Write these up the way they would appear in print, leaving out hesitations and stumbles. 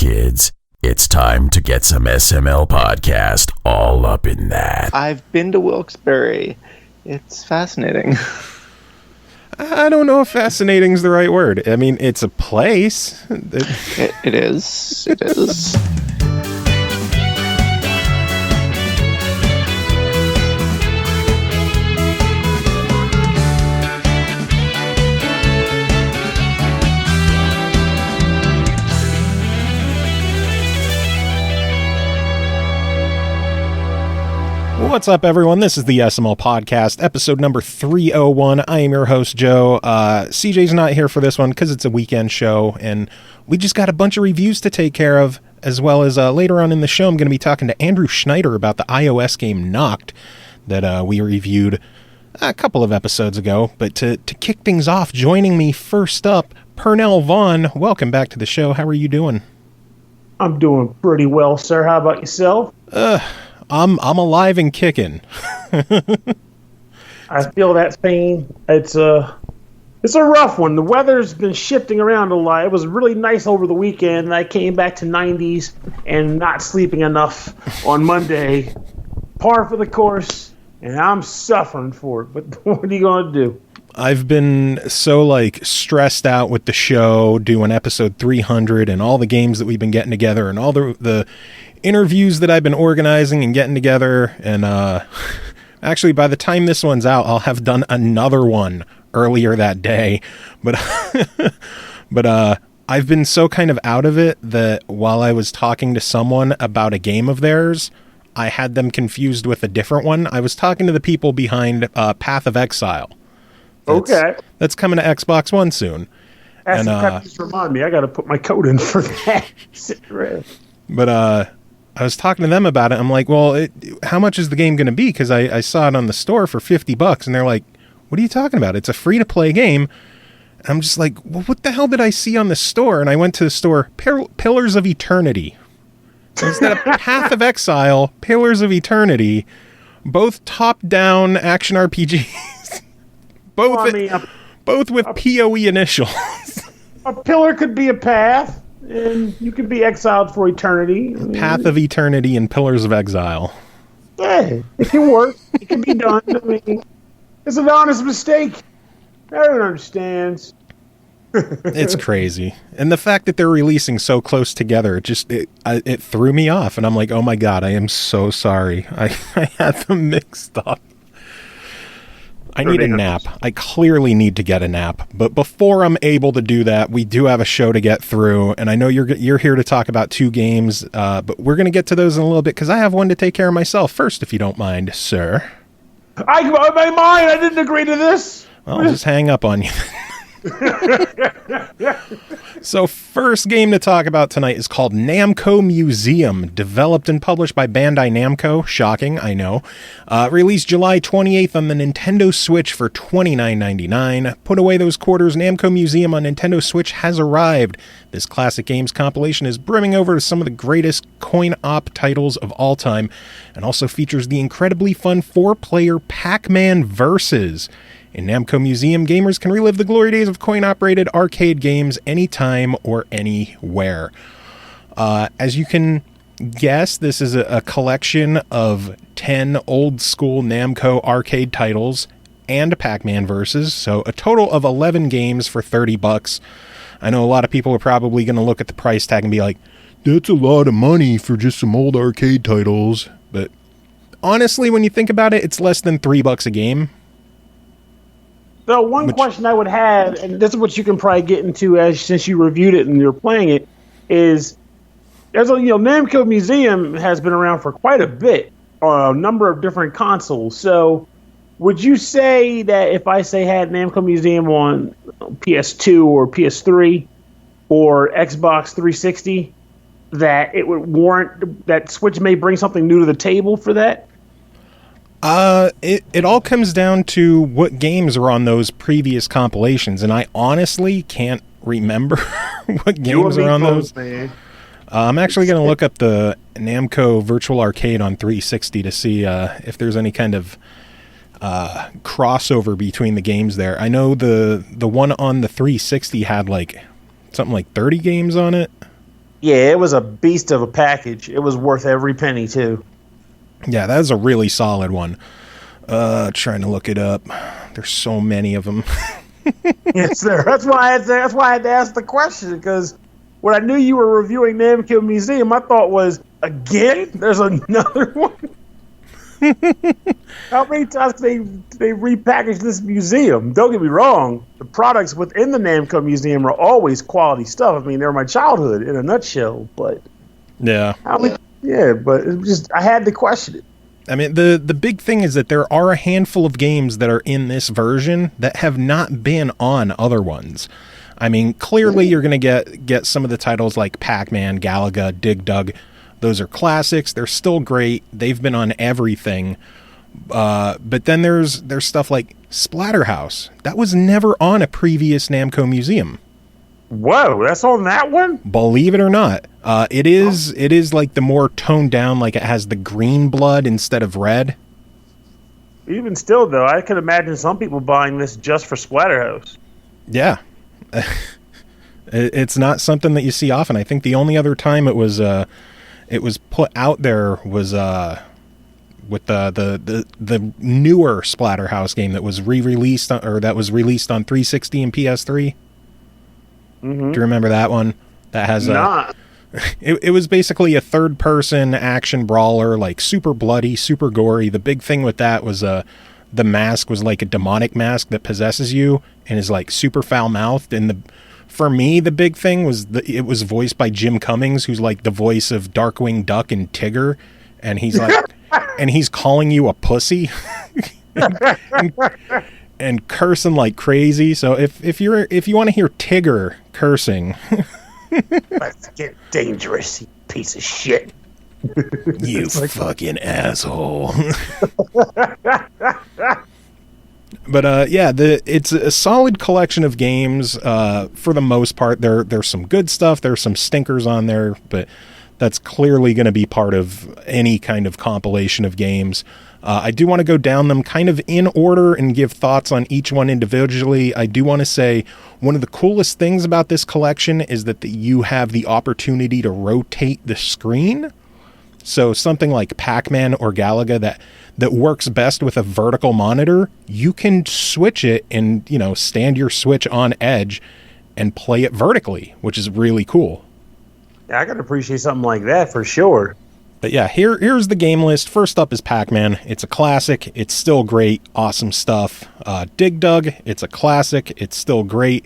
kids. It's time to get some SML podcast all up in that. I've been to Wilkes-Barre. It's fascinating. I don't know if fascinating is the right word. I mean, it's a place. It is. It is. What's up, everyone? This is the SML Podcast, episode number 301. I am your host, Joe. CJ's not here for this one because it's a weekend show, and we just got a bunch of reviews to take care of, as well as later on in the show, I'm going to be talking to Andrew Schneider about the iOS game Nocked that we reviewed a couple of episodes ago. But to kick things off, joining me first up, Pernell Vaughan. Welcome back to the show. How are you doing? I'm doing pretty well, sir. How about yourself? I'm alive and kicking. I feel that pain. It's a rough one. The weather's been shifting around a lot. It was really nice over the weekend. I came back to 90s and not sleeping enough on Monday. Par for the course, and I'm suffering for it. But what are you going to do? I've been so stressed out with the show, doing episode 300 and all the games that we've been getting together and all the interviews that I've been organizing and getting together. And actually, by the time this one's out, I'll have done another one earlier that day. But I've been so kind of out of it that while I was talking to someone about a game of theirs, I had them confused with a different one. I was talking to the people behind Path of Exile. That's coming to Xbox One soon. Just remind me, I got to put my code in for that. But I was talking to them about it. I'm like, well, how much is the game going to be? Because I saw it on the store for $50, and they're like, what are you talking about? It's a free-to-play game. And I'm just like, well, what the hell did I see on the store? And I went to the store, Pillars of Eternity. Instead of Path of Exile, Pillars of Eternity, both top-down action RPGs. Both with PoE initials. A pillar could be a path, and you could be exiled for eternity. Path of Eternity and Pillars of Exile. Yeah, it can work. It can be done. I mean, it's an honest mistake. Everyone understands. It's crazy. And the fact that they're releasing so close together, it threw me off. And I'm like, oh my God, I am so sorry. I had them mixed up. I need a nap. I clearly need to get a nap. But before I'm able to do that, we do have a show to get through. And I know you're here to talk about two games, but we're going to get to those in a little bit because I have one to take care of myself first, if you don't mind, sir. My mind, I didn't agree to this. I'll just hang up on you. So first game to talk about tonight is called Namco Museum, developed and published by Bandai Namco. Shocking, I know. Released July 28th on the Nintendo Switch for $29.99. Put away those quarters, Namco Museum on Nintendo Switch has arrived. This classic games compilation is brimming over to some of the greatest coin-op titles of all time, and also features the incredibly fun 4-player Pac-Man Versus. In Namco Museum, gamers can relive the glory days of coin-operated arcade games anytime or anywhere. As you can guess, this is a collection of 10 old-school Namco arcade titles and Pac-Man Versus, so a total of 11 games for $30. I know a lot of people are probably going to look at the price tag and be like, that's a lot of money for just some old arcade titles. But honestly, when you think about it, it's less than $3 a game. So one question I would have, and this is what you can probably get into since you reviewed it and you're playing it, is Namco Museum has been around for quite a bit, a number of different consoles. So would you say that if I had Namco Museum on PS2 or PS3 or Xbox 360, that it would warrant that Switch may bring something new to the table for that? It all comes down to what games are on those previous compilations, and I honestly can't remember what games are on those. Man. I'm actually going to look up the Namco Virtual Arcade on 360 to see if there's any kind of crossover between the games there. I know the one on the 360 had something like 30 games on it. Yeah, it was a beast of a package. It was worth every penny too. Yeah, that is a really solid one. Trying to look it up. There's so many of them. Yes, sir. That's why I had to ask the question, because when I knew you were reviewing Namco Museum, I thought was, again, there's another one. How many times they repackage this museum? Don't get me wrong, the products within the Namco Museum are always quality stuff. I mean, they're my childhood in a nutshell. But yeah, but it just, I had to question it. I mean, the big thing is that there are a handful of games that are in this version that have not been on other ones. I mean, clearly you're going to get some of the titles like Pac-Man, Galaga, Dig Dug. Those are classics. They're still great. They've been on everything. But then there's stuff like Splatterhouse. That was never on a previous Namco Museum. Whoa, that's on that one? Believe it or not. It is like the more toned down, like it has the green blood instead of red. Even still, though, I could imagine some people buying this just for Splatterhouse. Yeah. It's not something that you see often. I think the only other time it was put out there was with the newer Splatterhouse game that was released on 360 and PS3. Mm-hmm. Do you remember that one? That has it was basically a third-person action brawler, like super bloody, super gory. The big thing with that was the mask was like a demonic mask that possesses you and is like super foul-mouthed. And for me, the big thing was it was voiced by Jim Cummings, who's like the voice of Darkwing Duck and Tigger, and he's like, and he's calling you a pussy. and cursing like crazy. So if you want to hear Tigger cursing, let's get dangerous, you piece of shit. You fucking asshole. But yeah, it's a solid collection of games. For the most part, there's some good stuff. There's some stinkers on there, but that's clearly going to be part of any kind of compilation of games. I do want to go down them kind of in order and give thoughts on each one individually. I do want to say one of the coolest things about this collection is that you have the opportunity to rotate the screen. So something like Pac-Man or Galaga that works best with a vertical monitor, you can switch it and, stand your Switch on edge and play it vertically, which is really cool. I can appreciate something like that for sure. But yeah, here's the game list. First up is Pac-Man. It's a classic. It's still great. Awesome stuff. Dig Dug. It's a classic. It's still great.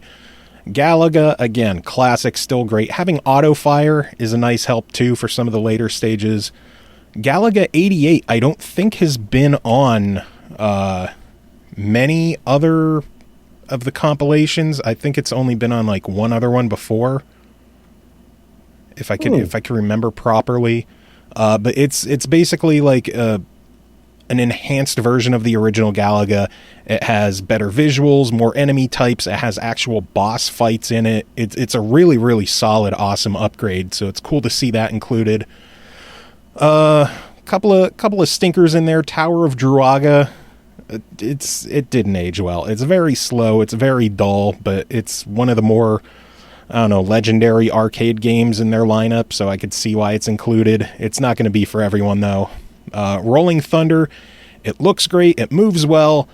Galaga, again, classic, still great. Having auto fire is a nice help too for some of the later stages. Galaga 88, I don't think has been on many other of the compilations. I think it's only been on like one other one before, if I can remember properly. But it's basically like an enhanced version of the original Galaga. It has better visuals, more enemy types. It has actual boss fights in it. It's a really, really solid, awesome upgrade. So it's cool to see that included. Couple of stinkers in there. Tower of Druaga. It didn't age well. It's very slow. It's very dull, but it's one of the more, legendary arcade games in their lineup, so I could see why it's included. It's not going to be for everyone, though. Rolling Thunder, it looks great. It moves well.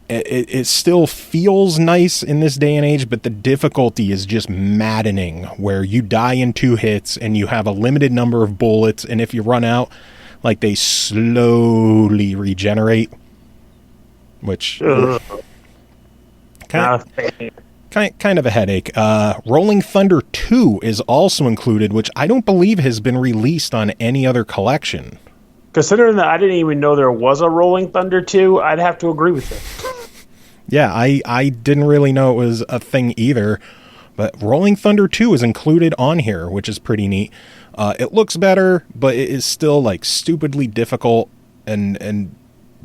It still feels nice in this day and age, but the difficulty is just maddening, where you die in 2 hits and you have a limited number of bullets, and if you run out, like, they slowly regenerate, which kind of a headache. Rolling Thunder 2 is also included, which I don't believe has been released on any other collection. Considering that I didn't even know there was a Rolling Thunder 2, I'd have to agree with it. Yeah, I didn't really know it was a thing either, but Rolling Thunder 2 is included on here, which is pretty neat. It looks better, but it is still like stupidly difficult and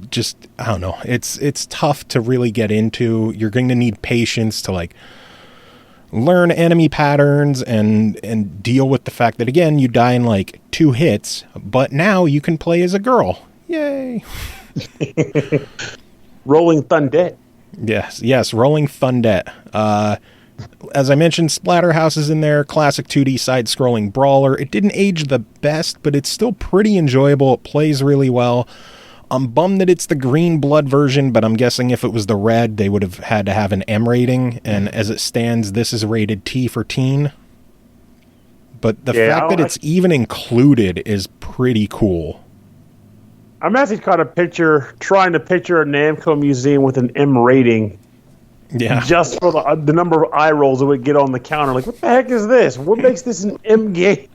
just, I don't know, it's tough to really get into. You're going to need patience to like learn enemy patterns and deal with the fact that, again, you die in like 2 hits, but now you can play as a girl. Yay. Rolling Thunder. Yes, Rolling Thundet. As I mentioned, Splatterhouse is in there, classic 2D side-scrolling brawler. It didn't age the best, but it's still pretty enjoyable. It plays really well. I'm bummed that it's the green blood version, but I'm guessing if it was the red, they would have had to have an M rating, and as it stands, this is rated T for teen. But the fact that it's even included is pretty cool. I'm actually trying to picture a Namco Museum with an M rating. Yeah. Just for the number of eye rolls it would get on the counter. Like, what the heck is this? What makes this an M game?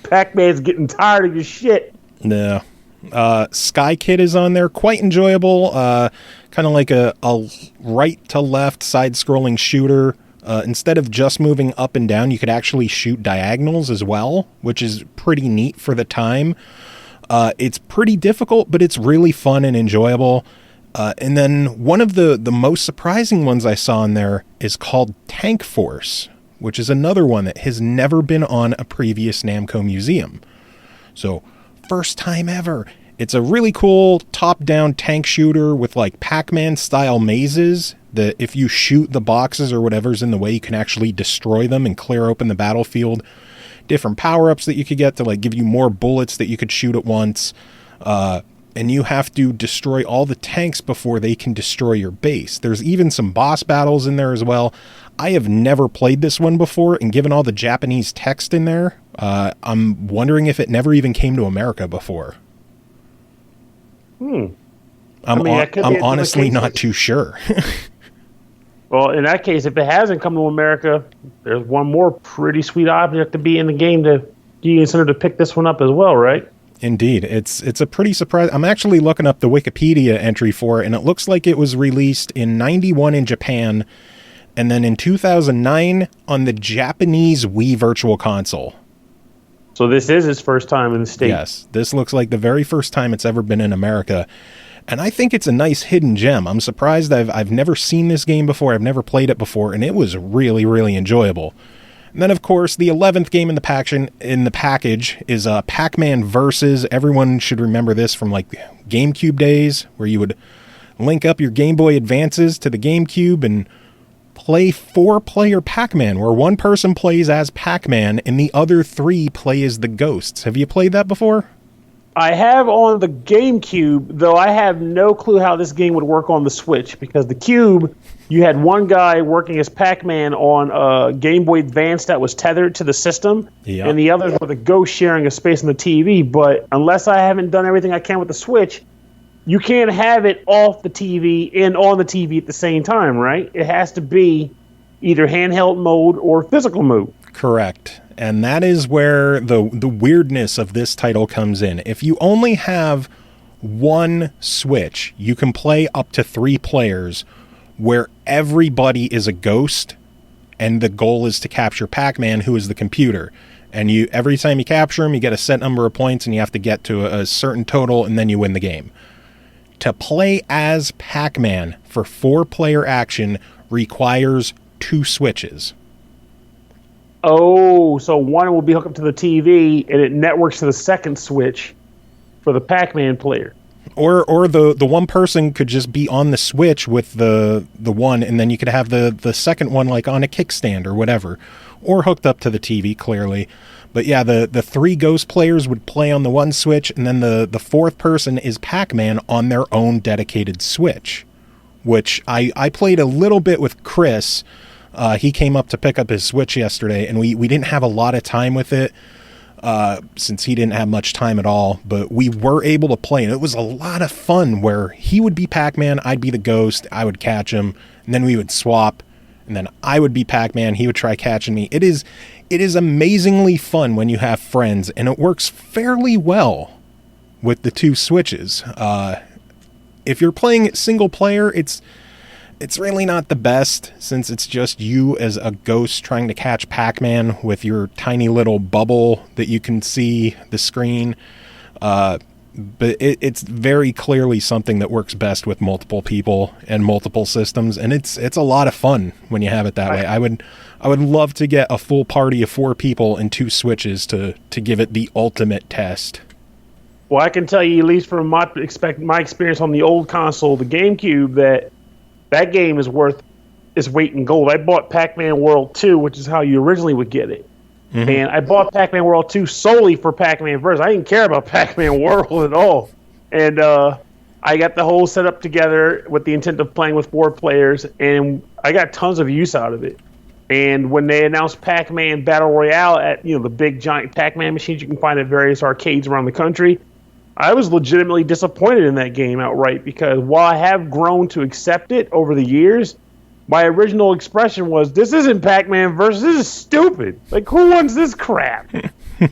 Pac-Man's getting tired of your shit. No. Sky Kid is on there. Quite enjoyable. Kind of like a right to left side-scrolling shooter. Instead of just moving up and down, you could actually shoot diagonals as well, which is pretty neat for the time. It's pretty difficult, but it's really fun and enjoyable. And then one of the most surprising ones I saw in there is called Tank Force, which is another one that has never been on a previous Namco Museum. So, first time ever. It's a really cool top-down tank shooter with like Pac-Man style mazes that if you shoot the boxes or whatever's in the way, you can actually destroy them and clear open the battlefield. Different power-ups that you could get to like give you more bullets that you could shoot at once. And you have to destroy all the tanks before they can destroy your base. There's even some boss battles in there as well. I have never played this one before, and given all the Japanese text in there, I'm wondering if it never even came to America before. I'm honestly not too sure. Well, in that case, if it hasn't come to America, there's one more pretty sweet object to be in the game to give you incentive to pick this one up as well, right? Indeed. It's a pretty surprise. I'm actually looking up the Wikipedia entry for it, and it looks like it was released in 91 in Japan, and then in 2009 on the Japanese Wii Virtual Console. So this is his first time in the States. Yes, this looks like the very first time it's ever been in America. And I think it's a nice hidden gem. I'm surprised I've never seen this game before. I've never played it before, and it was really, really enjoyable. And then, of course, the 11th game in the package is Pac-Man Versus. Everyone should remember this from like GameCube days, where you would link up your Game Boy Advances to the GameCube and play 4-player Pac-Man, where one person plays as Pac-Man and the other 3 play as the ghosts. Have you played that before? I have on the GameCube, though I have no clue how this game would work on the Switch, because the Cube, you had one guy working as Pac-Man on a Game Boy Advance that was tethered to the system, and the others were the ghost sharing a space on the TV. But unless I haven't done everything I can with the Switch, you can't have it off the TV and on the TV at the same time, right? It has to be either handheld mode or physical mode. Correct. And that is where the weirdness of this title comes in. If you only have one Switch, you can play up to 3 players where everybody is a ghost, and the goal is to capture Pac-Man, who is the computer. And every time you capture him, you get a set number of points, and you have to get to a certain total, and then you win the game. To play as Pac-Man for 4-player action requires 2 Switches. Oh, so one will be hooked up to the TV, and it networks to the second Switch for the Pac-Man player. Or the one person could just be on the Switch with the one, and then you could have the second one like on a kickstand or whatever. Or hooked up to the TV, clearly. But yeah, the 3 ghost players would play on the one Switch, and then the 4th person is Pac-Man on their own dedicated Switch. Which I played a little bit with Chris. He came up to pick up his Switch yesterday, and we didn't have a lot of time with it, since he didn't have much time at all, but we were able to play, and it was a lot of fun where he would be Pac-Man, I'd be the ghost, I would catch him, and then we would swap, and then I would be Pac-Man, he would try catching me. It is amazingly fun when you have friends, and it works fairly well with the 2 Switches. If you're playing single player, it's really not the best, since it's just you as a ghost trying to catch Pac-Man with your tiny little bubble that you can see the screen. But it's very clearly something that works best with multiple people and multiple systems, and it's a lot of fun when you have it that way. I would love to get a full party of 4 people and 2 Switches to give it the ultimate test. Well, I can tell you, at least from my experience on the old console, the GameCube, that game is worth its weight in gold. I bought Pac-Man World 2, which is how you originally would get it. Mm-hmm. And I bought Pac-Man World 2 solely for Pac-Man Versus. I didn't care about Pac-Man World at all. And I got the whole setup together with the intent of playing with 4 players, and I got tons of use out of it. And when they announced Pac-Man Battle Royale at the big giant Pac-Man machines you can find at various arcades around the country, I was legitimately disappointed in that game outright, because while I have grown to accept it over the years, my original expression was, this isn't Pac-Man Versus, this is stupid. Like, who wants this crap?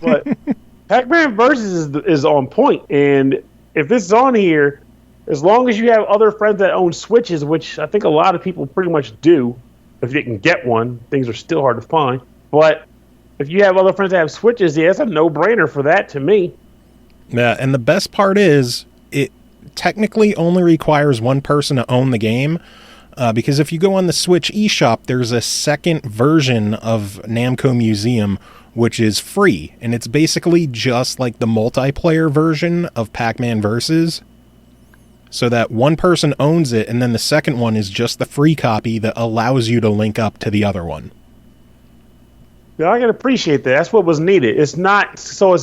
But Pac-Man Versus is on point, and if this is on here, as long as you have other friends that own Switches, which I think a lot of people pretty much do, if you can get one, things are still hard to find. But if you have other friends that have Switches, yeah, it's a no-brainer for that to me. Yeah, and the best part is it technically only requires one person to own the game, because if you go on the Switch eShop, there's a second version of Namco Museum, which is free, and it's basically just like the multiplayer version of Pac-Man Versus, so that one person owns it, and then the second one is just the free copy that allows you to link up to the other one. Yeah, I can appreciate that. That's what was needed. It's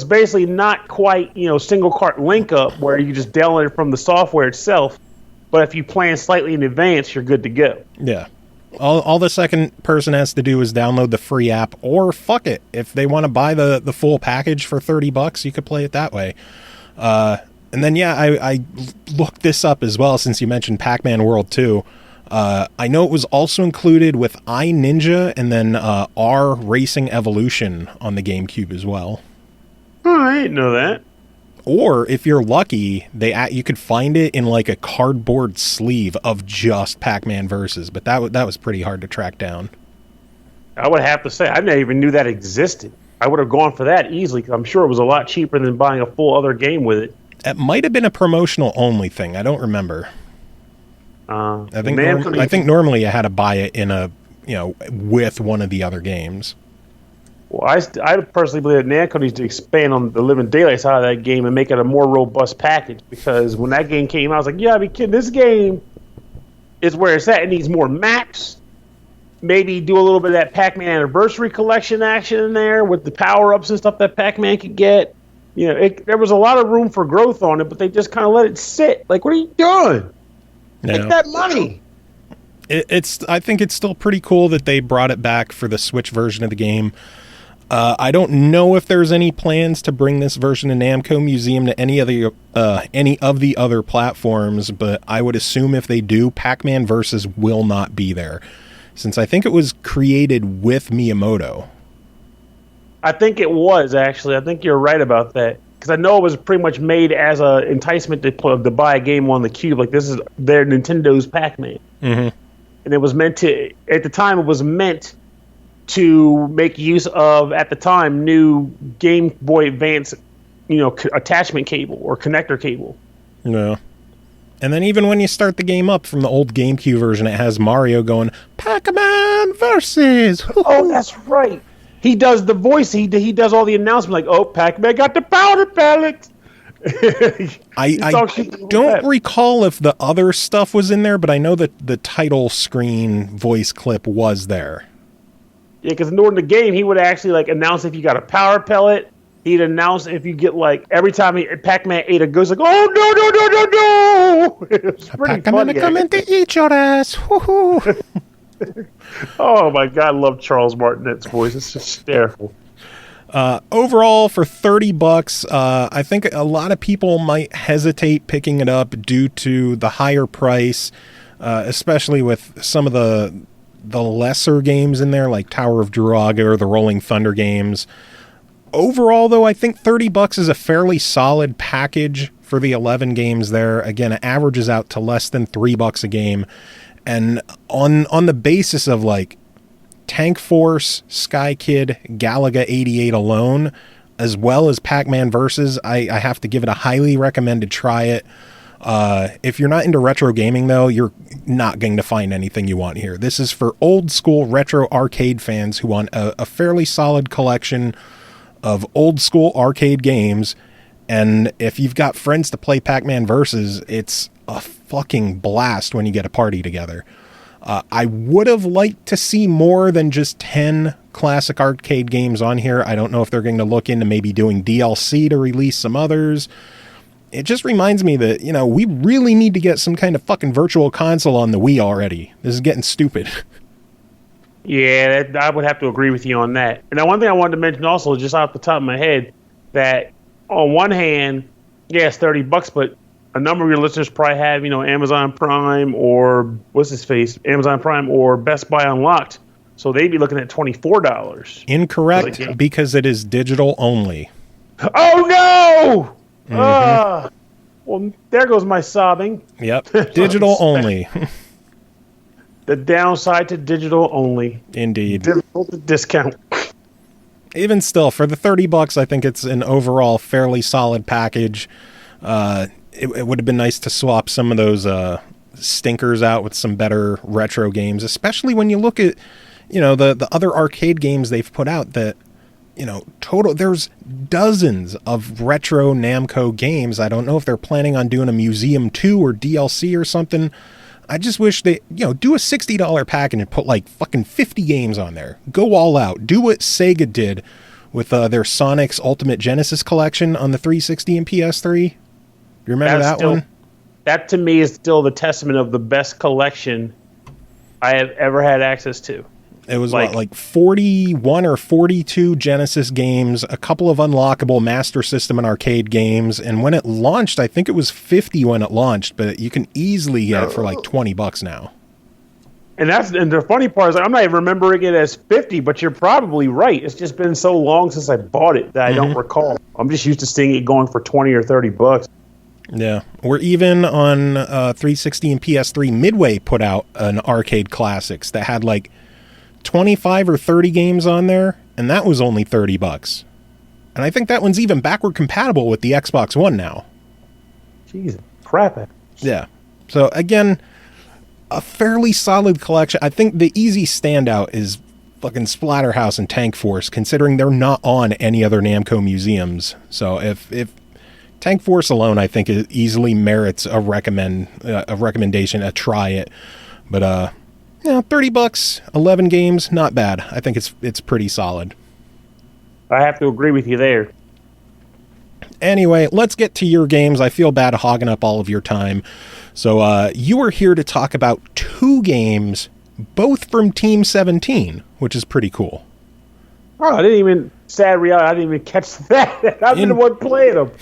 basically not quite, single cart link up where you just download it from the software itself, but if you plan slightly in advance, you're good to go. Yeah. All the second person has to do is download the free app, or fuck it. If they want to buy the full package for $30, you could play it that way. And then, yeah, I looked this up as well, since you mentioned Pac-Man World 2. I know it was also included with iNinja and then R Racing Evolution on the GameCube as well. Oh, I didn't know that. Or, if you're lucky, you could find it in like a cardboard sleeve of just Pac-Man Versus, but that was pretty hard to track down. I would have to say, I never even knew that existed. I would have gone for that easily, because I'm sure it was a lot cheaper than buying a full other game with it. It might have been a promotional only thing. I don't remember. I think normally I had to buy it in with one of the other games. Well, I personally believe that Namco needs to expand on the Living Daylights side of that game and make it a more robust package, because when that game came out, I was like, yeah, I'd be kidding. This game is where it's at. It needs more maps. Maybe do a little bit of that Pac-Man Anniversary Collection action in there with the power-ups and stuff that Pac-Man could get. There was a lot of room for growth on it, but they just kind of let it sit. Like, what are you doing? Take that money. I think it's still pretty cool that they brought it back for the Switch version of the game. I don't know if there's any plans to bring this version of Namco Museum to any of the other platforms, but I would assume if they do, Pac-Man Versus will not be there, since I think it was created with Miyamoto. I think it was, actually. I think you're right about that. Because I know it was pretty much made as an enticement to buy a game on the Cube. Like, this is their Nintendo's Pac-Man. Mm-hmm. And it was meant to, at the time, it was meant to make use of, at the time, new Game Boy Advance, attachment cable or connector cable. No. And then even when you start the game up from the old GameCube version, it has Mario going, Pac-Man Versus! Oh, that's right. He does the voice. He does all the announcements like, oh, Pac-Man got the powder pellet. I don't recall if the other stuff was in there, but I know that the title screen voice clip was there. Yeah, because in order to the game, he would actually announce if you got a power pellet. He'd announce if you get every time Pac-Man ate a goose, no. It's pretty funny. Pac-Man coming to eat your ass. Woohoo. Oh my God, I love Charles Martinet's voice. It's hysterical. Overall, for $30, I think a lot of people might hesitate picking it up due to the higher price, especially with some of the lesser games in there, like Tower of Druaga or the Rolling Thunder games. Overall, though, I think $30 is a fairly solid package for the 11 games there. Again, it averages out to less than $3 a game. And on the basis of Tank Force, Sky Kid, Galaga 88 alone, as well as Pac-Man Versus, I have to give it a highly recommended try it. If you're not into retro gaming, though, you're not going to find anything you want here. This is for old school retro arcade fans who want a fairly solid collection of old school arcade games. And if you've got friends to play Pac-Man Versus, it's a fucking blast when you get a party together. I would have liked to see more than just 10 classic arcade games on here. I don't know if they're going to look into maybe doing DLC to release some others. It just reminds me that, we really need to get some kind of fucking virtual console on the Wii already. This is getting stupid. Yeah, I would have to agree with you on that. And now one thing I wanted to mention also, just off the top of my head, that on one hand, yeah, it's $30, but a number of your listeners probably have, Amazon Prime or Amazon Prime or Best Buy Unlocked. So they'd be looking at $24. Incorrect, because it is digital only. Oh, no! Well, there goes my sobbing. Yep, digital only. The downside to digital only. Indeed. Difficult to discount. Even still, for the $30, I think it's an overall fairly solid package. It would have been nice to swap some of those stinkers out with some better retro games, especially when you look at, the other arcade games they've put out that, there's dozens of retro Namco games. I don't know if they're planning on doing a Museum 2 or DLC or something. I just wish they, do a $60 package and put like fucking 50 games on there. Go all out. Do what Sega did with their Sonic's Ultimate Genesis collection on the 360 and PS3. You remember that one? That to me is still the testament of the best collection I have ever had access to. It was like 41 or 42 Genesis games, a couple of unlockable Master System and arcade games, and when it launched, I think it was 50 when it launched, but you can easily get it for like $20 now. And the funny part is I'm not even remembering it as 50, but you're probably right. It's just been so long since I bought it that I don't recall. I'm just used to seeing it going for 20 or $30. Yeah, or even on 360 and PS3, Midway put out an arcade classics that had like 25 or 30 games on there, and that was only $30. And I think that one's even backward compatible with the Xbox One now. Jesus, crap. Yeah. So again, a fairly solid collection. I think the easy standout is fucking Splatterhouse and Tank Force, considering they're not on any other Namco museums. So if Tank Force alone, I think it easily merits a recommendation, a try it. But $30, 11 games, not bad. I think it's pretty solid. I have to agree with you there. Anyway, let's get to your games. I feel bad hogging up all of your time. So you are here to talk about 2 games, both from Team17, which is pretty cool. Oh, I didn't even catch that. I've been the one playing them.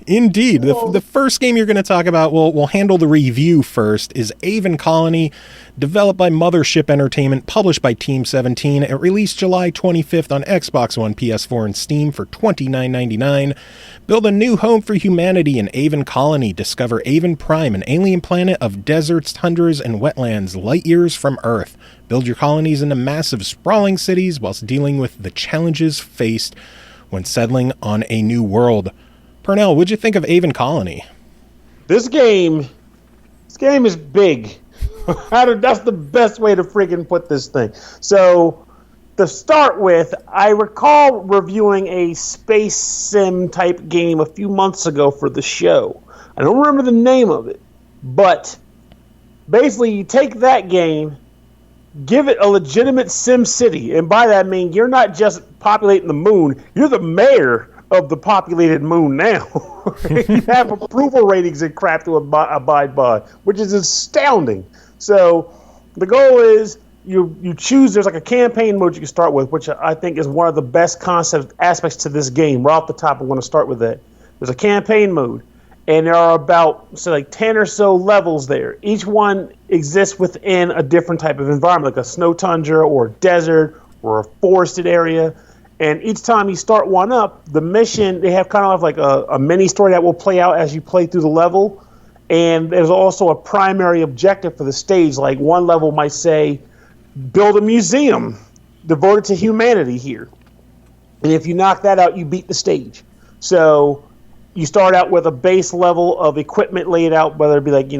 Indeed. The first game you're going to talk about, we'll handle the review first, is Aven Colony, developed by Mothership Entertainment, published by Team17. It released July 25th on Xbox One, PS4, and Steam for $29.99. Build a new home for humanity in Aven Colony. Discover Aven Prime, an alien planet of deserts, tundras, and wetlands light years from Earth. Build your colonies into massive, sprawling cities whilst dealing with the challenges faced when settling on a new world. Pernell, what'd you think of Aven Colony? This game is big. That's the best way to friggin' put this thing. So, to start with, I recall reviewing a space sim type game a few months ago for the show. I don't remember the name of it, but basically you take that game, give it a legitimate sim city, and by that I mean you're not just populating the moon, you're the mayor of the populated moon now. You have approval ratings and crap to abide by, which is astounding. So the goal is you choose, there's like a campaign mode you can start with, which I think is one of the best concept aspects to this game. Right off the top, I want to start with that. There's a campaign mode, and there are about, say, like 10 or so levels there. Each one exists within a different type of environment, like a snow tundra or a desert or a forested area. And each time you start one up, the mission, they have kind of like a mini story that will play out as you play through the level. And there's also a primary objective for the stage. Like one level might say, build a museum devoted to humanity here. And if you knock that out, you beat the stage. So you start out with a base level of equipment laid out, whether it be like,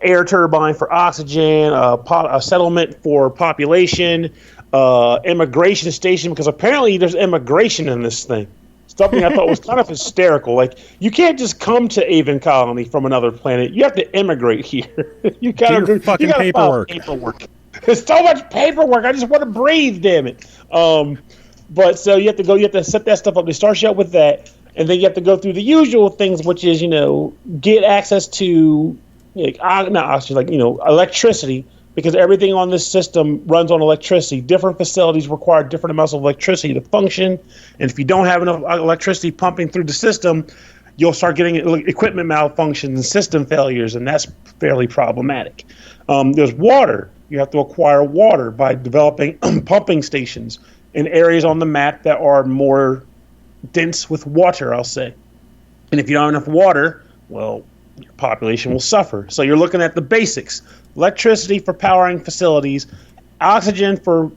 air turbine for oxygen, a settlement for population, immigration station, because apparently there's immigration in this thing. something I thought was kind of hysterical. Like, you can't just come to Aven Colony from another planet. You have to immigrate here. You gotta do your fucking paperwork. There's so much paperwork. I just want to breathe, damn it. But so you have to set that stuff up. They start you out with that, and then you have to go through the usual things, which is, get access to electricity, because everything on this system runs on electricity. Different facilities require different amounts of electricity to function, and if you don't have enough electricity pumping through the system, you'll start getting equipment malfunctions and system failures, and that's fairly problematic. There's water. You have to acquire water by developing pumping stations in areas on the map that are more dense with water, I'll say. And if you don't have enough water, well, your population will suffer. So you're looking at the basics: electricity for powering facilities, oxygen for,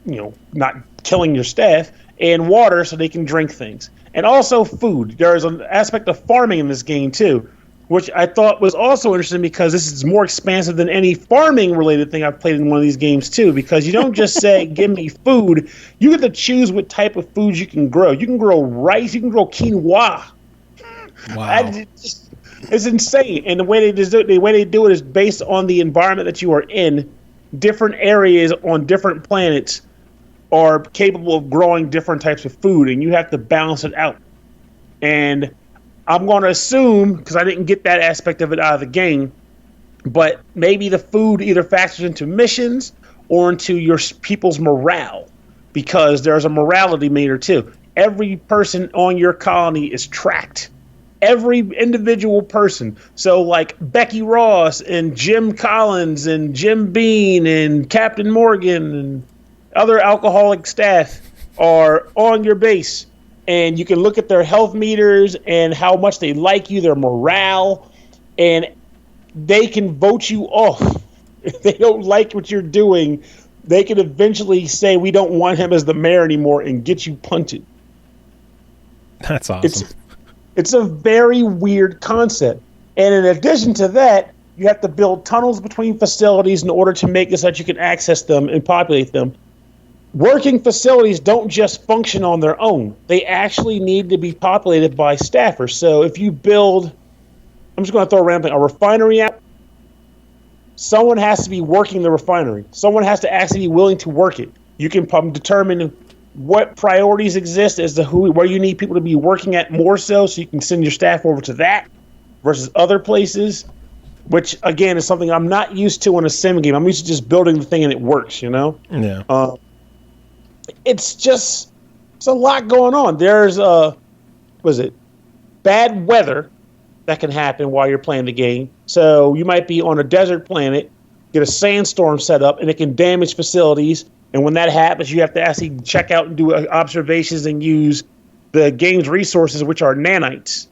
not killing your staff, and water so they can drink things. And also food. There's an aspect of farming in this game too, which I thought was also interesting, because this is more expansive than any farming-related thing I've played in one of these games too, because you don't just say, give me food. You get to choose what type of foods you can grow. You can grow rice. You can grow quinoa. Wow. It's insane. And the way they do it is based on the environment that you are in. Different areas on different planets are capable of growing different types of food, and you have to balance it out. And I'm going to assume, because I didn't get that aspect of it out of the game, but maybe the food either factors into missions or into your people's morale, because there's a morality meter too. Every person on your colony is tracked. Every individual person. So like Becky Ross and Jim Collins and Jim Bean and Captain Morgan and other alcoholic staff are on your base. And you can look at their health meters and how much they like you, their morale, and they can vote you off. If they don't like what you're doing, they can eventually say, we don't want him as the mayor anymore, and get you punted. That's awesome. It's a very weird concept. And in addition to that, you have to build tunnels between facilities in order to make it so that you can access them and populate them. Working facilities don't just function on their own. They actually need to be populated by staffers. So if you build, I'm just going to throw a random thing, a refinery out, someone has to be working the refinery. Someone has to actually be willing to work it. You can determine what priorities exist as to where you need people to be working at more so you can send your staff over to that versus other places, which, again, is something I'm not used to in a sim game. I'm used to just building the thing and it works, Yeah. It's a lot going on. There's bad weather that can happen while you're playing the game. So you might be on a desert planet, get a sandstorm set up, and it can damage facilities. And when that happens, you have to actually check out and do observations and use the game's resources, which are nanites.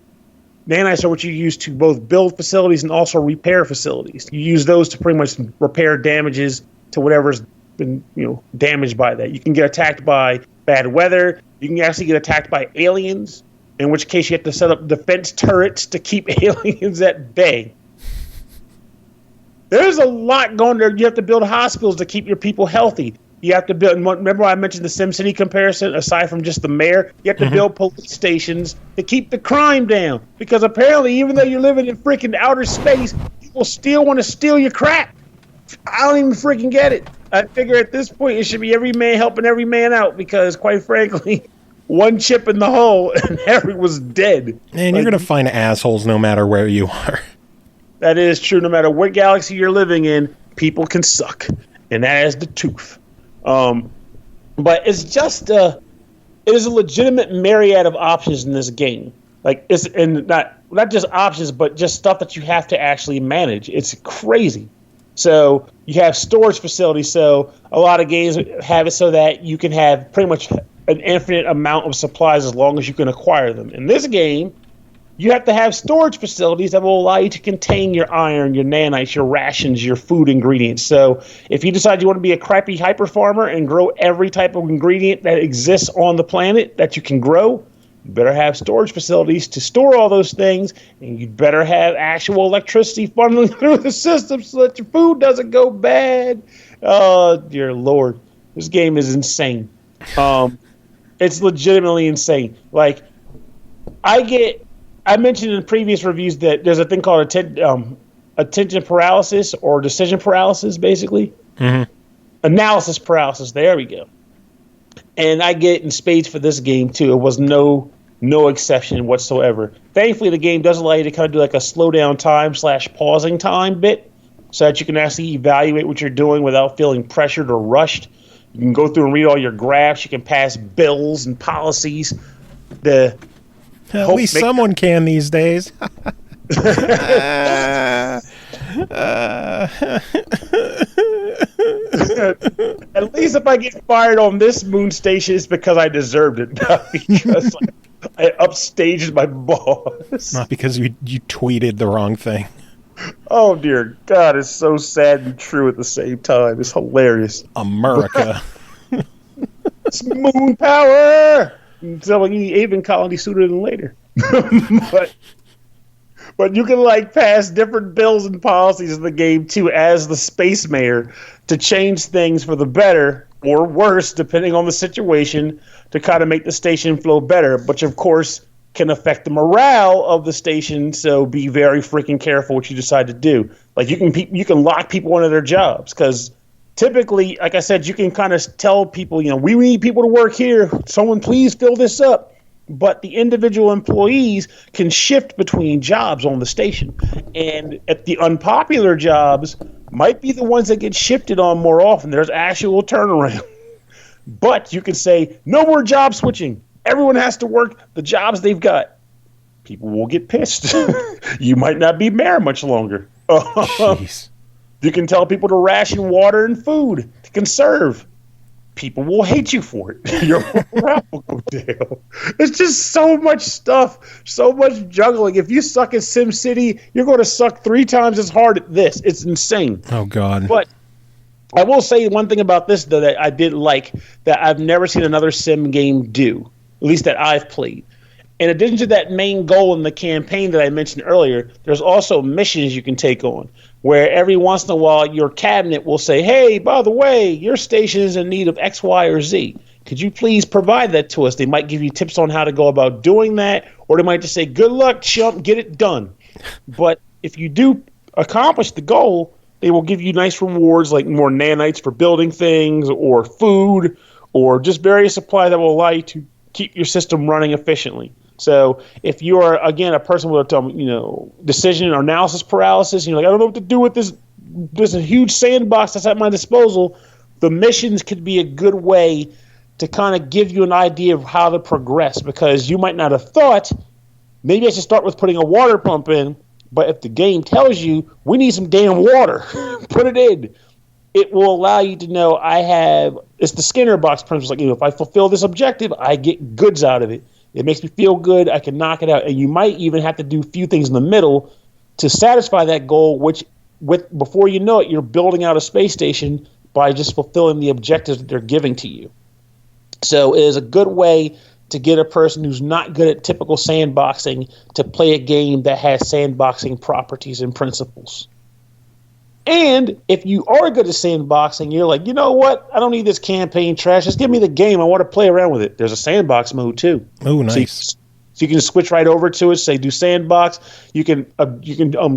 Nanites are what you use to both build facilities and also repair facilities. You use those to pretty much repair damages to whatever's been, damaged by that. You can get attacked by bad weather. You can actually get attacked by aliens, in which case you have to set up defense turrets to keep aliens at bay. There's a lot going there. You have to build hospitals to keep your people healthy. You have to build, remember I mentioned the SimCity comparison, aside from just the mayor? You have to build police stations to keep the crime down. Because apparently, even though you're living in freaking outer space, people still want to steal your crap. I don't even freaking get it. I figure at this point, it should be every man helping every man out, because quite frankly, one chip in the hole and everyone's dead. And you're going to find assholes no matter where you are. That is true. No matter what galaxy you're living in, people can suck. And that is the Toof. But it's just it is a legitimate myriad of options in this game. Like, it's and not just options, but just stuff that you have to actually manage. It's crazy. So you have storage facilities. So a lot of games have it so that you can have pretty much an infinite amount of supplies as long as you can acquire them. In this game, you have to have storage facilities that will allow you to contain your iron, your nanites, your rations, your food ingredients. So if you decide you want to be a crappy hyper farmer and grow every type of ingredient that exists on the planet that you can grow, you better have storage facilities to store all those things, and you better have actual electricity funneling through the system so that your food doesn't go bad. Oh, dear Lord. This game is insane. It's legitimately insane. Like, I mentioned in previous reviews that there's a thing called attention paralysis or decision paralysis, basically. Mm-hmm. Analysis paralysis. There we go. And I get it in spades for this game too. It was no exception whatsoever. Thankfully, the game does allow you to kind of do like a slow down time / pausing time bit, so that you can actually evaluate what you're doing without feeling pressured or rushed. You can go through and read all your graphs. You can pass bills and policies. At least someone can these days. At least if I get fired on this moon station, it's because I deserved it, not because I upstaged my boss. Not because you tweeted the wrong thing. Oh, dear God, it's so sad and true at the same time. It's hilarious. America. It's moon power! So you need Aven Colony sooner than later. But you can like pass different bills and policies in the game too as the space mayor to change things for the better or worse depending on the situation to kind of make the station flow better, which of course can affect the morale of the station. So be very freaking careful what you decide to do. Like you can lock people into their jobs because typically, like I said, you can kind of tell people, we need people to work here. Someone please fill this up. But the individual employees can shift between jobs on the station. And at the unpopular jobs might be the ones that get shifted on more often. There's actual turnaround. But you can say, no more job switching. Everyone has to work the jobs they've got. People will get pissed. You might not be mayor much longer. Jeez. You can tell people to ration water and food to conserve. People will hate you for it. Your morale will go down. It's just so much stuff, so much juggling. If you suck at SimCity, you're going to suck 3 times as hard at this. It's insane. Oh, God. But I will say one thing about this, though, that I did like that I've never seen another sim game do, at least that I've played. In addition to that main goal in the campaign that I mentioned earlier, there's also missions you can take on, where every once in a while your cabinet will say, hey, by the way, your station is in need of X, Y, or Z. Could you please provide that to us? They might give you tips on how to go about doing that, or they might just say, good luck, chump, get it done. But if you do accomplish the goal, they will give you nice rewards like more nanites for building things, or food, or just various supplies that will allow you to keep your system running efficiently. So if you are, again, a person with decision or analysis paralysis, you're like, I don't know what to do with this. There's a huge sandbox that's at my disposal. The missions could be a good way to kind of give you an idea of how to progress, because you might not have thought, maybe I should start with putting a water pump in, but if the game tells you, we need some damn water, put it in. It will allow you to know it's the Skinner box principle. Like, if I fulfill this objective, I get goods out of it. It makes me feel good. I can knock it out. And you might even have to do a few things in the middle to satisfy that goal, before you know it, you're building out a space station by just fulfilling the objectives that they're giving to you. So it is a good way to get a person who's not good at typical sandboxing to play a game that has sandboxing properties and principles. And if you are good at sandboxing, you're like, you know what? I don't need this campaign trash. Just give me the game. I want to play around with it. There's a sandbox mode too. Oh, nice. So you can switch right over to it. Say, do sandbox. You can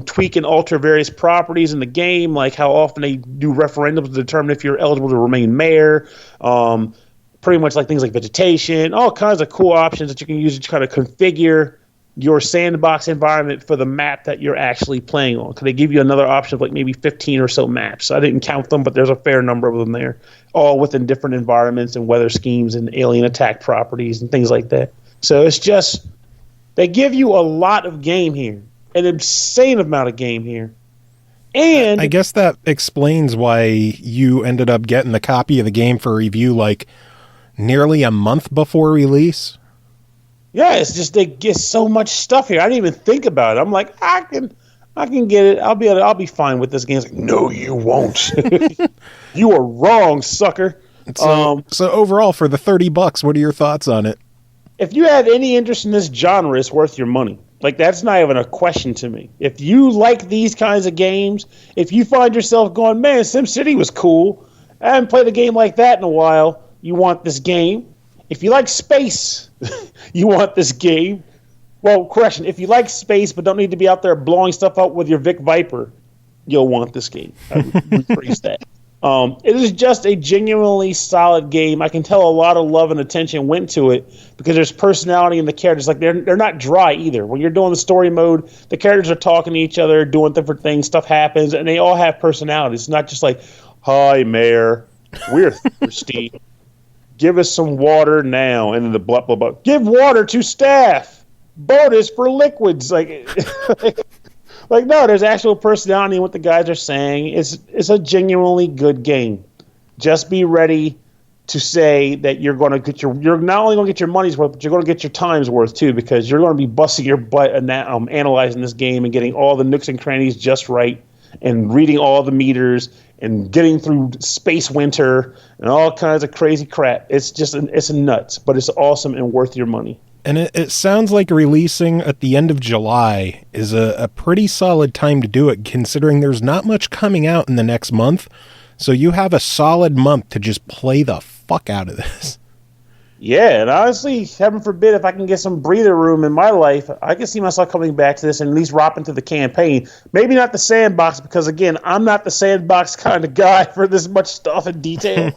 tweak and alter various properties in the game, like how often they do referendums to determine if you're eligible to remain mayor. Pretty much like things like vegetation, all kinds of cool options that you can use to kind of configure your sandbox environment for the map that you're actually playing on. Because they give you another option of like maybe 15 or so maps. I didn't count them, but there's a fair number of them there, all within different environments and weather schemes and alien attack properties and things like that. So it's just, they give you a lot of game here, an insane amount of game here. And I guess that explains why you ended up getting the copy of the game for review like nearly a month before release. Yeah, it's just they get so much stuff here. I didn't even think about it. I'm like, I can get it. I'll be fine with this game. It's like, no, you won't. You are wrong, sucker. So overall, for the $30, what are your thoughts on it? If you have any interest in this genre, it's worth your money. Like, that's not even a question to me. If you like these kinds of games, if you find yourself going, man, SimCity was cool, I haven't played a game like that in a while, you want this game. If you like space, you want this game. Well, correction. If you like space but don't need to be out there blowing stuff up with your Vic Viper, you'll want this game. I would rephrase that. It is just a genuinely solid game. I can tell a lot of love and attention went to it because there's personality in the characters. Like they're not dry either. When you're doing the story mode, the characters are talking to each other, doing different things, stuff happens, and they all have personality. It's not just like, "Hi, Mayor, we're thirsty. Give us some water now." And then the blah, blah, blah. "Give water to staff. Bonus for liquids." Like no, there's actual personality in what the guys are saying. It's a genuinely good game. Just be ready to say that you're not only going to get your money's worth, but you're going to get your time's worth too, because you're going to be busting your butt and analyzing this game and getting all the nooks and crannies just right, and reading all the meters and getting through space winter and all kinds of crazy crap. It's nuts, but it's awesome and worth your money. And it sounds like releasing at the end of July is a pretty solid time to do it, considering there's not much coming out in the next month. So you have a solid month to just play the fuck out of this. Yeah, and honestly, heaven forbid, if I can get some breather room in my life, I can see myself coming back to this and at least rop into the campaign. Maybe not the sandbox, because again, I'm not the sandbox kind of guy for this much stuff and detail.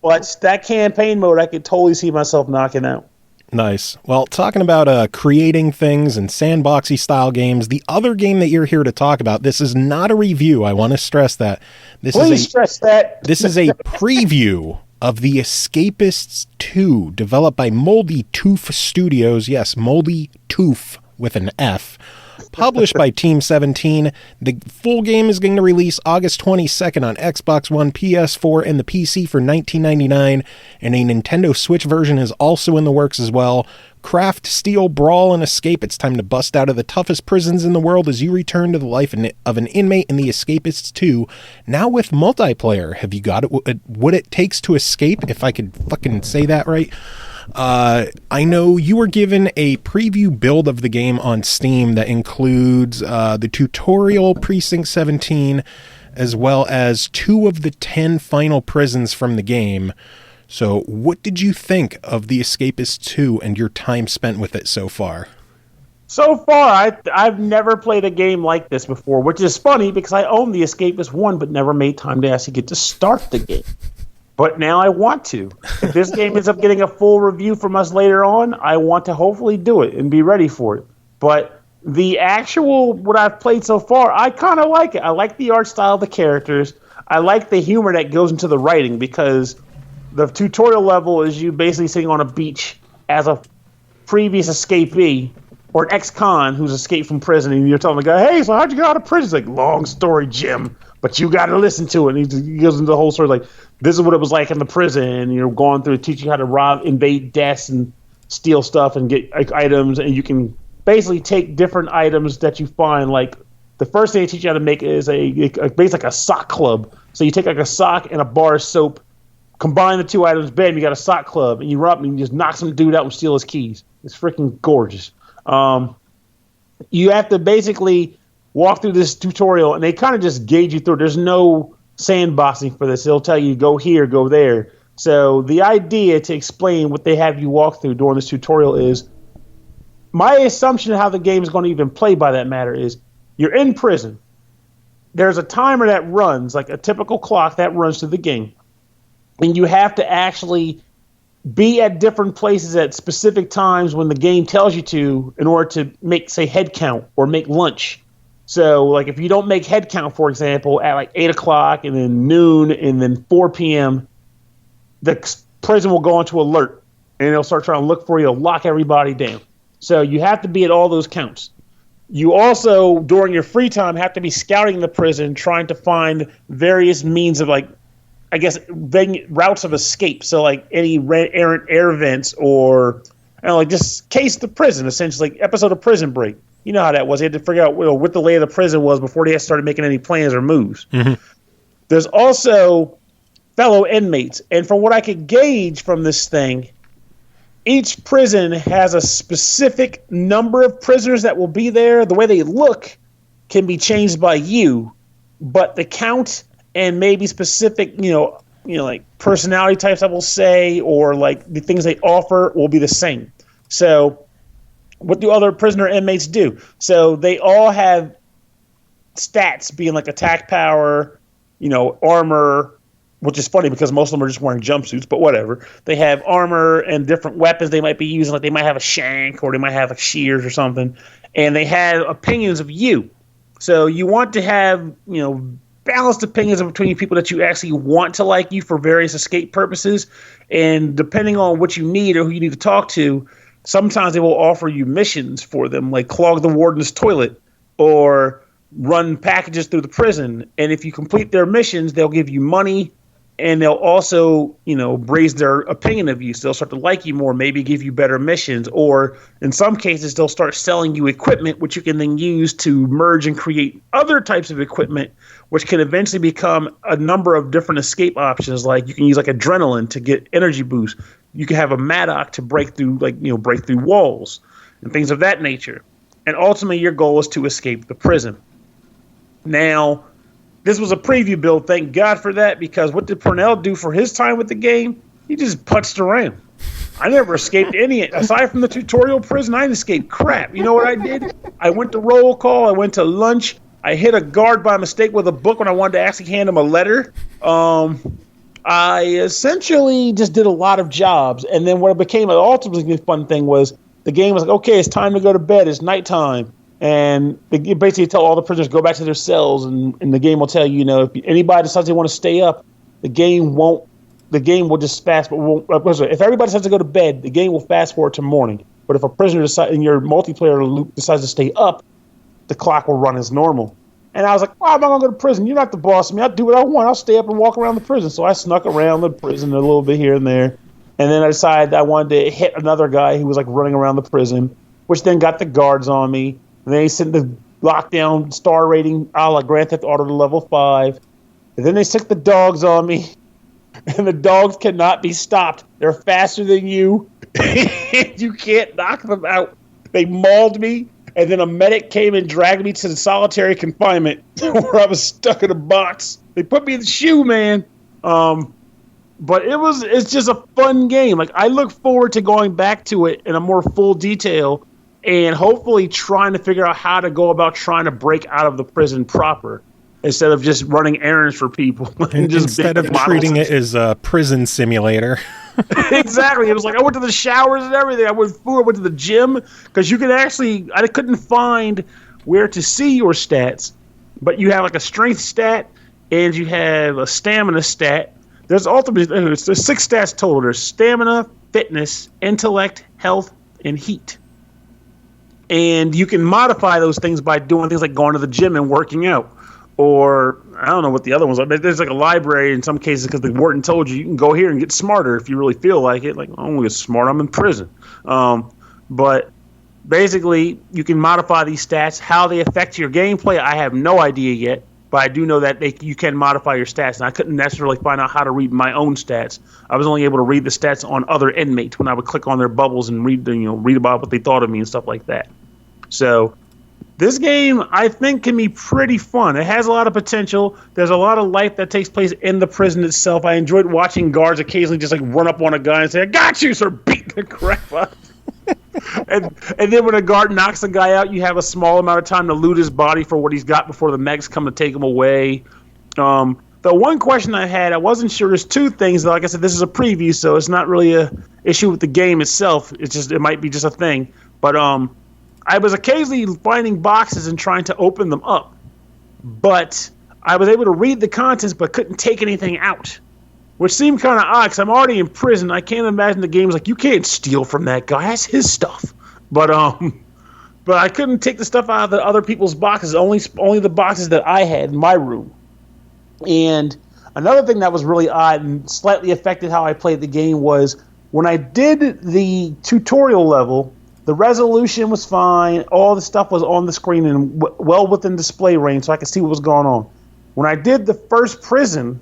But that campaign mode, I could totally see myself knocking out. Nice. Well, talking about creating things and sandboxy style games, the other game that you're here to talk about, this is not a review. I want to stress that. Please stress that. This is a preview of the Escapists 2, developed by Mouldy Toof Studios. Yes, Mouldy Toof with an F. Published by Team17. The full game is going to release August 22nd on Xbox One, PS4, and the PC for $19.99, and a Nintendo Switch version is also in the works as well. Craft, steal, brawl, and escape. It's time to bust out of the toughest prisons in the world as you return to the life of an inmate in the Escapists 2, now with multiplayer. Have you got it? What it takes to escape, if I could fucking say that right. I know you were given a preview build of the game on Steam that includes the tutorial Precinct 17, as well as 2 of the 10 final prisons from the game. So what did you think of the Escapist 2 and your time spent with it so far? So far, I've never played a game like this before, which is funny because I own the Escapist 1 but never made time to actually get to start the game. But now I want to. If this game ends up getting a full review from us later on, I want to hopefully do it and be ready for it. But the actual, what I've played so far, I kind of like it. I like the art style of the characters. I like the humor that goes into the writing, because the tutorial level is you basically sitting on a beach as a previous escapee or an ex-con who's escaped from prison, and you're telling the guy, "Hey, so how'd you get out of prison?" It's like, "Long story, Jim, but you got to listen to it." And he goes into the whole story, like, this is what it was like in the prison, and you're going through teaching you how to invade desks and steal stuff and get items, and you can basically take different items that you find. Like, the first thing they teach you how to make is basically like a sock club. So you take like a sock and a bar of soap, combine the 2 items, bam, you got a sock club, and you run up and you just knock some dude out and steal his keys. It's freaking gorgeous. You have to basically walk through this tutorial, and they kind of just gauge you through. There's no sandboxing for this. They'll tell you, go here, go there. So the idea to explain what they have you walk through during this tutorial is, my assumption of how the game is going to even play by that matter is, you're in prison. There's a timer that runs, like a typical clock that runs through the game. And you have to actually be at different places at specific times when the game tells you to, in order to make, say, head count or make lunch. So, like, if you don't make head count, for example, at like 8 o'clock and then noon and then 4 p.m., the prison will go into alert, and it'll start trying to look for you, it'll lock everybody down. So you have to be at all those counts. You also, during your free time, have to be scouting the prison, trying to find various means of, like, I guess, routes of escape. So, like, any errant air vents, or, you know, like, just case the prison, essentially, like episode of Prison Break. You know how that was. They had to figure out what the lay of the prison was before they started making any plans or moves. Mm-hmm. There's also fellow inmates. And from what I could gauge from this thing, each prison has a specific number of prisoners that will be there. The way they look can be changed by you, but the count and maybe specific, like personality types, I will say, or like the things they offer will be the same. So what do other prisoner inmates do? So they all have stats being like attack power, armor, which is funny because most of them are just wearing jumpsuits, but whatever. They have armor and different weapons they might be using, like they might have a shank or they might have shears or something, and they have opinions of you. So you want to have, balanced opinions between people that you actually want to like you for various escape purposes, and depending on what you need or who you need to talk to, sometimes they will offer you missions for them, like clog the warden's toilet or run packages through the prison. And if you complete their missions, they'll give you money, and they'll also, raise their opinion of you. So they'll start to like you more, maybe give you better missions, or in some cases, they'll start selling you equipment, which you can then use to merge and create other types of equipment, which can eventually become a number of different escape options. Like you can use like adrenaline to get energy boost. You can have a Maddock to break through, break through walls and things of that nature. And ultimately, your goal is to escape the prison. Now, this was a preview build. Thank God for that, because what did Pernell do for his time with the game? He just putzed around. I never escaped any. Aside from the tutorial prison, I didn't escape crap. You know what I did? I went to roll call. I went to lunch. I hit a guard by mistake with a book when I wanted to actually hand him a letter. I essentially just did a lot of jobs. And then what became an ultimately fun thing was the game was like, okay, it's time to go to bed. It's nighttime. And they basically tell all the prisoners go back to their cells. And the game will tell you, if anybody decides they want to stay up, the game will just fast. If everybody decides to go to bed, the game will fast forward to morning. But if a prisoner in your multiplayer loop decides to stay up, the clock will run as normal. And I was like, why am I going to go to prison? You're not the boss of me. I'll do what I want. I'll stay up and walk around the prison. So I snuck around the prison a little bit here and there. And then I decided I wanted to hit another guy who was like running around the prison, which then got the guards on me. And then they sent the lockdown star rating a la Grand Theft Auto to level 5. And then they sent the dogs on me. And the dogs cannot be stopped. They're faster than you. You can't knock them out. They mauled me. And then a medic came and dragged me to the solitary confinement where I was stuck in a box. They put me in the shoe, man. But it's just a fun game. Like, I look forward to going back to it in a more full detail and hopefully trying to figure out how to go about trying to break out of the prison proper instead of just running errands for people. And just instead of treating it as a prison simulator. Exactly. It was like I went to the showers and everything. I went to the gym because you could actually, I couldn't find where to see your stats, but you have like a strength stat and you have a stamina stat. There's ultimately, there's 6 stats total. There's stamina, fitness, intellect, health, and heat. And you can modify those things by doing things like going to the gym and working out. Or, I don't know what the other ones are. There's like a library in some cases because the warden told you can go here and get smarter if you really feel like it. Like, I don't get smart, I'm in prison. But basically, you can modify these stats. How they affect your gameplay, I have no idea yet. But I do know that you can modify your stats. And I couldn't necessarily find out how to read my own stats. I was only able to read the stats on other inmates when I would click on their bubbles and read about what they thought of me and stuff like that. So this game, I think, can be pretty fun. It has a lot of potential. There's a lot of life that takes place in the prison itself. I enjoyed watching guards occasionally just like run up on a guy and say, "I got you," sir, beat the crap out. and then when a guard knocks a guy out, you have a small amount of time to loot his body for what he's got before the medics come to take him away. The one question I had, I wasn't sure. There's 2 things. Like I said, this is a preview, so it's not really a issue with the game itself. It might be just a thing. But I was occasionally finding boxes and trying to open them up. But I was able to read the contents but couldn't take anything out, which seemed kind of odd because I'm already in prison. I can't imagine the game's like, you can't steal from that guy. That's his stuff. But I couldn't take the stuff out of the other people's boxes, only the boxes that I had in my room. And another thing that was really odd and slightly affected how I played the game was when I did the tutorial level, the resolution was fine. All the stuff was on the screen and well within display range so I could see what was going on. When I did the first prison,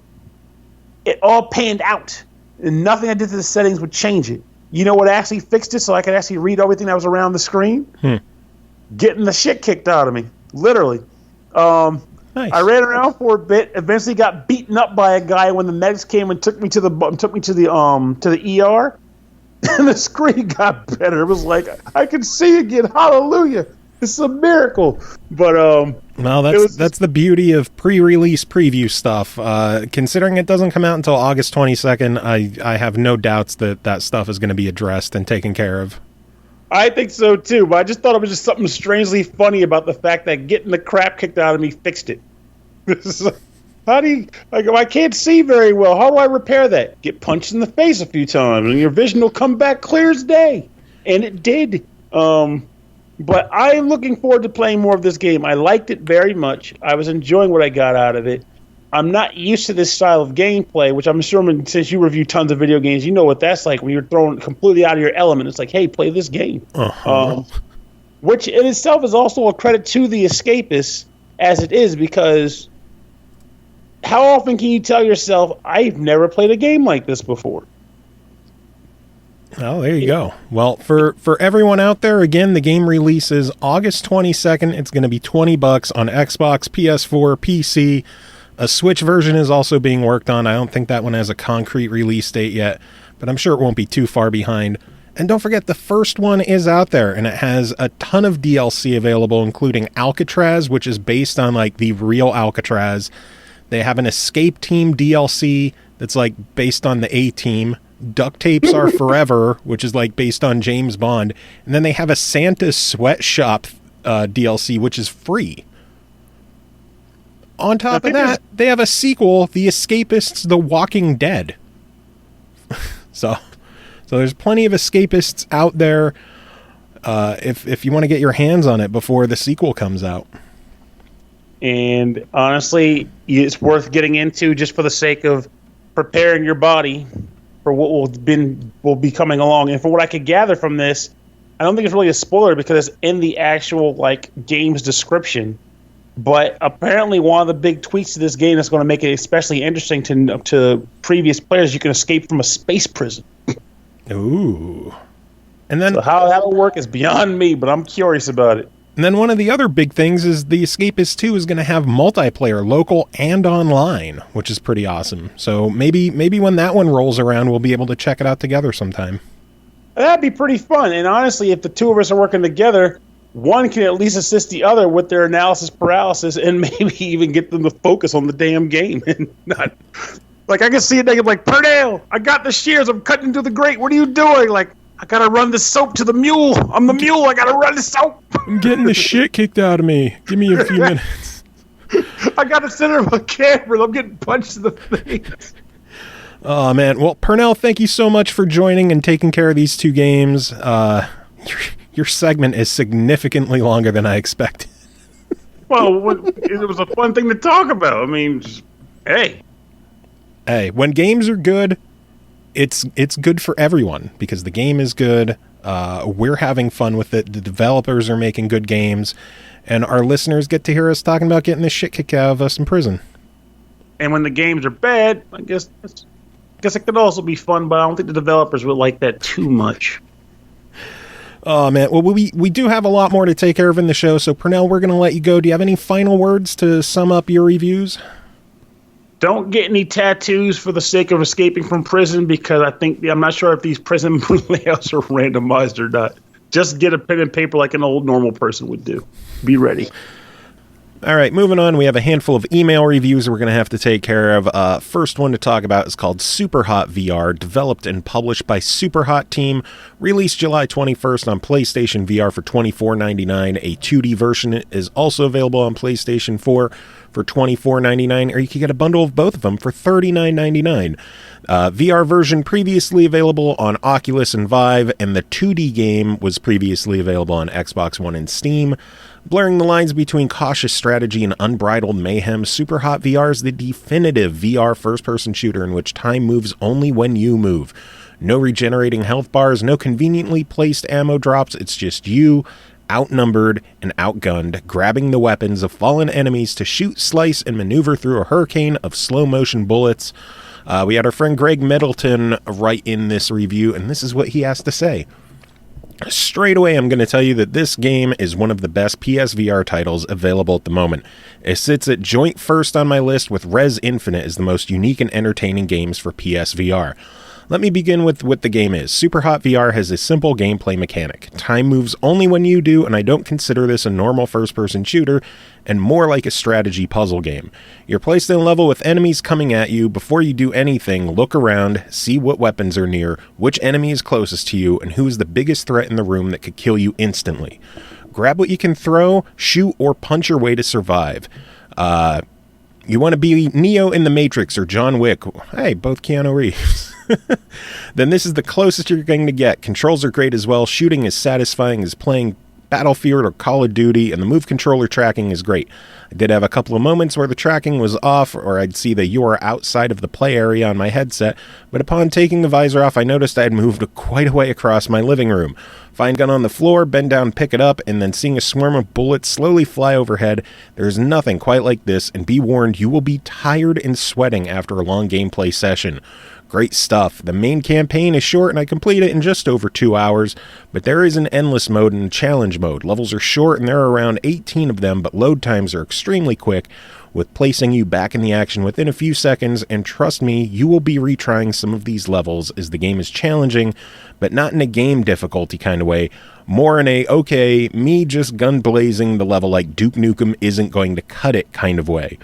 it all panned out. And nothing I did to the settings would change it. You know what actually fixed it so I could actually read everything that was around the screen? Getting the shit kicked out of me. Literally. Nice. I ran around for a bit, eventually got beaten up by a guy when the medics came and took me to the ER. and the screen got better. It was like, I can see again. Hallelujah. It's a miracle. But well, that's the beauty of pre-release preview stuff. Considering it doesn't come out until August 22nd, I have no doubts that stuff is going to be addressed and taken care of. I think so too, but I just thought it was just something strangely funny about the fact that getting the crap kicked out of me fixed it. How do you, I can't see very well. How do I repair that? Get punched in the face a few times and your vision will come back clear as day. And it did. But I'm looking forward to playing more of this game. I liked it very much. I was enjoying what I got out of it. I'm not used to this style of gameplay, which I'm assuming since you review tons of video games, you know what that's like when you're thrown completely out of your element. It's like, hey, play this game. Which in itself is also a credit to the Escapists as it is, because how often can you tell yourself, I've never played a game like this before? Oh, there you go. Well, for everyone out there, again, the game releases August 22nd. It's going to be $20 on Xbox, PS4, PC. A Switch version is also being worked on. I don't think that one has a concrete release date yet, but I'm sure it won't be too far behind. And don't forget, the first one is out there, and it has a ton of DLC available, including Alcatraz, which is based on like the real Alcatraz. They have an Escape Team DLC that's like based on the A-Team. Duct Tapes Are Forever, which is like based on James Bond. And then they have a Santa Sweatshop DLC, which is free. On top of that, they have a sequel, The Escapists, The Walking Dead. So there's plenty of Escapists out there if you want to get your hands on it before the sequel comes out. And honestly, it's worth getting into just for the sake of preparing your body for what will be coming along. And for what I could gather from this, I don't think it's really a spoiler because it's in the actual game's description. But apparently one of the big tweaks to this game that's going to make it especially interesting to previous players, you can escape from a space prison. Ooh. And then, so how that'll work is beyond me, but I'm curious about it. And then one of the other big things is the Escapists 2 is going to have multiplayer, local and online, which is pretty awesome. So maybe when that one rolls around, we'll be able to check it out together sometime. That'd be pretty fun. And honestly, if the two of us are working together, one can at least assist the other with their analysis paralysis and maybe even get them to focus on the damn game and not... I can see it like, Pernell, I got the shears, I'm cutting into the grate, what are you doing? I gotta run the soap to the mule. I'm the mule, I gotta run the soap. I'm getting the shit kicked out of me. Give me a few minutes. I got the center of a camera, I'm getting punched in the face. Oh, man. Well, Pernell, thank you so much for joining and taking care of these two games. Your segment is significantly longer than I expected. Well, it was a fun thing to talk about. I mean, hey. Hey, when games are good, it's good for everyone because the game is good. We're having fun with it. The developers are making good games, and our listeners get to hear us talking about getting the shit kicked out of us in prison. And when the games are bad, I guess it could also be fun, but I don't think the developers would like that too much. Oh, man. Well, we do have a lot more to take care of in the show, so Pernell, we're going to let you go. Do you have any final words to sum up your reviews? Don't get any tattoos for the sake of escaping from prison because I'm not sure if these prison layouts are randomized or not. Just get a pen and paper like an old normal person would do. Be ready. All right, moving on. We have a handful of email reviews we're going to have to take care of. First one to talk about is called SUPERHOT VR, developed and published by SUPERHOT Team, released July 21st on PlayStation VR for $24.99. A 2D version is also available on PlayStation 4 for $24.99, or you can get a bundle of both of them for $39.99. VR version previously available on Oculus and Vive, and the 2D game was previously available on Xbox One and Steam. Blurring the lines between cautious strategy and unbridled mayhem, SUPERHOT VR is the definitive VR first-person shooter in which time moves only when you move. No regenerating health bars, no conveniently placed ammo drops, it's just you, outnumbered and outgunned, grabbing the weapons of fallen enemies to shoot, slice, and maneuver through a hurricane of slow-motion bullets. We had our friend Greg Middleton write in this review, and this is what he has to say. Straight away, I'm going to tell you that this game is one of the best PSVR titles available at the moment. It sits at joint first on my list with Res Infinite as the most unique and entertaining games for PSVR. Let me begin with what the game is. SUPERHOT VR has a simple gameplay mechanic. Time moves only when you do, and I don't consider this a normal first-person shooter, and more like a strategy puzzle game. You're placed in a level with enemies coming at you. Before you do anything, look around, see what weapons are near, which enemy is closest to you, and who is the biggest threat in the room that could kill you instantly. Grab what you can throw, shoot, or punch your way to survive. You want to be Neo in the Matrix or John Wick. Hey, both Keanu Reeves. Then this is the closest you're going to get. Controls are great as well. Shooting is satisfying as playing Battlefield or Call of Duty, and the move controller tracking is great. I did have a couple of moments where the tracking was off, or I'd see that you are outside of the play area on my headset, but upon taking the visor off, I noticed I had moved quite a way across my living room. Find gun on the floor, bend down, pick it up, and then seeing a swarm of bullets slowly fly overhead. There's nothing quite like this, and be warned, you will be tired and sweating after a long gameplay session. Great stuff. The main campaign is short and I complete it in just over 2 hours, but there is an endless mode and a challenge mode. Levels are short and there are around 18 of them, but load times are extremely quick, with placing you back in the action within a few seconds, and trust me, you will be retrying some of these levels as the game is challenging, but not in a game difficulty kind of way, more in a, okay, me just gun blazing the level like Duke Nukem isn't going to cut it kind of way.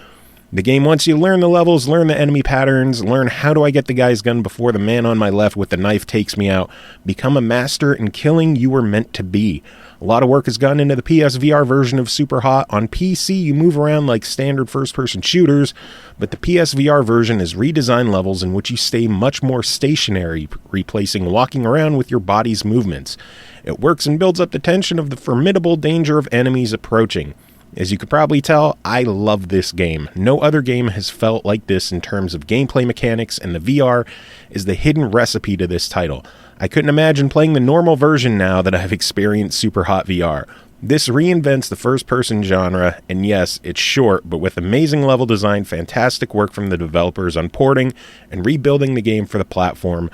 The game wants you to learn the levels, learn the enemy patterns, learn how do I get the guy's gun before the man on my left with the knife takes me out, become a master in killing you were meant to be. A lot of work has gone into the PSVR version of SUPERHOT. On PC, you move around like standard first-person shooters, but the PSVR version is redesigned levels in which you stay much more stationary, replacing walking around with your body's movements. It works and builds up the tension of the formidable danger of enemies approaching. As you could probably tell, I love this game. No other game has felt like this in terms of gameplay mechanics, and the VR is the hidden recipe to this title. I couldn't imagine playing the normal version now that I've experienced SUPERHOT VR. This reinvents the first-person genre, and yes, it's short, but with amazing level design, fantastic work from the developers on porting and rebuilding the game for the platform.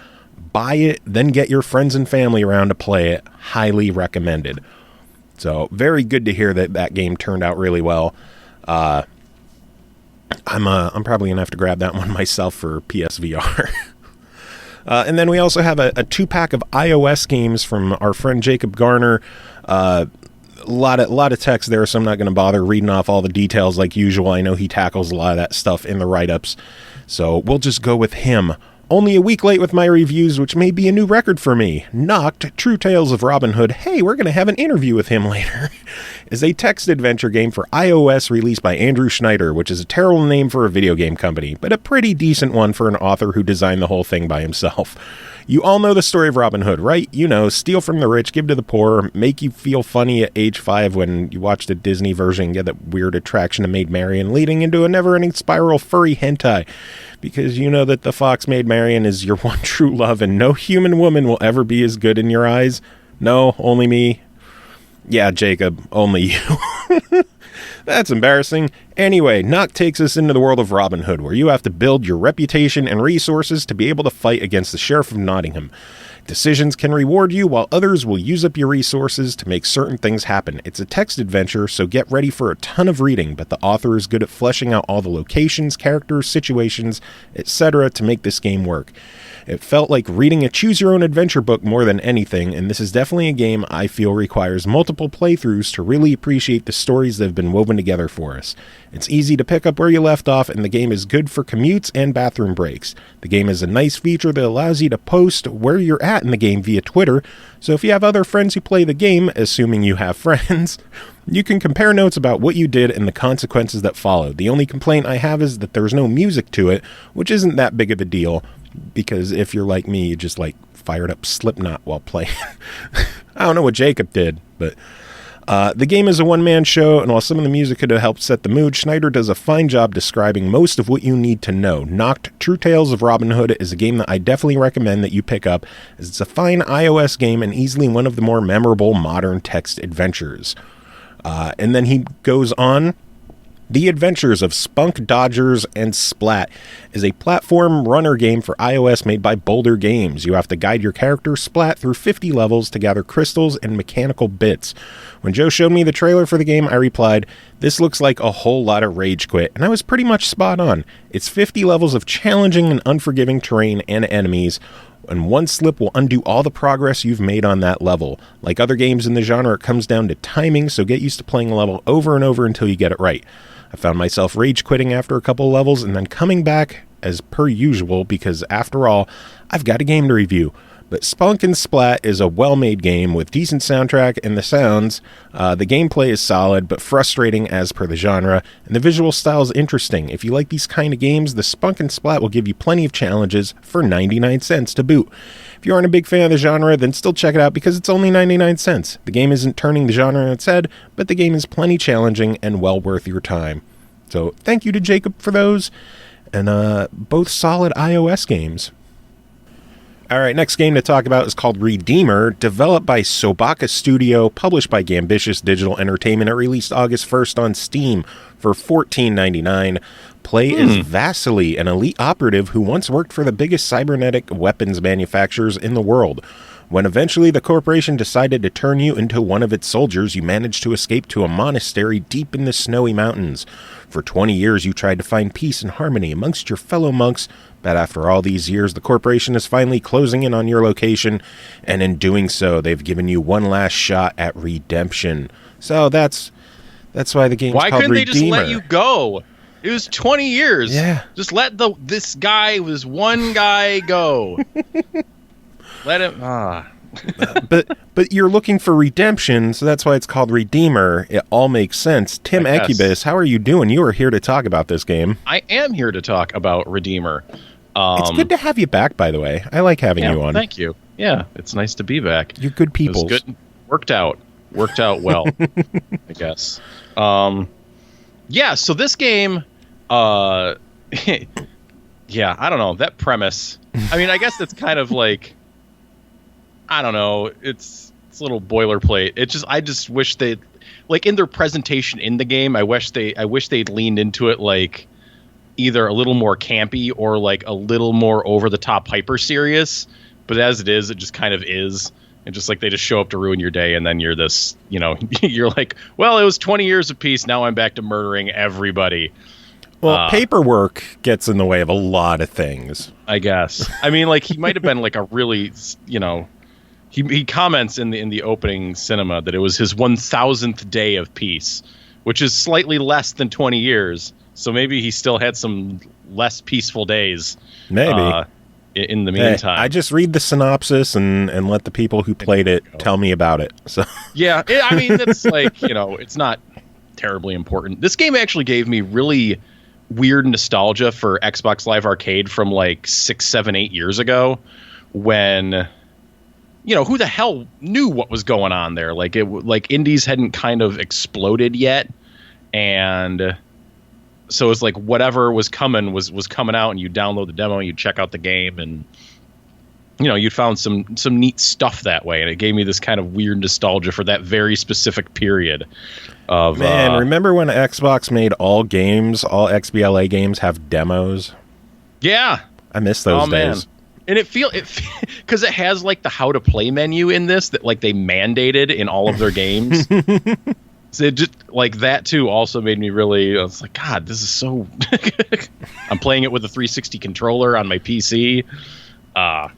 Buy it, then get your friends and family around to play it. Highly recommended. So, very good to hear that that game turned out really well. I'm probably going to have to grab that one myself for PSVR. And then we also have a 2-pack of iOS games from our friend Jacob Garner. A lot of text there, so I'm not going to bother reading off all the details like usual. I know he tackles a lot of that stuff in the write-ups. So, we'll just go with him. Only a week late with my reviews, which may be a new record for me. Nocked, True Tales of Robin Hood. Hey, we're going to have an interview with him later. Is a text adventure game for iOS released by Andrew Schneider, which is a terrible name for a video game company, but a pretty decent one for an author who designed the whole thing by himself. You all know the story of Robin Hood, right? You know, steal from the rich, give to the poor, make you feel funny at age 5 when you watch the Disney version, get that weird attraction to Maid Marian, leading into a never-ending spiral furry hentai. Because you know that the fox Maid Marian is your one true love, and no human woman will ever be as good in your eyes. No, only me. Yeah, Jacob, only you. That's embarrassing. Anyway, Nock takes us into the world of Robin Hood, where you have to build your reputation and resources to be able to fight against the Sheriff of Nottingham. Decisions can reward you, while others will use up your resources to make certain things happen. It's a text adventure, so get ready for a ton of reading, but the author is good at fleshing out all the locations, characters, situations, etc. to make this game work. It felt like reading a choose-your-own-adventure book more than anything, and this is definitely a game I feel requires multiple playthroughs to really appreciate the stories that have been woven together for us. It's easy to pick up where you left off, and the game is good for commutes and bathroom breaks. The game has a nice feature that allows you to post where you're at in the game via Twitter, so if you have other friends who play the game, assuming you have friends, you can compare notes about what you did and the consequences that followed. The only complaint I have is that there's no music to it, which isn't that big of a deal, because if you're like me, you just like fired up Slipknot while playing. I don't know what Jacob did, but the game is a one-man show, and while some of the music could have helped set the mood, Schneider does a fine job describing most of what you need to know. Nocked, True Tales of Robin Hood is a game that I definitely recommend that you pick up, as it's a fine iOS game and easily one of the more memorable modern text adventures. And then he goes on. The Adventures of Spunk, Dodgers, and Splat is a platform runner game for iOS made by Boulder Games. You have to guide your character, Splat, through 50 levels to gather crystals and mechanical bits. When Joe showed me the trailer for the game, I replied, "This looks like a whole lot of rage quit," and I was pretty much spot on. It's 50 levels of challenging and unforgiving terrain and enemies, and one slip will undo all the progress you've made on that level. Like other games in the genre, it comes down to timing, so get used to playing a level over and over until you get it right. I found myself rage quitting after a couple levels and then coming back as per usual because, after all, I've got a game to review. But Spunk and Splat is a well-made game with decent soundtrack and the sounds. The gameplay is solid, but frustrating as per the genre, and the visual style is interesting. If you like these kind of games, the Spunk and Splat will give you plenty of challenges for 99 cents to boot. If you aren't a big fan of the genre, then still check it out because it's only 99 cents. The game isn't turning the genre on its head, but the game is plenty challenging and well worth your time. So thank you to Jacob for those, and both solid iOS games. All right, next game to talk about is called Redeemer, developed by Sobaka Studio, published by Gambitious Digital Entertainment. It released August 1st on Steam for $14.99. Play as Vasily, an elite operative who once worked for the biggest cybernetic weapons manufacturers in the world. When eventually the corporation decided to turn you into one of its soldiers, you managed to escape to a monastery deep in the snowy mountains. For 20 years, you tried to find peace and harmony amongst your fellow monks, but after all these years, the corporation is finally closing in on your location, and in doing so, they've given you one last shot at redemption. So that's why the game's called Redeemer. Why couldn't they just let you go? It was 20 years. Yeah. Just let this one guy go. Let him. But you're looking for redemption, so that's why it's called Redeemer. It all makes sense. Tim Escapists, how are you doing? You are here to talk about this game. I am here to talk about Redeemer. It's good to have you back, by the way. I like having you on. Thank you. Yeah, it's nice to be back. You're good people. Good. Worked out well, I guess. Yeah, so this game, yeah, I don't know, that premise. I mean, I guess it's kind of like, I don't know, it's a little boilerplate. I just wish they, like, in their presentation in the game, I wish they'd leaned into it like either a little more campy or like a little more over the top hyper serious. But as it is, it just kind of is. And just like they just show up to ruin your day, and then you're this, you're like, well, it was 20 years of peace. Now I'm back to murdering everybody. Well, paperwork gets in the way of a lot of things, I guess. I mean, like, he might have been like a really, he comments in the opening cinema that it was his 1000th day of peace, which is slightly less than 20 years. So maybe he still had some less peaceful days. Maybe. In the meantime, I just read the synopsis and let the people who played it tell me about it. So yeah, I mean, it's like, it's not terribly important. This game actually gave me really weird nostalgia for Xbox Live Arcade from like 6, 7, 8 years ago, when who the hell knew what was going on there? Like indies hadn't kind of exploded yet, and so it's like whatever was coming was coming out, and you download the demo and you check out the game, and you found some neat stuff that way, and it gave me this kind of weird nostalgia for that very specific period of remember when Xbox made all XBLA games have demos? Yeah, I miss those days. And it because it has like the how to play menu in this that like they mandated in all of their games. So it just like that too also made me really, I was like, God, this is so I'm playing it with a 360 controller on my PC. But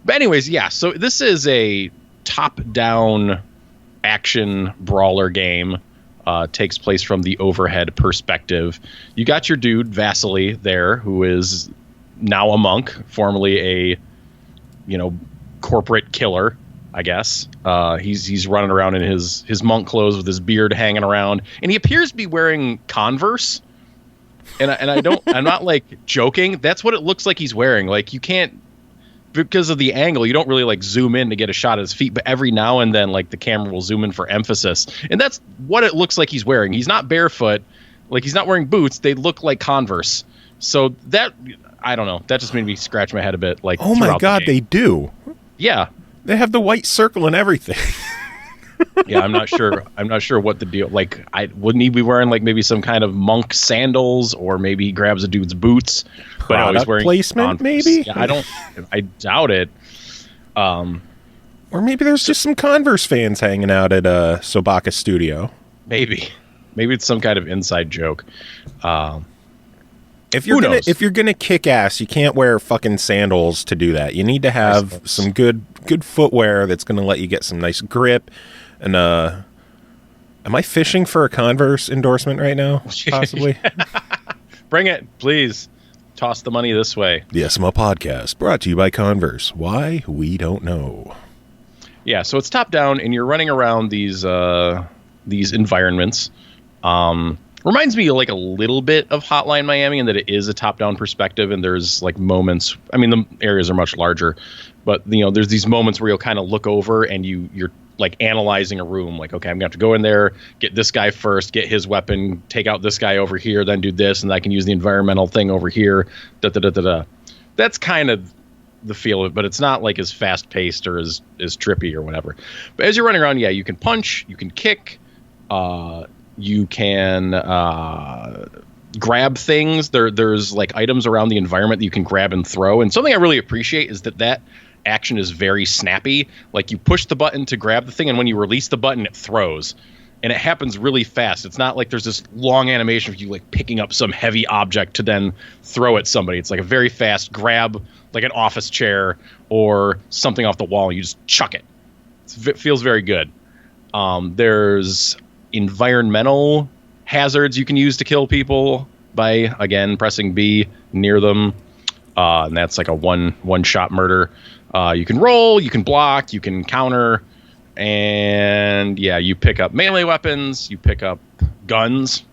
anyways, yeah, so this is a top-down action brawler game. Takes place from the overhead perspective. You got your dude Vasily there, who is now a monk, formerly a corporate killer, I guess. He's running around in his monk clothes with his beard hanging around, and he appears to be wearing Converse. And I'm not like joking. That's what it looks like he's wearing. Like, you can't, because of the angle, you don't really like zoom in to get a shot of his feet, but every now and then like the camera will zoom in for emphasis, and that's what it looks like he's wearing. He's not barefoot, like he's not wearing boots. They look like Converse. So that, I don't know, that just made me scratch my head a bit. Like, oh my God, they do. Yeah. They have the white circle and everything. Yeah, I'm not sure what the deal. Like, wouldn't he be wearing like maybe some kind of monk sandals, or maybe he grabs a dude's boots? But no, he's wearing placement, maybe. Yeah, I doubt it. Or maybe there's just some Converse fans hanging out at Sobaka Studio. Maybe it's some kind of inside joke. If you're gonna kick ass, you can't wear fucking sandals to do that. You need to have some good footwear that's gonna let you get some nice grip. And am I fishing for a Converse endorsement right now? Possibly. Bring it, please. Toss the money this way. The SML podcast brought to you by Converse. Why? We don't know. Yeah, so it's top down, and you're running around these environments. Reminds me like a little bit of Hotline Miami in that it is a top-down perspective, and there's like moments. I mean, the areas are much larger, but there's these moments where you'll kind of look over and you're like analyzing a room. Like, okay, I'm gonna have to go in there, get this guy first, get his weapon, take out this guy over here, then do this, and I can use the environmental thing over here. Da da da da da. That's kind of the feel of it, but it's not like as fast-paced or as trippy or whatever. But as you're running around, yeah, you can punch, you can kick. You can grab things. There's like items around the environment that you can grab and throw. And something I really appreciate is that action is very snappy. Like you push the button to grab the thing, and when you release the button, it throws. And it happens really fast. It's not like there's this long animation of you like picking up some heavy object to then throw at somebody. It's like a very fast grab, like an office chair or something off the wall, and you just chuck it. It feels very good. There's environmental hazards you can use to kill people by, again, pressing B near them. And that's like a one-shot murder. You can roll, you can block, you can counter. And, yeah, you pick up melee weapons. You pick up guns.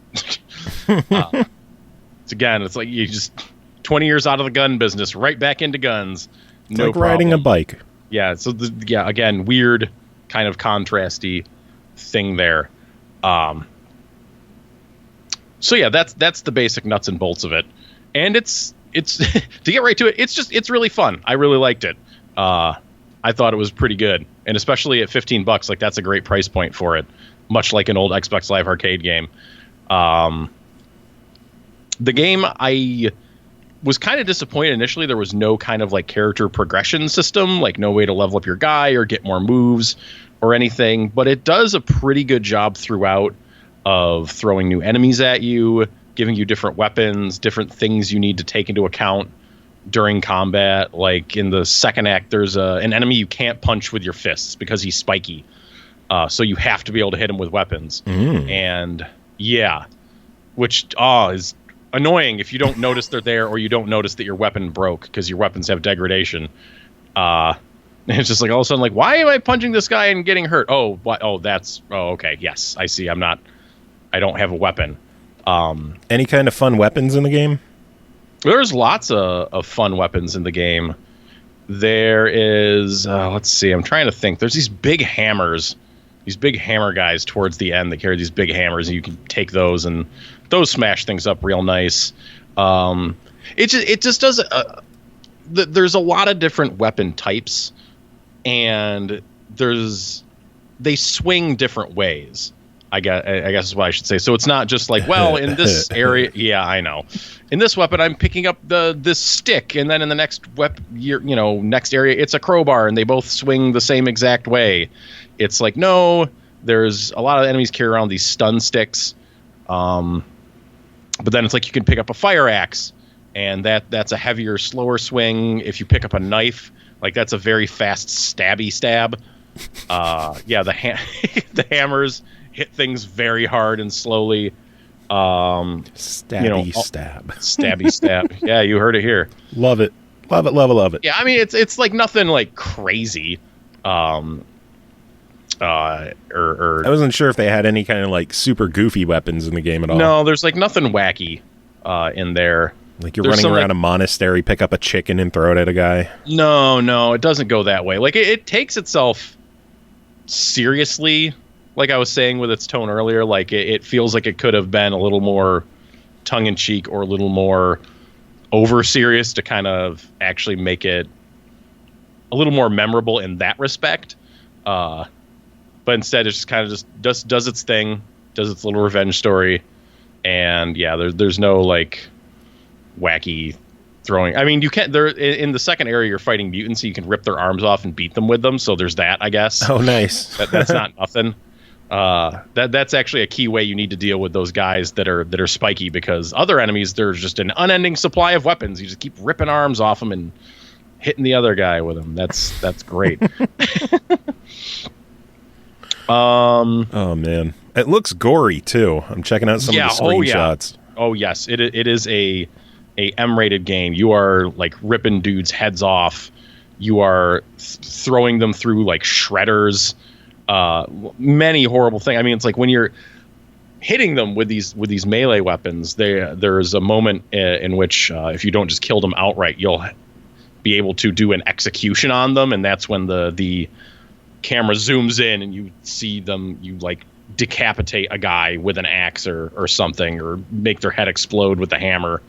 It's like you just 20 years out of the gun business, right back into guns. It's no like problem. Riding a bike. Yeah, so, again, weird kind of contrasty thing there. So yeah, that's the basic nuts and bolts of it, and it's to get right to it. It's really fun. I really liked it. I thought it was pretty good, and especially at $15, like that's a great price point for it. Much like an old Xbox Live Arcade game. The game, I was kind of disappointed initially. There was no kind of like character progression system, like no way to level up your guy or get more moves or anything, but it does a pretty good job throughout of throwing new enemies at you, giving you different weapons, different things you need to take into account during combat. Like in the second act, there's an enemy you can't punch with your fists because he's spiky. So you have to be able to hit him with weapons. And yeah, which is annoying if you don't notice they're there or you don't notice that your weapon broke because your weapons have degradation. And it's just like all of a sudden, like, why am I punching this guy and getting hurt? Oh, what? Oh, okay. Yes, I see. I don't have a weapon. Any kind of fun weapons in the game? There's lots of fun weapons in the game. There is, let's see, I'm trying to think. There's these big hammers, these big hammer guys towards the end that carry these big hammers, and you can take those, and those smash things up real nice. It just does. There's a lot of different weapon types. And they swing different ways. I guess is what I should say. So it's not just like, well, in this area, yeah, I know. In this weapon, I'm picking up this stick, and then in the next next area, it's a crowbar, and they both swing the same exact way. It's like, no, there's a lot of enemies carry around these stun sticks, but then it's like you can pick up a fire axe, and that's a heavier, slower swing. If you pick up a knife, like that's a very fast stabby stab. Yeah, the hammers hit things very hard and slowly. Stabby stab. Yeah, you heard it here. Love it. Love it. Yeah, I mean it's like nothing like crazy. I wasn't sure if they had any kind of like super goofy weapons in the game at all. No, there's like nothing wacky in there. Like you're running around a monastery, pick up a chicken and throw it at a guy. No, it doesn't go that way. Like it takes itself seriously. Like I was saying with its tone earlier, like it feels like it could have been a little more tongue-in-cheek or a little more over-serious to kind of actually make it a little more memorable in that respect. But instead, it just kind of just does its thing, does its little revenge story, and yeah, there's no like wacky throwing. I mean, you can't. There in the second area, you're fighting mutants, so you can rip their arms off and beat them with them. So there's that, I guess. Oh, nice. That's not nothing. That's actually a key way you need to deal with those guys that are spiky, because other enemies, there's just an unending supply of weapons. You just keep ripping arms off them and hitting the other guy with them. That's great. Oh man, it looks gory too. I'm checking out some of the screenshots. Oh yes, it is a M-rated game. You are like ripping dudes' heads off. You are throwing them through like shredders. Many horrible things. I mean, it's like when you're hitting them with these melee weapons, there's a moment in which if you don't just kill them outright, you'll be able to do an execution on them, and that's when the camera zooms in and you see them, you like decapitate a guy with an axe or something, or make their head explode with a hammer.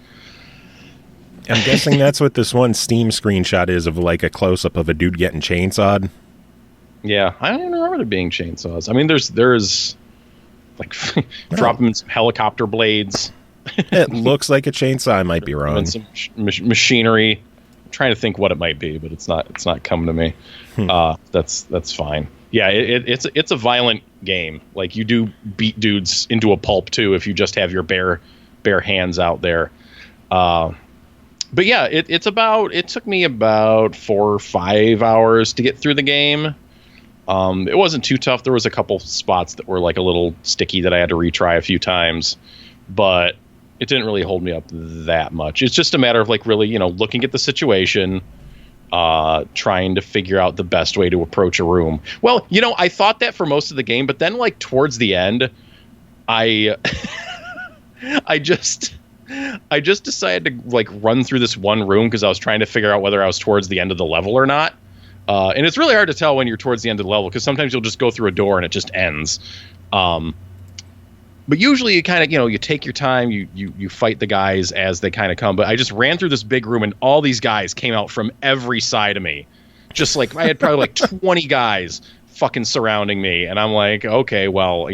I'm guessing that's what this one Steam screenshot is, of like a close-up of a dude getting chainsawed. Yeah, I don't even remember there being chainsaws. I mean, there's like dropping some helicopter blades. It looks like a chainsaw. I might be wrong. And some machinery. I'm trying to think what it might be, but it's not coming to me. That's fine. Yeah, it's a violent game. Like, you do beat dudes into a pulp too if you just have your bare hands out there. But yeah, it took me about 4 or 5 hours to get through the game. It wasn't too tough. There was a couple spots that were like a little sticky that I had to retry a few times, but it didn't really hold me up that much. It's just a matter of like really, looking at the situation, trying to figure out the best way to approach a room. Well, I thought that for most of the game, but then like towards the end, I just decided to like run through this one room because I was trying to figure out whether I was towards the end of the level or not. And it's really hard to tell when you're towards the end of the level, because sometimes you'll just go through a door and it just ends. But usually you kind of, you take your time, you fight the guys as they kind of come. But I just ran through this big room and all these guys came out from every side of me. Just like, I had probably like 20 guys fucking surrounding me. And I'm like, okay, well,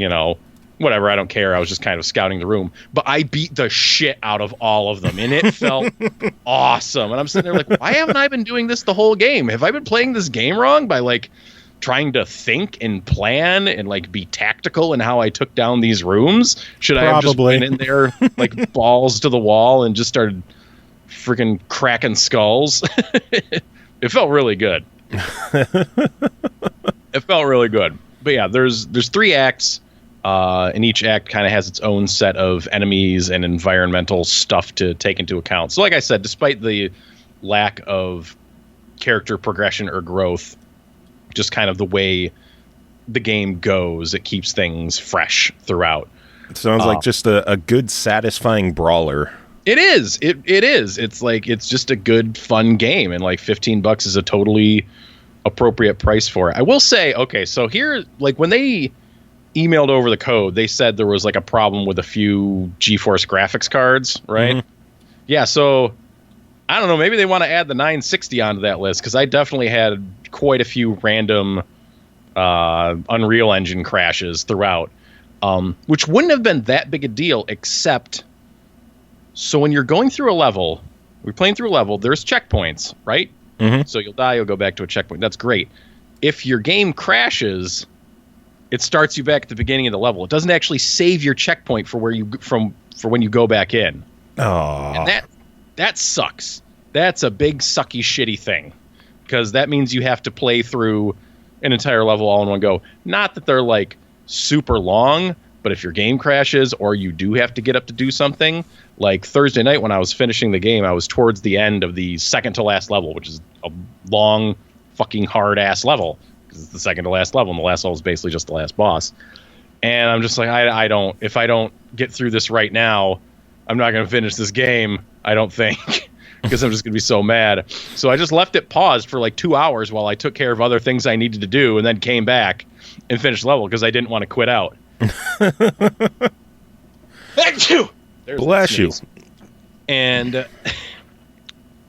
whatever, I don't care. I was just kind of scouting the room. But I beat the shit out of all of them, and it felt awesome. And I'm sitting there like, why haven't I been doing this the whole game? Have I been playing this game wrong by like trying to think and plan and like be tactical in how I took down these rooms? Should I have just been in there like balls to the wall and just started freaking cracking skulls? It felt really good. It felt really good. But yeah, there's 3 acts. And each act kind of has its own set of enemies and environmental stuff to take into account. So like I said, despite the lack of character progression or growth, just kind of the way the game goes, it keeps things fresh throughout. It sounds like just a good, satisfying brawler. It is. It is. It's like, it's just a good, fun game, and like $15 is a totally appropriate price for it. I will say, okay, so here, like when they emailed over the code, they said there was like a problem with a few GeForce graphics cards, right? Mm-hmm. Yeah, so I don't know, maybe they want to add the 960 onto that list, because I definitely had quite a few random Unreal Engine crashes throughout, which wouldn't have been that big a deal, except so when you're going through a level, we're playing through a level, there's checkpoints, right? Mm-hmm. So you'll die, you'll go back to a checkpoint. That's great. If your game crashes, it starts you back at the beginning of the level. It doesn't actually save your checkpoint for where you for when you go back in. Oh, and that sucks. That's a big sucky shitty thing, because that means you have to play through an entire level all in one go. Not that they're like super long, but if your game crashes or you do have to get up to do something, like Thursday night when I was finishing the game, I was towards the end of the second to last level, which is a long fucking hard ass level, because it's the second to last level, and the last level is basically just the last boss. And I'm just like, if I don't get through this right now, I'm not going to finish this game, I don't think, because I'm just going to be so mad. So I just left it paused for like 2 hours while I took care of other things I needed to do, and then came back and finished the level because I didn't want to quit out. Thank you. Bless you. And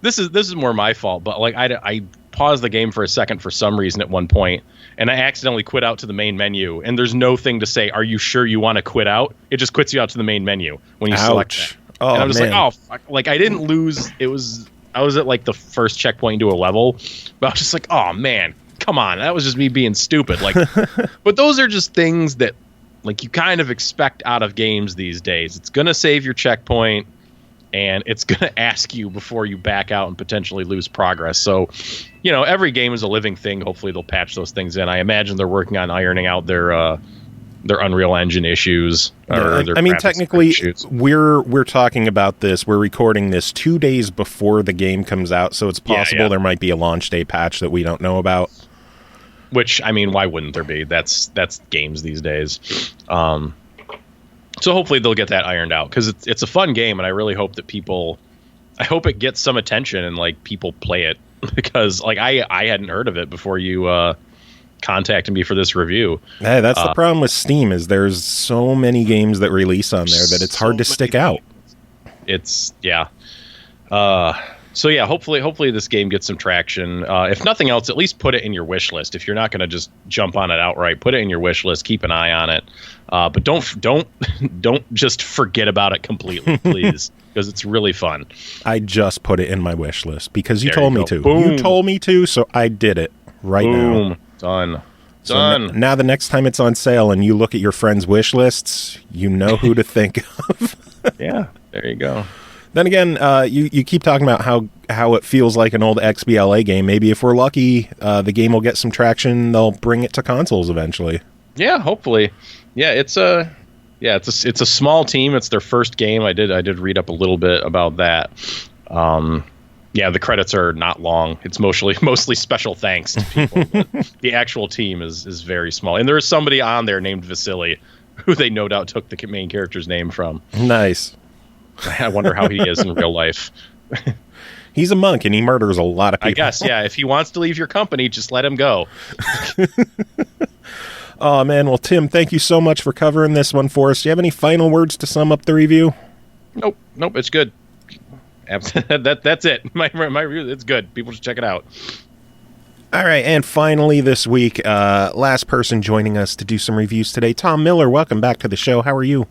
this is more my fault, but like I paused the game for a second for some reason at one point, and I accidentally quit out to the main menu, and there's no thing to say, are you sure you want to quit out? It just quits you out to the main menu when you select that. Oh, and I'm just man. like, oh, fuck. Like I didn't lose. I was at like the first checkpoint into a level, but I was just like, oh man, come on. That was just me being stupid. Like, but those are just things that like you kind of expect out of games these days. It's going to save your checkpoint, and it's going to ask you before you back out and potentially lose progress. So, every game is a living thing. Hopefully they'll patch those things in. I imagine they're working on ironing out their Unreal Engine issues. Technically, we're talking about this. We're recording this 2 days before the game comes out, so it's possible there might be a launch day patch that we don't know about. Which, why wouldn't there be? That's games these days. So hopefully they'll get that ironed out, because it's a fun game, and I really hope that I hope it gets some attention and like people play it, because like I hadn't heard of it before you contacted me for this review. Hey, that's the problem with Steam, is there's so many games that release on there that it's hard to stick out. It's so yeah, hopefully this game gets some traction. If nothing else, at least put it in your wish list. If you're not going to just jump on it outright, put it in your wish list. Keep an eye on it, but don't just forget about it completely, please, because it's really fun. I just put it in my wish list because you told me to. Boom. You told me to, so I did it right now. Done. So now the next time it's on sale and you look at your friends' wish lists, you know who to think of. Yeah, there you go. Then again, you keep talking about how it feels like an old XBLA game. Maybe if we're lucky, the game will get some traction. They'll bring it to consoles eventually. Yeah, hopefully. Yeah, it's a small team. It's their first game. I did read up a little bit about that. Yeah, the credits are not long. It's mostly special thanks to people. The actual team is very small. And there is somebody on there named Vasily, who they no doubt took the main character's name from. Nice. I wonder how he is in real life. He's a monk, and he murders a lot of people. I guess, yeah. If he wants to leave your company, just let him go. Oh, man. Well, Tim, thank you so much for covering this one for us. Do you have any final words to sum up the review? Nope. It's good. That's it. My review, it's good. People should check it out. All right, and finally this week, last person joining us to do some reviews today, Tom Miller. Welcome back to the show. How are you?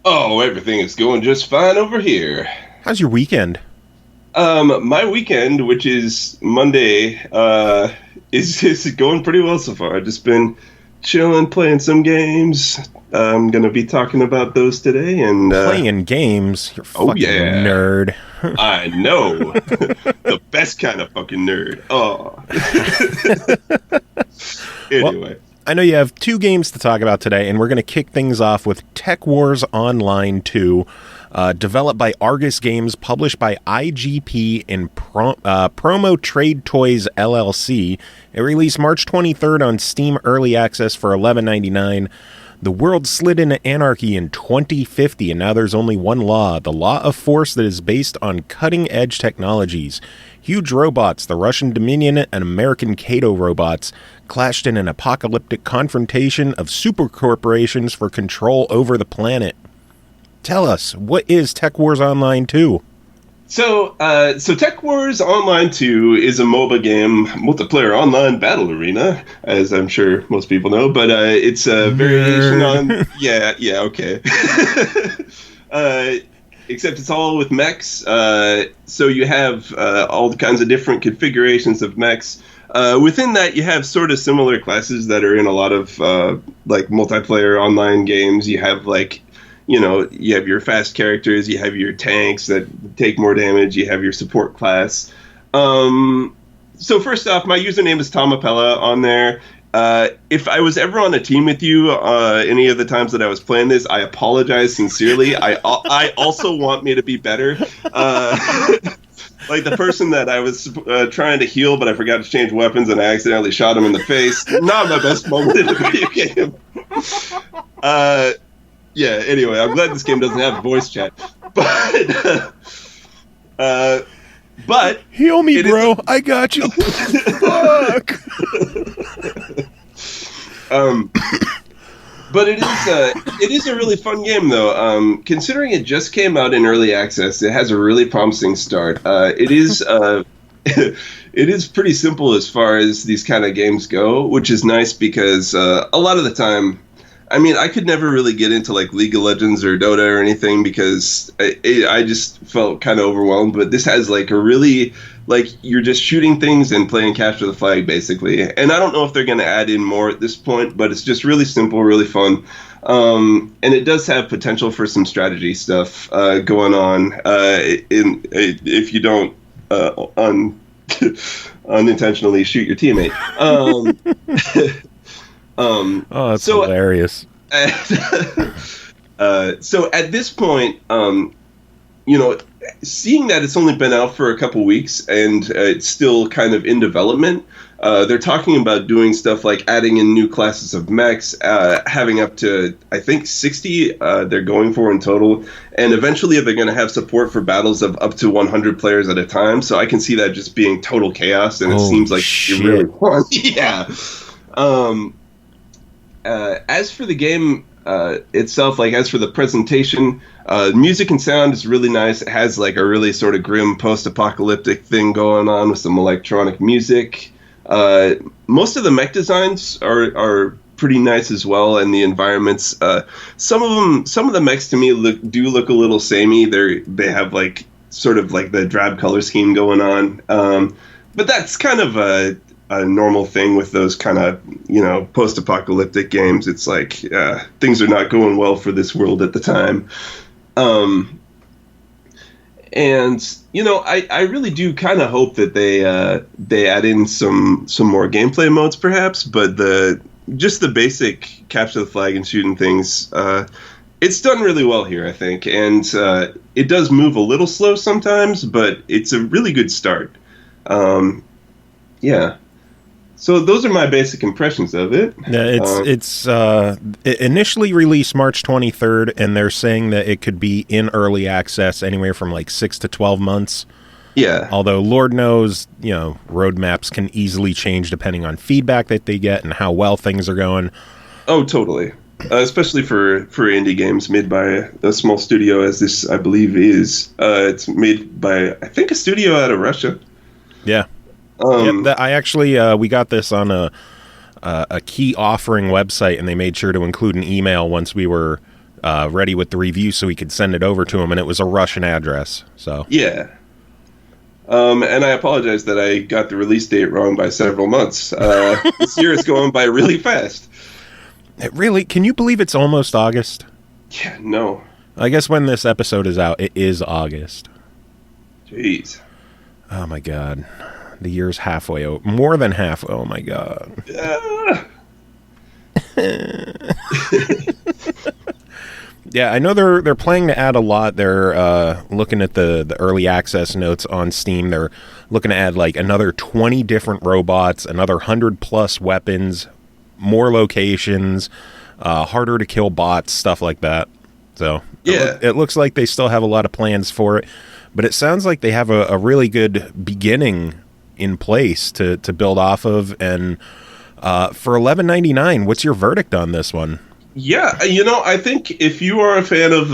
Oh, everything is going just fine over here. How's your weekend? My weekend, which is Monday, is going pretty well so far. I've just been chilling, playing some games. I'm going to be talking about those today. And playing games? You're a fucking nerd. I know. The best kind of fucking nerd. Oh. Anyway. Well, I know you have two games to talk about today, and we're going to kick things off with Tech Wars Online 2, developed by Argus Games, published by IGP and Promo Trade Toys LLC. It released March 23rd on Steam Early Access for $11.99. The world slid into anarchy in 2050, and now there's only one law, the law of force that is based on cutting-edge technologies. Huge robots, the Russian Dominion and American Kato robots, clashed in an apocalyptic confrontation of supercorporations for control over the planet. Tell us, what is Tech Wars Online 2? So Tech Wars Online 2 is a MOBA game, multiplayer online battle arena, as I'm sure most people know, but it's a variation on... Yeah, okay. Except it's all with mechs, so you have all kinds of different configurations of mechs. Within that, you have sort of similar classes that are in a lot of multiplayer online games. You have you have your fast characters, you have your tanks that take more damage, you have your support class. So first off, my username is Tomapella on there. If I was ever on a team with you any of the times that I was playing this, I apologize sincerely. I also want me to be better. Like the person that I was trying to heal, but I forgot to change weapons and I accidentally shot him in the face. Not my best moment in a video game. Yeah, anyway, I'm glad this game doesn't have voice chat. But heal me, bro. I got you. Fuck. But it is a really fun game, though. Considering it just came out in early access, it has a really promising start. It is pretty simple as far as these kind of games go, which is nice because a lot of the time, I mean, I could never really get into like League of Legends or Dota or anything because I just felt kind of overwhelmed. But this has like a really, like, you're just shooting things and playing capture the flag basically. And I don't know if they're going to add in more at this point, but it's just really simple, really fun. And it does have potential for some strategy stuff going on if you don't unintentionally shoot your teammate. That's hilarious. So at this point, seeing that it's only been out for a couple weeks and it's still kind of in development, they're talking about doing stuff like adding in new classes of mechs, having up to, I think, 60 they're going for in total. And eventually they're going to have support for battles of up to 100 players at a time. So I can see that just being total chaos, and it seems like it's really fun. Yeah. As for the game itself, like as for the presentation, music and sound is really nice. It has like a really sort of grim post-apocalyptic thing going on with some electronic music. Most of the mech designs are pretty nice as well, and the environments. Some of the mechs to me look a little samey. They have like sort of like the drab color scheme going on, but that's kind of a normal thing with those kind of, post-apocalyptic games. It's like things are not going well for this world at the time. And, I really do kind of hope that they add in some more gameplay modes perhaps, but just the basic capture the flag and shooting things, it's done really well here, I think. And it does move a little slow sometimes, but it's a really good start. Yeah. So those are my basic impressions of it. Yeah, it initially released March 23rd, and they're saying that it could be in early access anywhere from like 6 to 12 months. Yeah. Although Lord knows, roadmaps can easily change depending on feedback that they get and how well things are going. Oh, totally. Especially for indie games made by a small studio, as this, I believe, is. It's made by, I think, a studio out of Russia. Yeah. I actually we got this on a key offering website, and they made sure to include an email once we were ready with the review, so we could send it over to them, and it was a Russian address. So yeah. And I apologize that I got the release date wrong by several months. This year is going by really fast. Can you believe it's almost August? Yeah, no. I guess when this episode is out, it is August. Jeez. Oh my God. The year's halfway over. More than half. Oh my God. Yeah, I know they're planning to add a lot. They're looking at the early access notes on Steam. They're looking to add like another 20 different robots, another 100+ weapons, more locations, harder to kill bots, stuff like that. So yeah, it looks like they still have a lot of plans for it. But it sounds like they have a really good beginning in place to build off of. And for $11.99, what's your verdict on this one? Yeah, I think if you are a fan of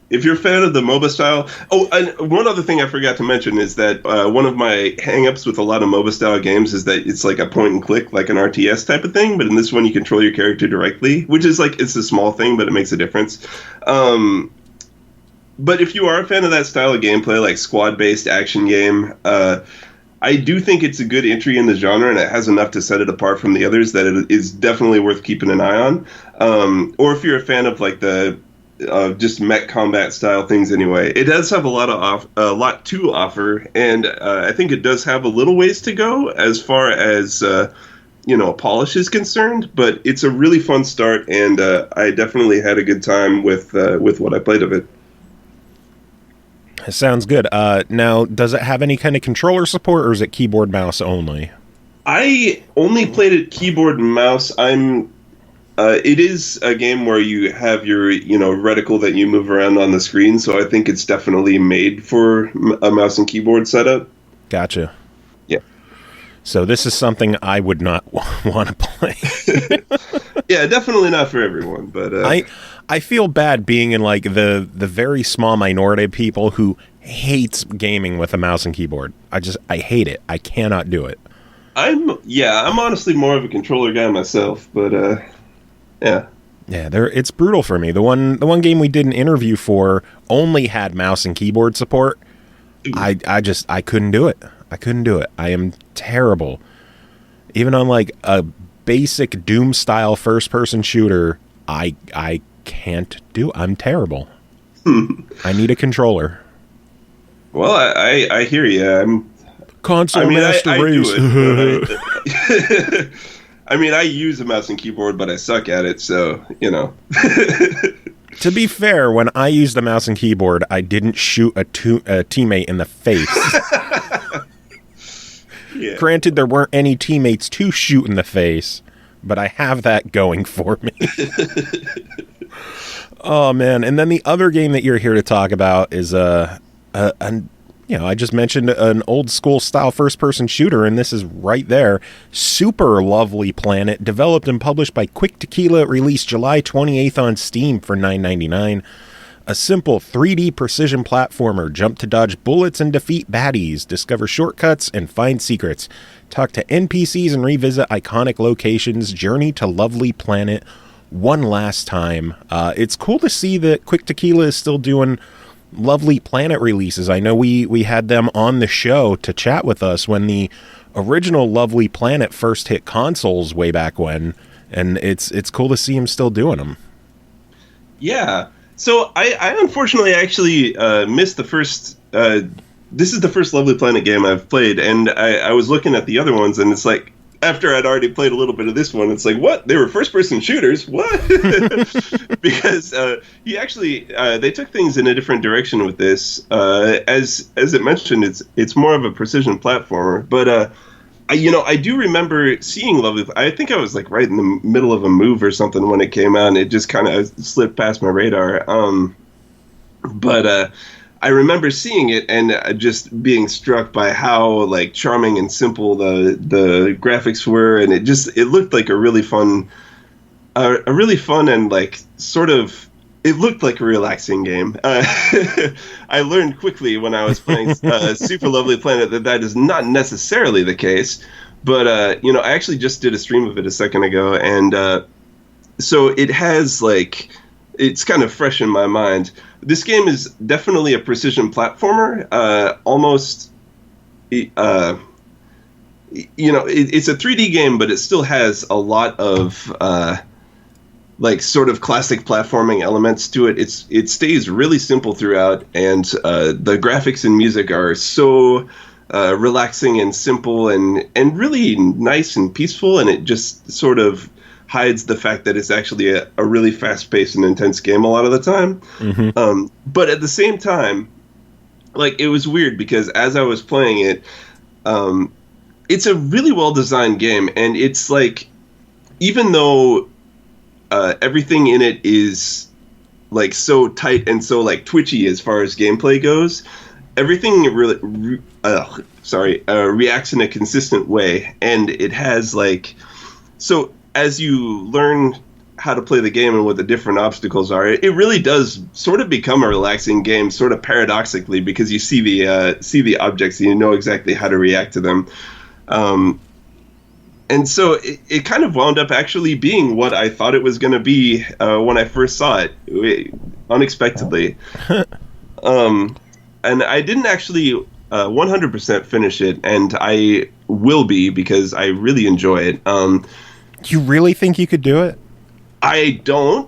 if you're a fan of the MOBA style. Oh, and one other thing I forgot to mention is that one of my hangups with a lot of MOBA style games is that it's like a point and click, like an RTS type of thing. But in this one, you control your character directly, which is like, it's a small thing, but it makes a difference. But if you are a fan of that style of gameplay, like squad-based action game, I do think it's a good entry in the genre, and it has enough to set it apart from the others that it is definitely worth keeping an eye on. Or if you're a fan of like the just mech combat style things anyway, it does have a lot to offer, and I think it does have a little ways to go as far as polish is concerned. But it's a really fun start, and I definitely had a good time with what I played of it. Sounds good. Now, does it have any kind of controller support, or is it keyboard mouse only? I only played it keyboard and mouse. It is a game where you have your reticle that you move around on the screen, so I think it's definitely made for a mouse and keyboard setup. Gotcha. Yeah. So this is something I would not want to play. Yeah, definitely not for everyone, but I feel bad being in like the very small minority of people who hates gaming with a mouse and keyboard. I hate it. I cannot do it. I'm honestly more of a controller guy myself, but yeah. Yeah, it's brutal for me. The one game we did an interview for only had mouse and keyboard support. I couldn't do it. I am terrible. Even on like a basic Doom style first person shooter, I can't do. I'm terrible. I need a controller. Well, I hear you. I'm console master race. I mean, I use a mouse and keyboard, but I suck at it, so, you know. To be fair, when I used the mouse and keyboard, I didn't shoot a teammate in the face. Yeah. Granted, there weren't any teammates to shoot in the face, but I have that going for me. Oh, man. And then the other game that you're here to talk about is I just mentioned an old school style first person shooter, and this is right there. Super Lovely Planet, developed and published by Quick Tequila, released July 28th on Steam for $9.99. A simple 3D precision platformer. Jump to dodge bullets and defeat baddies, discover shortcuts and find secrets, talk to NPCs and revisit iconic locations, journey to Lovely Planet one last time. It's cool to see that Quick Tequila is still doing Lovely Planet releases. I know we had them on the show to chat with us when the original Lovely Planet first hit consoles way back when, and it's cool to see him still doing them. Yeah. So I unfortunately actually missed the first. This is the first Lovely Planet game I've played, and I was looking at the other ones, and it's like, after I'd already played a little bit of this one, it's like, what? They were first-person shooters? What? Because he actually they took things in a different direction with this. As it mentioned, it's more of a precision platformer. But I do remember seeing Lovely. I think I was like right in the middle of a move or something when it came out, and it just kind of slipped past my radar. But I remember seeing it and just being struck by how like charming and simple the graphics were, and it looked like a really fun and like sort of, it looked like a relaxing game. I learned quickly when I was playing Super Lovely Planet that is not necessarily the case, but I actually just did a stream of it a second ago, and so it has like, it's kind of fresh in my mind. This game is definitely a precision platformer. Almost, it's a 3D game, but it still has a lot of like sort of classic platforming elements to it. It stays really simple throughout, and the graphics and music are so relaxing and simple and really nice and peaceful, and it just sort of hides the fact that it's actually a really fast-paced and intense game a lot of the time. Mm-hmm. But at the same time, like, it was weird because as I was playing it, it's a really well-designed game, and it's like, even though everything in it is like so tight and so like twitchy as far as gameplay goes, everything really reacts in a consistent way, and it has like, so as you learn how to play the game and what the different obstacles are, it really does sort of become a relaxing game, sort of paradoxically, because you see the objects and you know exactly how to react to them. And so it kind of wound up actually being what I thought it was going to be when I first saw it, unexpectedly. And I didn't actually 100% finish it, and I will be because I really enjoy it. You really think you could do it? I don't.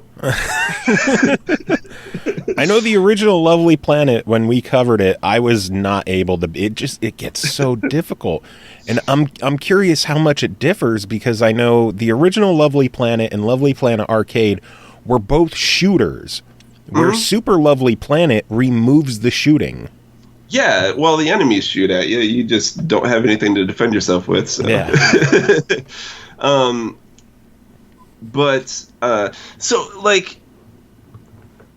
I know the original Lovely Planet, when we covered it, I was not able to. It gets so difficult, and I'm curious how much it differs, because I know the original Lovely Planet and Lovely Planet Arcade were both shooters, where Super Lovely Planet removes the shooting. Yeah, well, the enemies shoot at you. You just don't have anything to defend yourself with. So. Yeah. So like,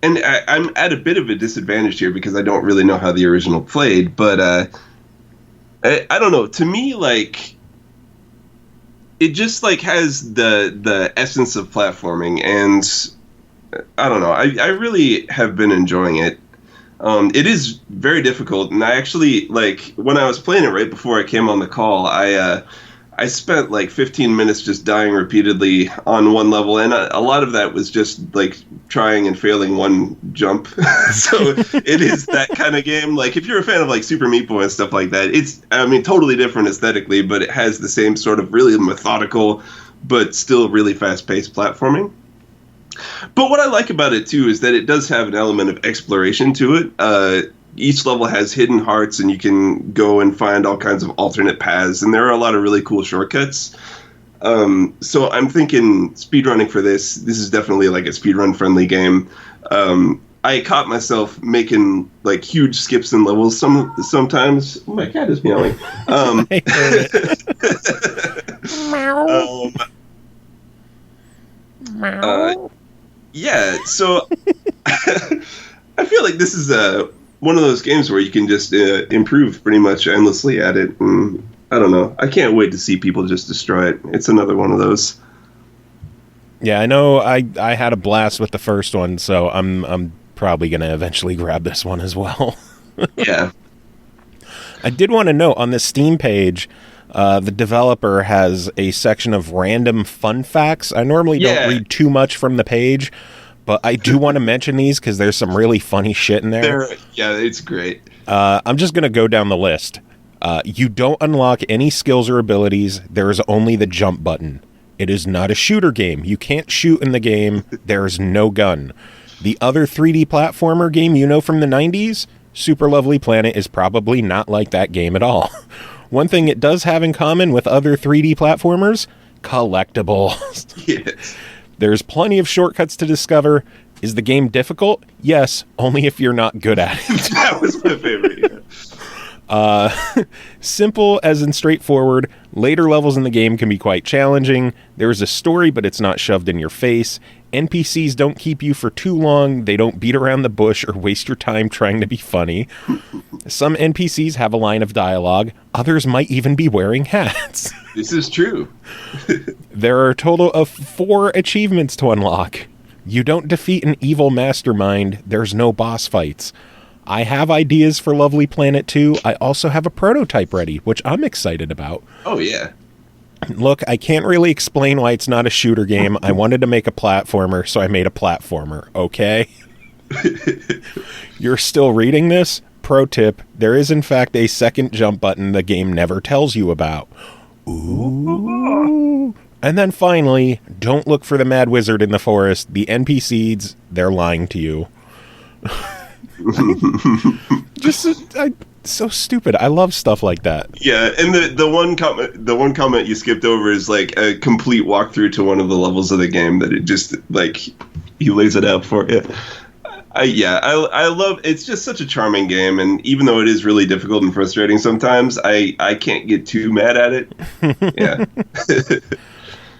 and I'm at a bit of a disadvantage here because I don't really know how the original played, but I don't know. To me, like, it just like has the essence of platforming, and I don't know. I really have been enjoying it. It is very difficult, and I actually, like, when I was playing it right before I came on the call, I spent like 15 minutes just dying repeatedly on one level, and a lot of that was just like trying and failing one jump. So it is that kind of game. Like, if you're a fan of like Super Meat Boy and stuff like that, it's, I mean, totally different aesthetically, but it has the same sort of really methodical but still really fast-paced platforming. But what I like about it, too, is that it does have an element of exploration to it. Each level has hidden hearts, and you can go and find all kinds of alternate paths, and there are a lot of really cool shortcuts. So I'm thinking speedrunning for this is definitely like a speedrun friendly game. I caught myself making like huge skips in levels sometimes. Oh, my cat is meowing. Yeah, so I feel like this is one of those games where you can just improve pretty much endlessly at it. And I don't know. I can't wait to see people just destroy it. It's another one of those. Yeah, I know. I had a blast with the first one, so I'm probably going to eventually grab this one as well. Yeah. I did want to note on the Steam page, the developer has a section of random fun facts. I normally don't read too much from the page, but I do want to mention these because there's some really funny shit in there. Yeah, it's great. I'm just going to go down the list. You don't unlock any skills or abilities. There is only the jump button. It is not a shooter game. You can't shoot in the game. There is no gun. The other 3D platformer game you know from the 90s, Super Lovely Planet, is probably not like that game at all. One thing it does have in common with other 3D platformers, collectibles. Yes. There's plenty of shortcuts to discover. Is the game difficult? Yes, only if you're not good at it. That was my favorite, yeah. Simple as in straightforward. Later levels in the game can be quite challenging. There's a story, but it's not shoved in your face. NPCs don't keep you for too long. They don't beat around the bush or waste your time trying to be funny. Some NPCs have a line of dialogue. Others might even be wearing hats. This is true. There are a total of 4 achievements to unlock. You don't defeat an evil mastermind. There's no boss fights. I have ideas for Lovely Planet 2. I also have a prototype ready, which I'm excited about. Oh, yeah. Look, I can't really explain why it's not a shooter game. I wanted to make a platformer, so I made a platformer, okay? You're still reading this? Pro tip, there is in fact a second jump button the game never tells you about. Ooh. And then finally, don't look for the mad wizard in the forest. The NPCs, they're lying to you. So stupid. I love stuff like that. Yeah, and the one comment you skipped over is like a complete walkthrough to one of the levels of the game that it just like he lays it out for you. I love it's just such a charming game, and even though it is really difficult and frustrating sometimes, I can't get too mad at it. Yeah.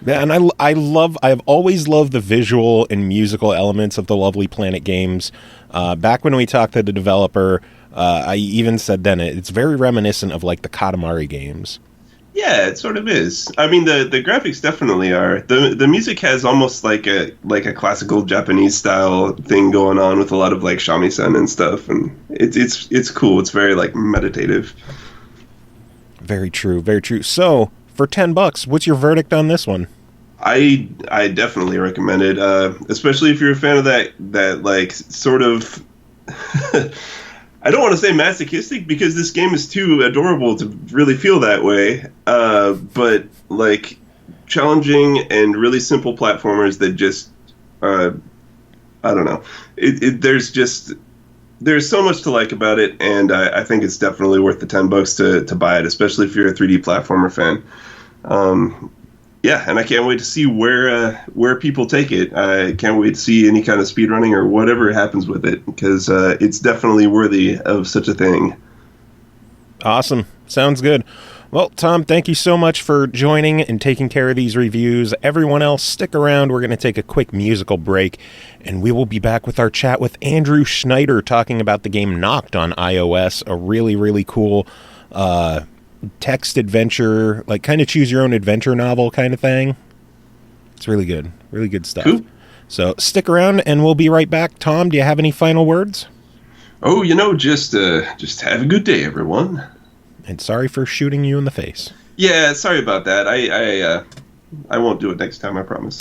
Yeah, and I've always loved the visual and musical elements of the Lovely Planet games. Back when we talked to the developer, I even said then it's very reminiscent of like the Katamari games. Yeah, it sort of is. I mean, the graphics definitely are. The music has almost like a classical Japanese style thing going on with a lot of like shamisen and stuff, and it's cool. It's very like meditative. Very true. Very true. So, for $10, what's your verdict on this one? I definitely recommend it, especially if you're a fan of that like sort of. I don't want to say masochistic because this game is too adorable to really feel that way. But like challenging and really simple platformers that just, I don't know. There's so much to like about it, and I think it's definitely worth the $10 to buy it, especially if you're a 3D platformer fan. Yeah, and I can't wait to see where people take it. I can't wait to see any kind of speedrunning or whatever happens with it, because it's definitely worthy of such a thing. Awesome. Sounds good. Well, Tom, thank you so much for joining and taking care of these reviews. Everyone else, stick around. We're going to take a quick musical break, and we will be back with our chat with Andrew Schneider talking about the game Nocked on iOS, a really, really cool text adventure, like kind of choose your own adventure novel kind of thing. It's really good. Really good stuff. Cool. So stick around and we'll be right back. Tom, do you have any final words? Oh, just have a good day, everyone. And sorry for shooting you in the face. Yeah, sorry about that. I won't do it next time, I promise.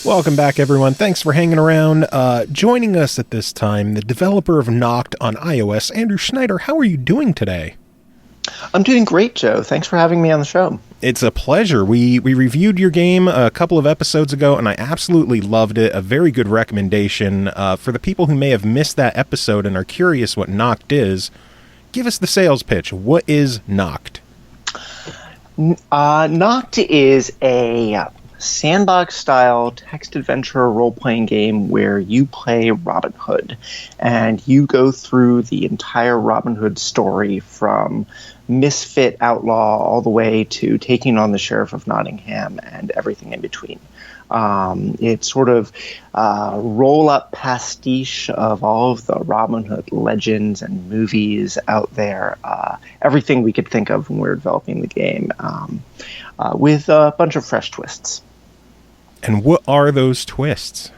Welcome back, everyone. Thanks for hanging around. Joining us at this time, the developer of Nocked on iOS, Andrew Schneider. How are you doing today? I'm doing great, Joe. Thanks for having me on the show. It's a pleasure. We reviewed your game a couple of episodes ago, and I absolutely loved it. A very good recommendation. For the people who may have missed that episode and are curious what Nocked is, give us the sales pitch. What is Nocked? Nocked is a sandbox-style text adventure role-playing game where you play Robin Hood, and you go through the entire Robin Hood story from misfit outlaw all the way to taking on the Sheriff of Nottingham and everything in between. It's sort of roll-up pastiche of all of the Robin Hood legends and movies out there, everything we could think of when we were developing the game, with a bunch of fresh twists. And what are those twists?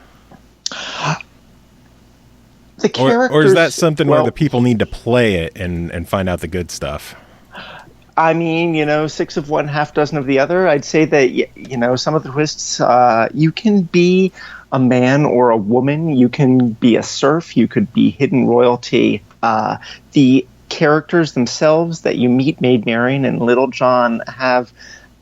The characters, or is that something where the people need to play it and find out the good stuff? I mean, 6 of one, half dozen of the other. I'd say that, some of the twists, you can be a man or a woman. You can be a serf. You could be hidden royalty. The characters themselves that you meet, Maid Marian and Little John, have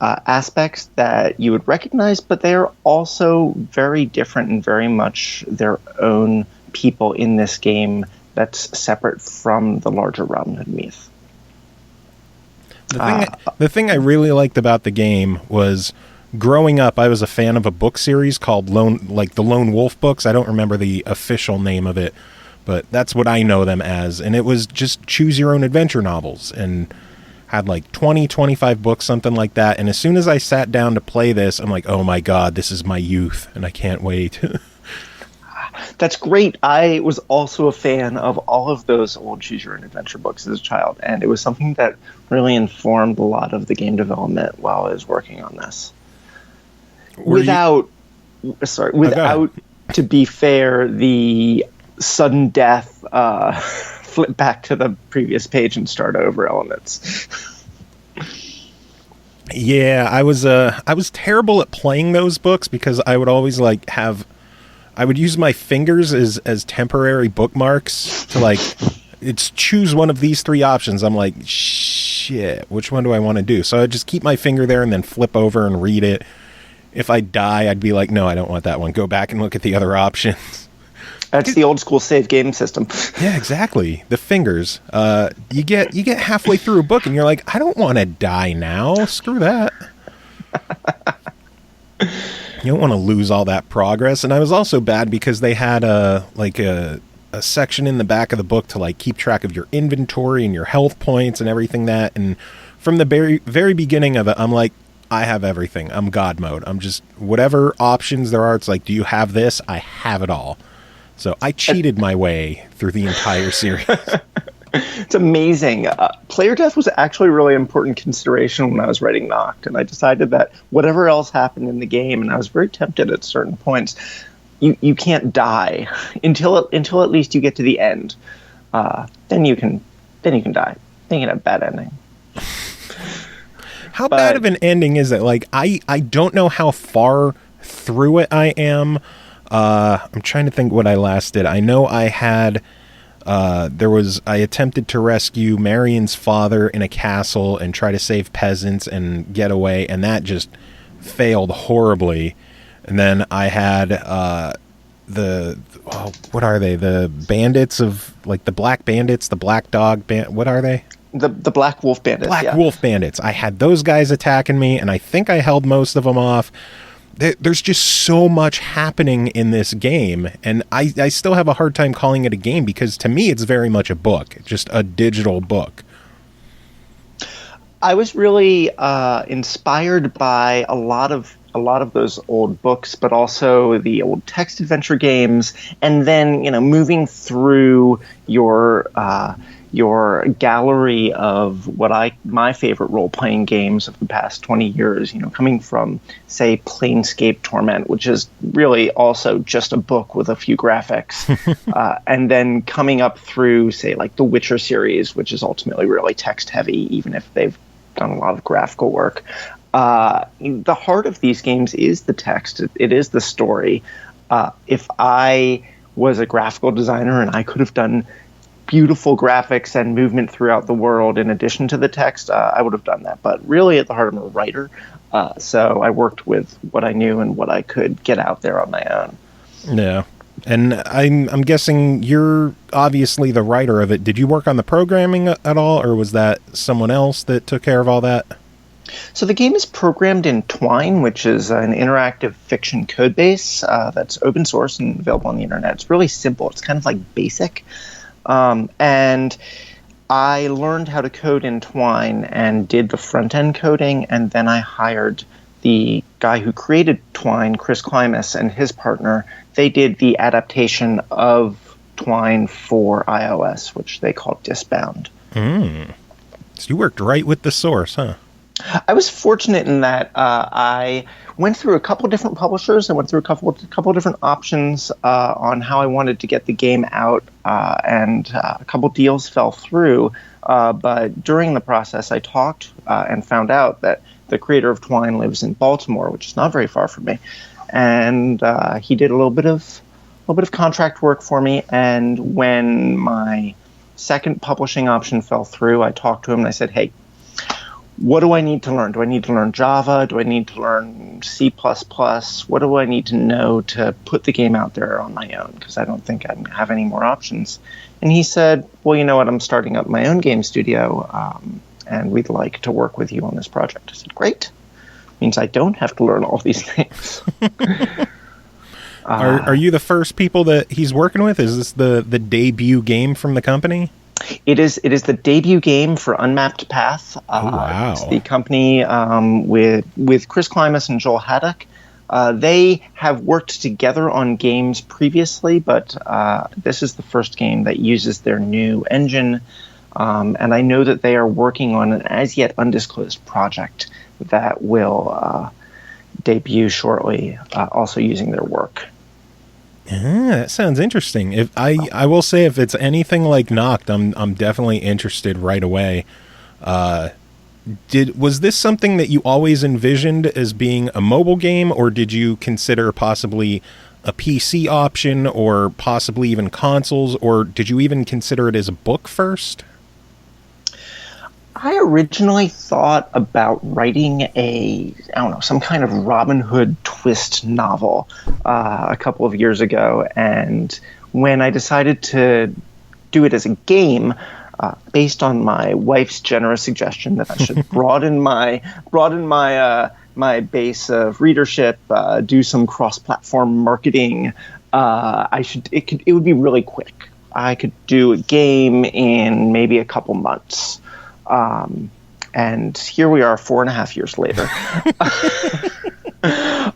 aspects that you would recognize, but they're also very different and very much their own people in this game that's separate from the larger Robin Hood myth. The thing I really liked about the game was, growing up, I was a fan of a book series called the Lone Wolf books. I don't remember the official name of it, but that's what I know them as. And it was just choose your own adventure novels, and had like 20, 25 books, something like that. And as soon as I sat down to play this, I'm like, oh my God, this is my youth, and I can't wait. That's great. I was also a fan of all of those old Choose Your Own Adventure books as a child, and it was something that really informed a lot of the game development while I was working on this. Without, to be fair, the sudden death, flip back to the previous page and start over elements. Yeah, I was terrible at playing those books because I would always I would use my fingers as temporary bookmarks to it's choose one of these 3 options. I'm like, shit, which one do I want to do? So I'd just keep my finger there and then flip over and read it. If I die, I'd be like, no, I don't want that one. Go back and look at the other options. That's the old school save game system. Yeah, exactly. The fingers. You get halfway through a book and you're like, I don't want to die now. Screw that. You don't want to lose all that progress. And I was also bad because they had a section in the back of the book to keep track of your inventory and your health points and everything that. And from the very, very beginning of it, I'm like, I have everything. I'm God mode. I'm just whatever options there are. It's like, do you have this? I have it all. So I cheated my way through the entire series. It's amazing. Player death was actually a really important consideration when I was writing Nocked, and I decided that whatever else happened in the game, and I was very tempted at certain points, you can't die until at least you get to the end. Then you can die. Then you can have a bad ending. How bad of an ending is it? I don't know how far through it I am. I'm trying to think what I last did. I know I had I attempted to rescue Marian's father in a castle and try to save peasants and get away, and that just failed horribly. And then I had what are they? The bandits of the Black Bandits, the Black Dog what are they? The Black Wolf Bandits. Wolf Bandits. I had those guys attacking me, and I think I held most of them off. There's just so much happening in this game, and I still have a hard time calling it a game because to me it's very much a book, just a digital book. I was really inspired by a lot of those old books, but also the old text adventure games, and then moving through your gallery of my favorite role-playing games of the past 20 years, coming from, say, Planescape Torment, which is really also just a book with a few graphics, and then coming up through, say, the Witcher series, which is ultimately really text-heavy, even if they've done a lot of graphical work. The heart of these games is the text. It is the story. If I was a graphical designer and I could have done beautiful graphics and movement throughout the world in addition to the text, I would have done that. But really, at the heart, I'm a writer. So I worked with what I knew and what I could get out there on my own. Yeah. And I'm guessing you're obviously the writer of it. Did you work on the programming at all, or was that someone else that took care of all that? So the game is programmed in Twine, which is an interactive fiction code base that's open source and available on the internet. It's really simple. It's kind of like BASIC. And I learned how to code in Twine and did the front-end coding, and then I hired the guy who created Twine, Chris Klimas, and his partner. They did the adaptation of Twine for iOS, which they call Disbound. So you worked right with the source, huh? I was fortunate in that I went through a couple different publishers. I went through a couple different options on how I wanted to get the game out, and a couple deals fell through. But during the process, I talked and found out that the creator of Twine lives in Baltimore, which is not very far from me, and he did a little bit of contract work for me. And when my second publishing option fell through, I talked to him and I said, "Hey, what do I need to learn? Do I need to learn Java? Do I need to learn C++? What do I need to know to put the game out there on my own? Because I don't think I have any more options." And he said, "Well, you know what? I'm starting up my own game studio, and we'd like to work with you on this project." I said, "Great. Means I don't have to learn all these things." Are you the first people that he's working with? Is this the debut game from the company? It is the debut game for Unmapped Path. Wow. It's the company with Chris Klimas and Joel Haddock. They have worked together on games previously, but this is the first game that uses their new engine. And I know that they are working on an as yet undisclosed project that will debut shortly, also using their work. That sounds interesting. If I will say, if it's anything like Nocked, I'm definitely interested right away. Was this something that you always envisioned as being a mobile game, or did you consider possibly a PC option, or possibly even consoles, or did you even consider it as a book first? I originally thought about writing some kind of Robin Hood twist novel a couple of years ago. And when I decided to do it as a game, based on my wife's generous suggestion that I should broaden my base of readership, do some cross-platform marketing, it would be really quick. I could do a game in maybe a couple months. And here we are 4.5 years later.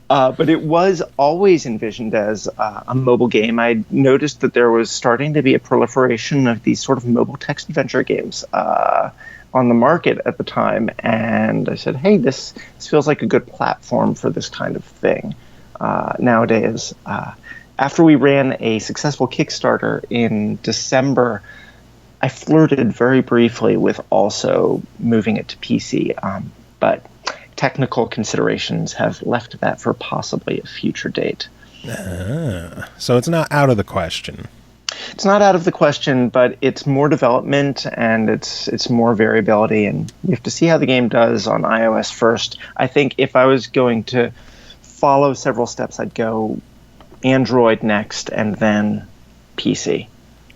But it was always envisioned as a mobile game. I noticed that there was starting to be a proliferation of these sort of mobile text adventure games on the market at the time. And I said, hey, this feels like a good platform for this kind of thing nowadays. After we ran a successful Kickstarter in December, I flirted very briefly with also moving it to PC, but technical considerations have left that for possibly a future date. So it's not out of the question. It's not out of the question, but it's more development and it's more variability, and we have to see how the game does on iOS first. I think if I was going to follow several steps, I'd go Android next and then PC.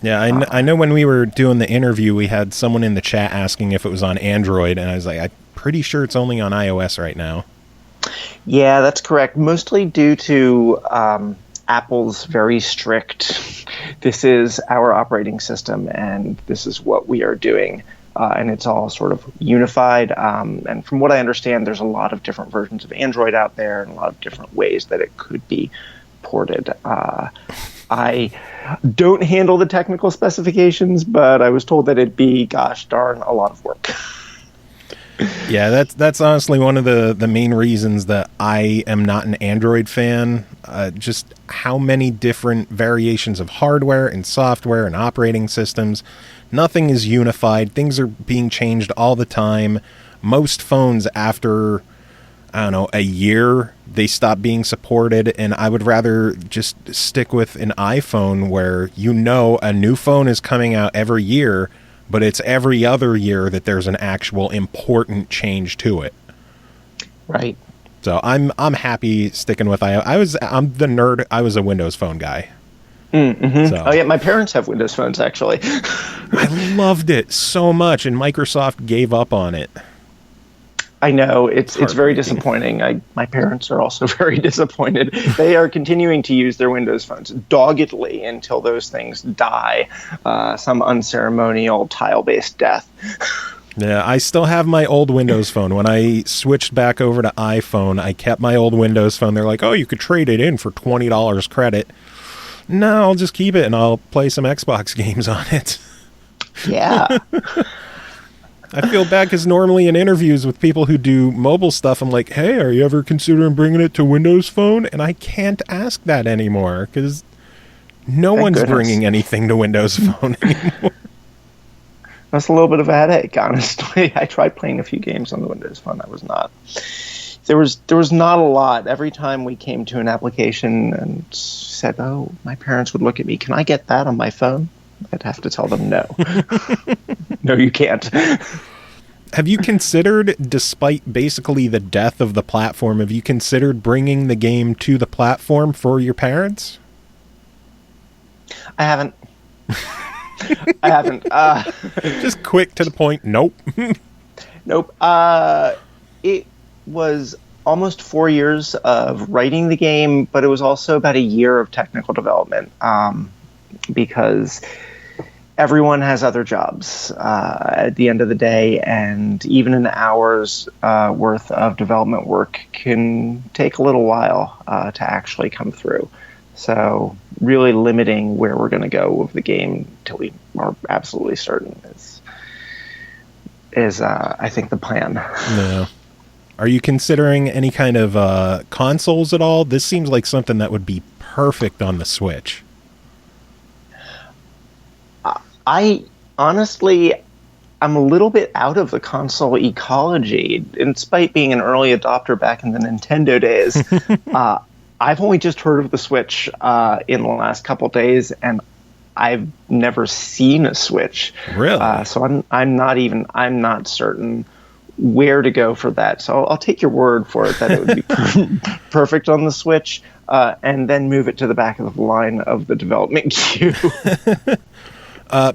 Yeah, I know when we were doing the interview, we had someone in the chat asking if it was on Android, and I was like, I'm pretty sure it's only on iOS right now. Yeah, that's correct. Mostly due to Apple's very strict, this is our operating system, and this is what we are doing. And it's all sort of unified. And from what I understand, there's a lot of different versions of Android out there and a lot of different ways that it could be ported. I don't handle the technical specifications, but I was told that it'd be, gosh darn, a lot of work. Yeah, that's honestly one of the main reasons that I am not an Android fan. Just how many different variations of hardware and software and operating systems. Nothing is unified. Things are being changed all the time. Most phones, after I don't know, a year, they stop being supported, and I would rather just stick with an iPhone where a new phone is coming out every year, but it's every other year that there's an actual important change to it. Right. So I'm happy sticking with iOS. I'm the nerd. I was a Windows Phone guy. Mm-hmm. So. Oh yeah, my parents have Windows phones actually. I loved it so much, and Microsoft gave up on it. I know it's very disappointing. My parents are also very disappointed. They are continuing to use their Windows phones doggedly until those things die, some unceremonial tile-based death. Yeah, I still have my old Windows Phone. When I switched back over to iPhone, I kept my old Windows Phone. They're like, "Oh, you could trade it in for $20 credit." No, I'll just keep it and I'll play some Xbox games on it. Yeah. I feel bad because normally in interviews with people who do mobile stuff, I'm like, "Hey, are you ever considering bringing it to Windows Phone?" And I can't ask that anymore because Thank one's goodness. Bringing anything to Windows Phone anymore. That's a little bit of a headache, honestly. I tried playing a few games on the Windows Phone. That was not. There was not a lot. Every time we came to an application and said, "Oh," my parents would look at me, "Can I get that on my phone?" I'd have to tell them no. No, you can't. Have you considered, despite basically the death of the platform, have you considered bringing the game to the platform for your parents? I haven't. I haven't. Just quick to the point. Nope. Nope. It was almost 4 years of writing the game, but it was also about a year of technical development because everyone has other jobs at the end of the day, and even an hour's worth of development work can take a little while to actually come through. So really limiting where we're going to go with the game until we are absolutely certain is I think the plan. No. Are you considering any kind of consoles at all? This seems like something that would be perfect on the Switch. I honestly, I'm a little bit out of the console ecology. In spite being an early adopter back in the Nintendo days, I've only just heard of the Switch in the last couple days, and I've never seen a Switch. Really? So I'm not certain where to go for that. So I'll take your word for it that it would be perfect on the Switch, and then move it to the back of the line of the development queue.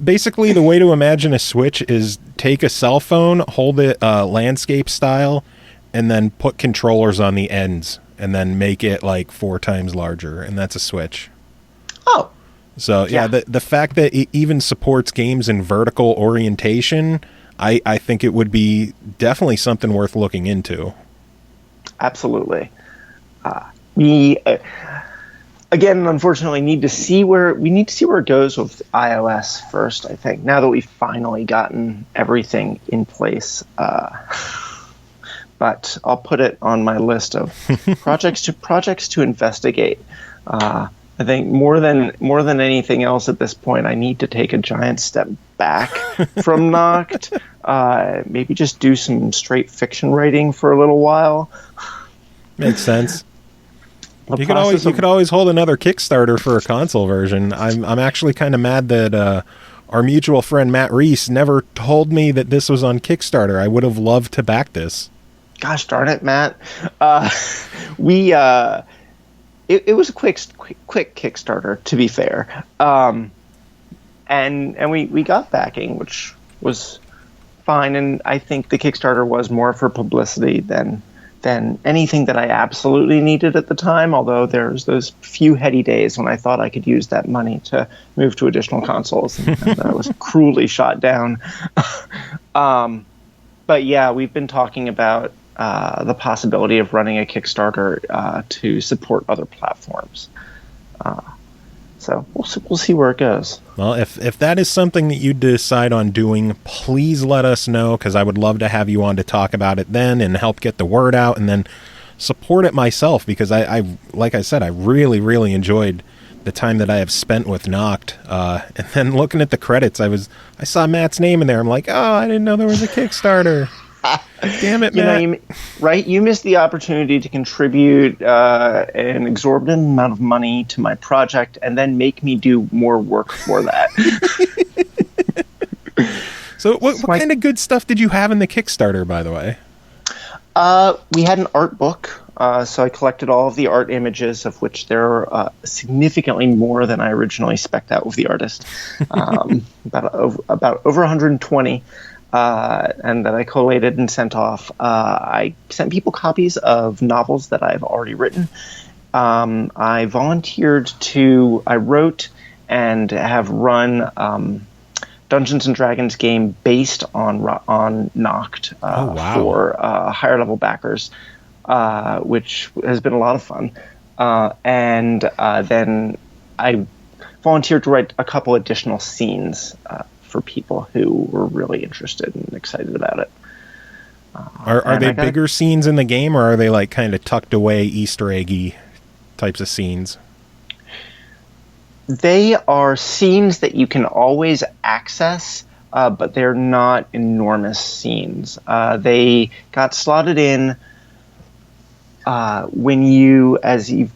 Basically, the way to imagine a Switch is take a cell phone, hold it landscape style, and then put controllers on the ends, and then make it like 4 times larger, and that's a Switch. Oh. So, yeah, the fact that it even supports games in vertical orientation, I think it would be definitely something worth looking into. Absolutely. We... Again, unfortunately, need to see where it goes with iOS first. I think now that we've finally gotten everything in place, but I'll put it on my list of projects to investigate. I think more than anything else at this point, I need to take a giant step back from Nocked. Maybe just do some straight fiction writing for a little while. Makes sense. You could always hold another Kickstarter for a console version. I'm actually kind of mad that our mutual friend Matt Reese never told me that this was on Kickstarter. I would have loved to back this. Gosh darn it, Matt. It was a quick Kickstarter, to be fair. And we got backing, which was fine. And I think the Kickstarter was more for publicity than anything that I absolutely needed at the time, although there's those few heady days when I thought I could use that money to move to additional consoles, and I was cruelly shot down. But yeah, we've been talking about the possibility of running a Kickstarter to support other platforms. So we'll see where it goes. Well, if that is something that you decide on doing, please let us know, because I would love to have you on to talk about it then and help get the word out and then support it myself, because I like I said, I really, really enjoyed the time that I have spent with Nocked. And then looking at the credits, I saw Matt's name in there. I'm like, oh, I didn't know there was a Kickstarter. Damn it, Matt. Right? You missed the opportunity to contribute an exorbitant amount of money to my project and then make me do more work for that. So what kind of good stuff did you have in the Kickstarter, by the way? We had an art book. So I collected all of the art images, of which there are significantly more than I originally spec'd out with the artist. About over 120. And that I collated and sent off. I sent people copies of novels that I've already written. I wrote and have run Dungeons and Dragons game based on Nocked for higher level backers, which has been a lot of fun. And then I volunteered to write a couple additional scenes for people who were really interested and excited about it. Are they bigger scenes in the game, or are they like kind of tucked away Easter eggy types of scenes? They are scenes that you can always access, but they're not enormous scenes. They got slotted in when you, as you've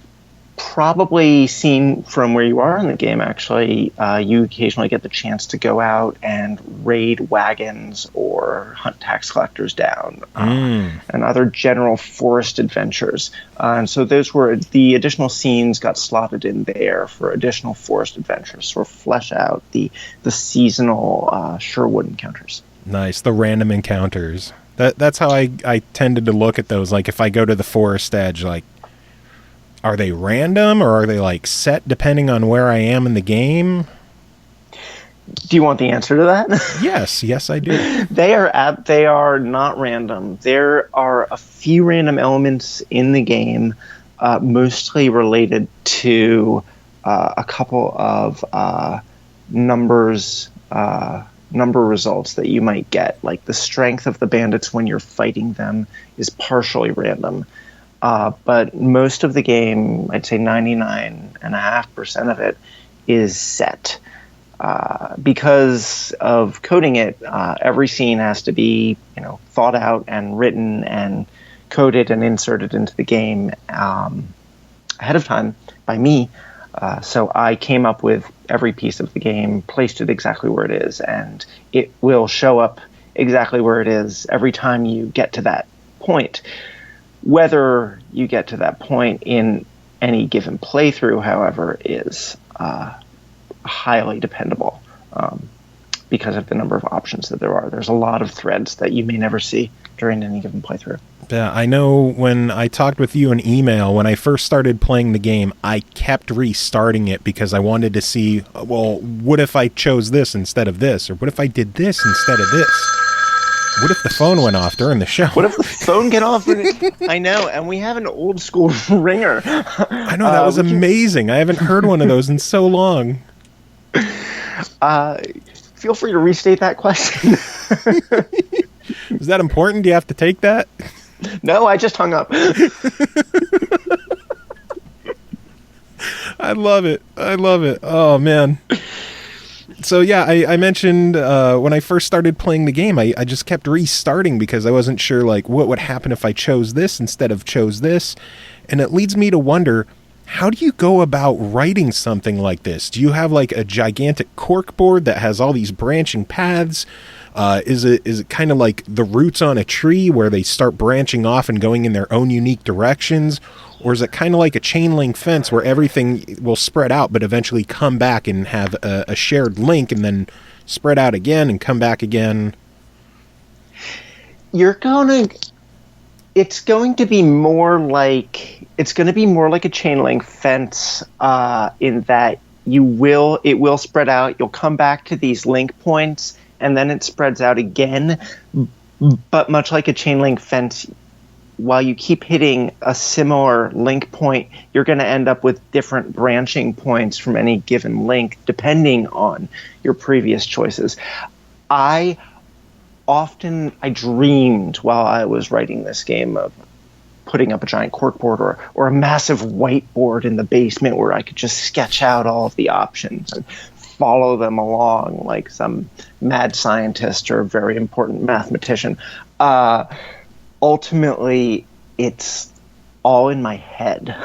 probably seen from where you are in the game, actually, you occasionally get the chance to go out and raid wagons or hunt tax collectors down and other general forest adventures. And so those were the additional scenes got slotted in there for additional forest adventures, or flesh out the seasonal Sherwood encounters. Nice, the random encounters. That's how I tended to look at those. Like if I go to the forest edge, like, are they random, or are they like set depending on where I am in the game? Do you want the answer to that? Yes, I do. They are not random. There are a few random elements in the game, mostly related to a couple of number results that you might get. Like the strength of the bandits when you're fighting them is partially random. But most of the game, I'd say 99.5% of it, is set. Because of coding it, every scene has to be, thought out and written and coded and inserted into the game ahead of time by me. So I came up with every piece of the game, placed it exactly where it is, and it will show up exactly where it is every time you get to that point. Whether you get to that point in any given playthrough, however, is highly dependable because of the number of options that there are. There's a lot of threads that you may never see during any given playthrough. Yeah, I know when I talked with you in email, when I first started playing the game, I kept restarting it because I wanted to see, well, what if I chose this instead of this? Or what if I did this instead of this? What if the phone went off during the show? What if the phone get off? I know, and we have an old school ringer. I know, that was amazing. I haven't heard one of those in so long. Feel free to restate that question. Is that important? Do you have to take that? No, I just hung up. I love it. Oh, man. So yeah, I mentioned when I first started playing the game, I just kept restarting because I wasn't sure like what would happen if I chose this instead of chose this. And it leads me to wonder, how do you go about writing something like this? Do you have like a gigantic corkboard that has all these branching paths? Is it kind of like the roots on a tree where they start branching off and going in their own unique directions? Or is it kind of like a chain link fence where everything will spread out but eventually come back and have a shared link and then spread out again and come back again? It's going to be more like a chain link fence in that it will spread out. You'll come back to these link points and then it spreads out again. But much like a chain link fence, while you keep hitting a similar link point, you're going to end up with different branching points from any given link, depending on your previous choices. I dreamed while I was writing this game of putting up a giant corkboard or a massive whiteboard in the basement where I could just sketch out all of the options and follow them along like some mad scientist or very important mathematician. Ultimately, it's all in my head.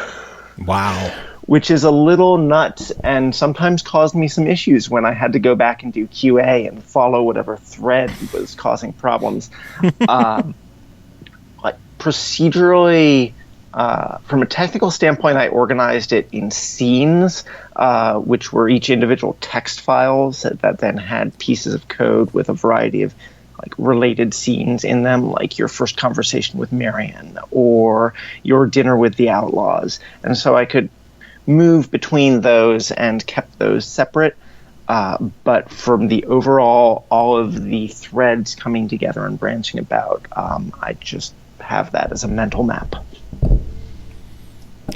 Wow. Which is a little nuts and sometimes caused me some issues when I had to go back and do QA and follow whatever thread was causing problems. Like procedurally, from a technical standpoint, I organized it in scenes, which were each individual text files that then had pieces of code with a variety of like related scenes in them, like your first conversation with Marion or your dinner with the Outlaws. And so I could move between those and kept those separate. But from the overall, all of the threads coming together and branching about, I just have that as a mental map.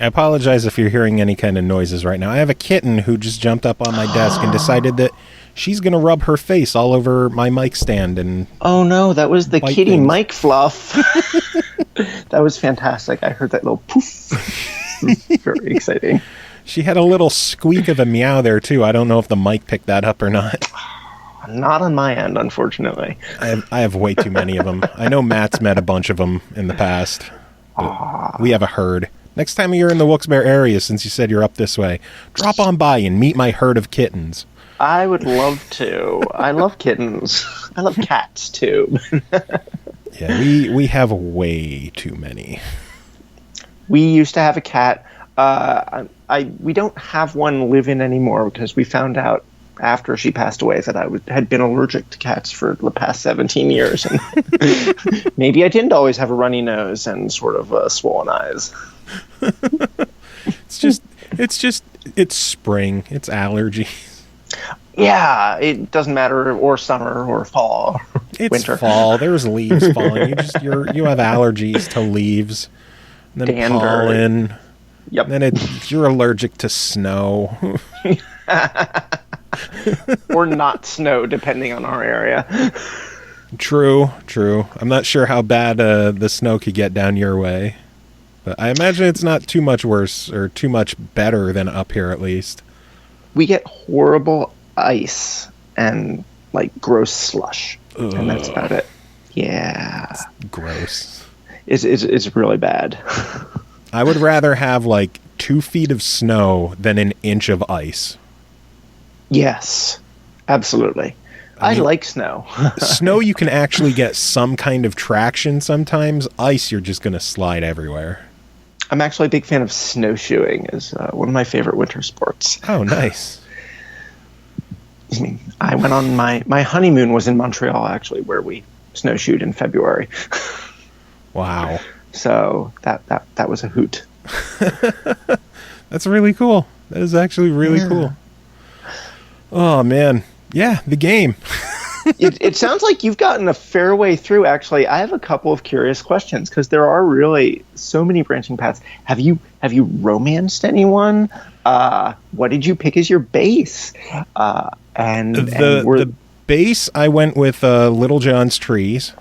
I apologize if you're hearing any kind of noises right now. I have a kitten who just jumped up on my desk and decided that she's going to rub her face all over my mic stand. And oh no, that was the kitty things. mic fluff. That was fantastic. I heard that little poof. Very exciting. She had a little squeak of a meow there too. I don't know if the mic picked that up or not. Not on my end, unfortunately. I have way too many of them. I know Matt's met a bunch of them in the past. We have a herd. Next time you're in the Wilkes-Barre area, since you said you're up this way, drop on by and meet my herd of kittens. I would love to. I love kittens. I love cats, too. Yeah, we have way too many. We used to have a cat. We don't have one live in anymore because we found out after she passed away that I had been allergic to cats for the past 17 years. And maybe I didn't always have a runny nose and sort of swollen eyes. It's spring. It's allergies. Yeah, it doesn't matter, or summer, or fall, or winter. It's fall. There's leaves falling. You have allergies to leaves. And then Dander. pollen. Yep. Then you're allergic to snow. Or not snow, depending on our area. True. I'm not sure how bad the snow could get down your way. But I imagine it's not too much worse or too much better than up here, at least. We get horrible ice and, like, gross slush. Ugh. And that's about it. Yeah. It's gross. It's really bad. I would rather have, like, 2 feet of snow than an inch of ice. Yes, absolutely. I like snow. Snow, you can actually get some kind of traction sometimes. Ice, you're just going to slide everywhere. I'm actually a big fan of snowshoeing. It's one of my favorite winter sports. Oh, nice. I went on my honeymoon was in Montreal, actually, where we snowshoed in February. Wow. So that was a hoot. That's really cool. That is actually really cool. Oh, man. Yeah, the game. It sounds like you've gotten a fair way through, actually. I have a couple of curious questions, because there are really so many branching paths. Have you romanced anyone? What did you pick as your base? The base, I went with Little John's Trees.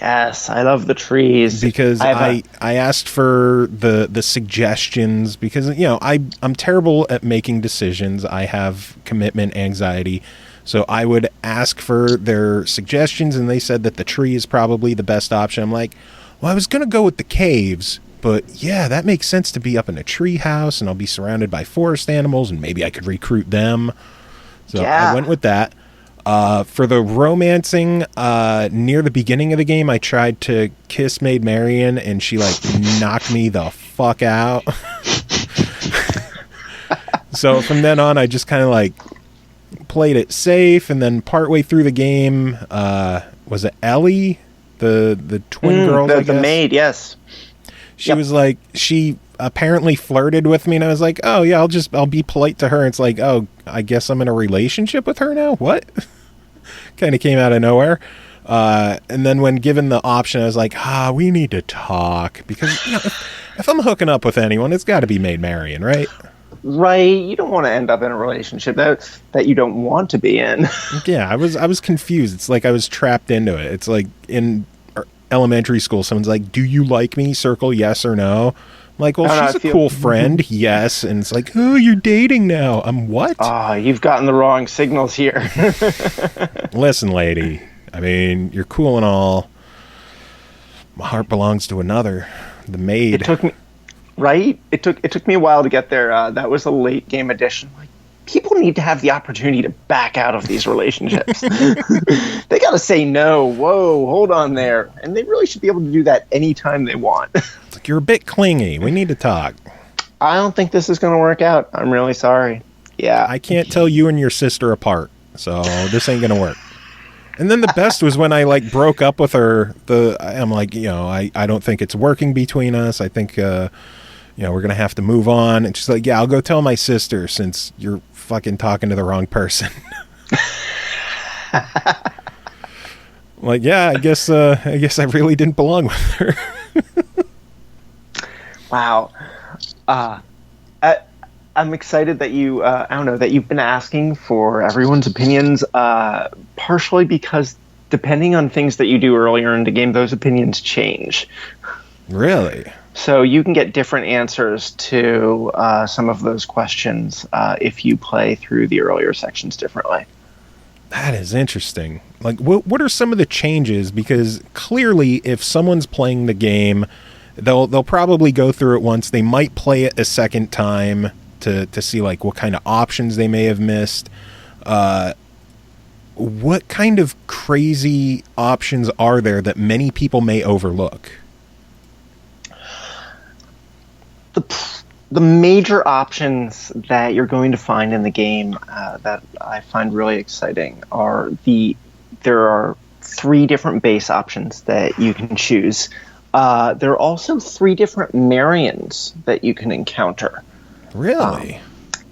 Yes, I love the trees. Because I asked for the suggestions, because, I'm terrible at making decisions. I have commitment anxiety. So I would ask for their suggestions, and they said that the tree is probably the best option. I'm like, well, I was going to go with the caves, but yeah, that makes sense to be up in a tree house, and I'll be surrounded by forest animals, and maybe I could recruit them. So yeah. I went with that. For the romancing, near the beginning of the game, I tried to kiss Maid Marian, and she, knocked me the fuck out. So from then on, I just kind of, played it safe, and then partway through the game, was it Ellie, the twin girl? The maid, yes. She was she apparently flirted with me, and I was like, oh yeah, I'll be polite to her. It's like, oh, I guess I'm in a relationship with her now. What? Kind of came out of nowhere. And then when given the option, I was like, we need to talk, because if I'm hooking up with anyone, it's got to be Maid Marian, right? Right, you don't want to end up in a relationship that you don't want to be in. Yeah, I was confused. It's like I was trapped into it. It's like in elementary school, someone's like, "Do you like me?" Circle yes or no. I'm like, well, she's a cool friend, yes. And it's like, oh, you're dating now. I'm what? Oh, you've gotten the wrong signals here. Listen, lady. I mean, you're cool and all. My heart belongs to another. The maid. It took me, right? It took me a while to get there. That was a late game edition. Like, people need to have the opportunity to back out of these relationships. They got to say no. Whoa, hold on there. And they really should be able to do that anytime they want. It's like, you're a bit clingy. We need to talk. I don't think this is going to work out. I'm really sorry. Yeah. I can't tell you and your sister apart, so this ain't going to work. And then the best was when I like broke up with her. I'm like, I don't think it's working between us. I think, we're going to have to move on. And she's like, yeah, I'll go tell my sister since you're fucking talking to the wrong person. Like, yeah, I guess I really didn't belong with her. Wow. I'm excited that that you've been asking for everyone's opinions, partially because depending on things that you do earlier in the game, those opinions change. Really? So you can get different answers to some of those questions if you play through the earlier sections differently. That is interesting. Like, what are some of the changes? Because clearly, if someone's playing the game, they'll probably go through it once. They might play it a second time to see like what kind of options they may have missed. What kind of crazy options are there that many people may overlook? The major options that you're going to find in the game that I find really exciting are there are 3 different base options that you can choose. There are also 3 different Marions that you can encounter. Really?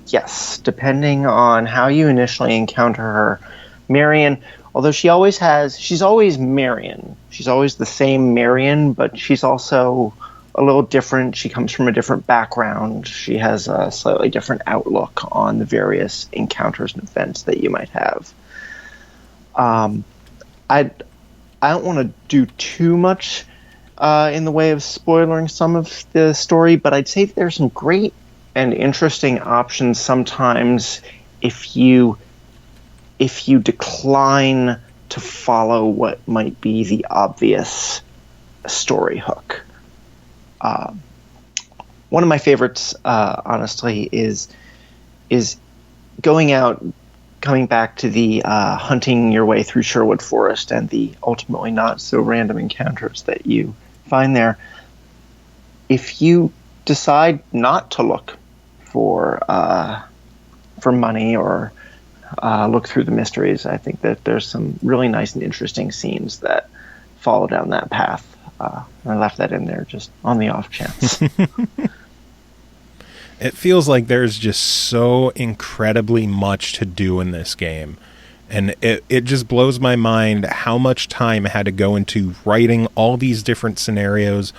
Yes, depending on how you initially encounter her. Marion, although she's always Marion. She's always the same Marion, but she's also a little different. She comes from a different background. She has a slightly different outlook on the various encounters and events that you might have. I don't want to do too much in the way of spoiling some of the story, but I'd say that there's some great and interesting options sometimes if you decline to follow what might be the obvious story hook. One of my favorites, honestly, is going out, coming back to the hunting your way through Sherwood Forest and the ultimately not so random encounters that you find there. If you decide not to look for money or look through the mysteries, I think that there's some really nice and interesting scenes that follow down that path. I left that in there just on the off chance. It feels like there's just so incredibly much to do in this game. And it just blows my mind how much time had to go into writing all these different scenarios,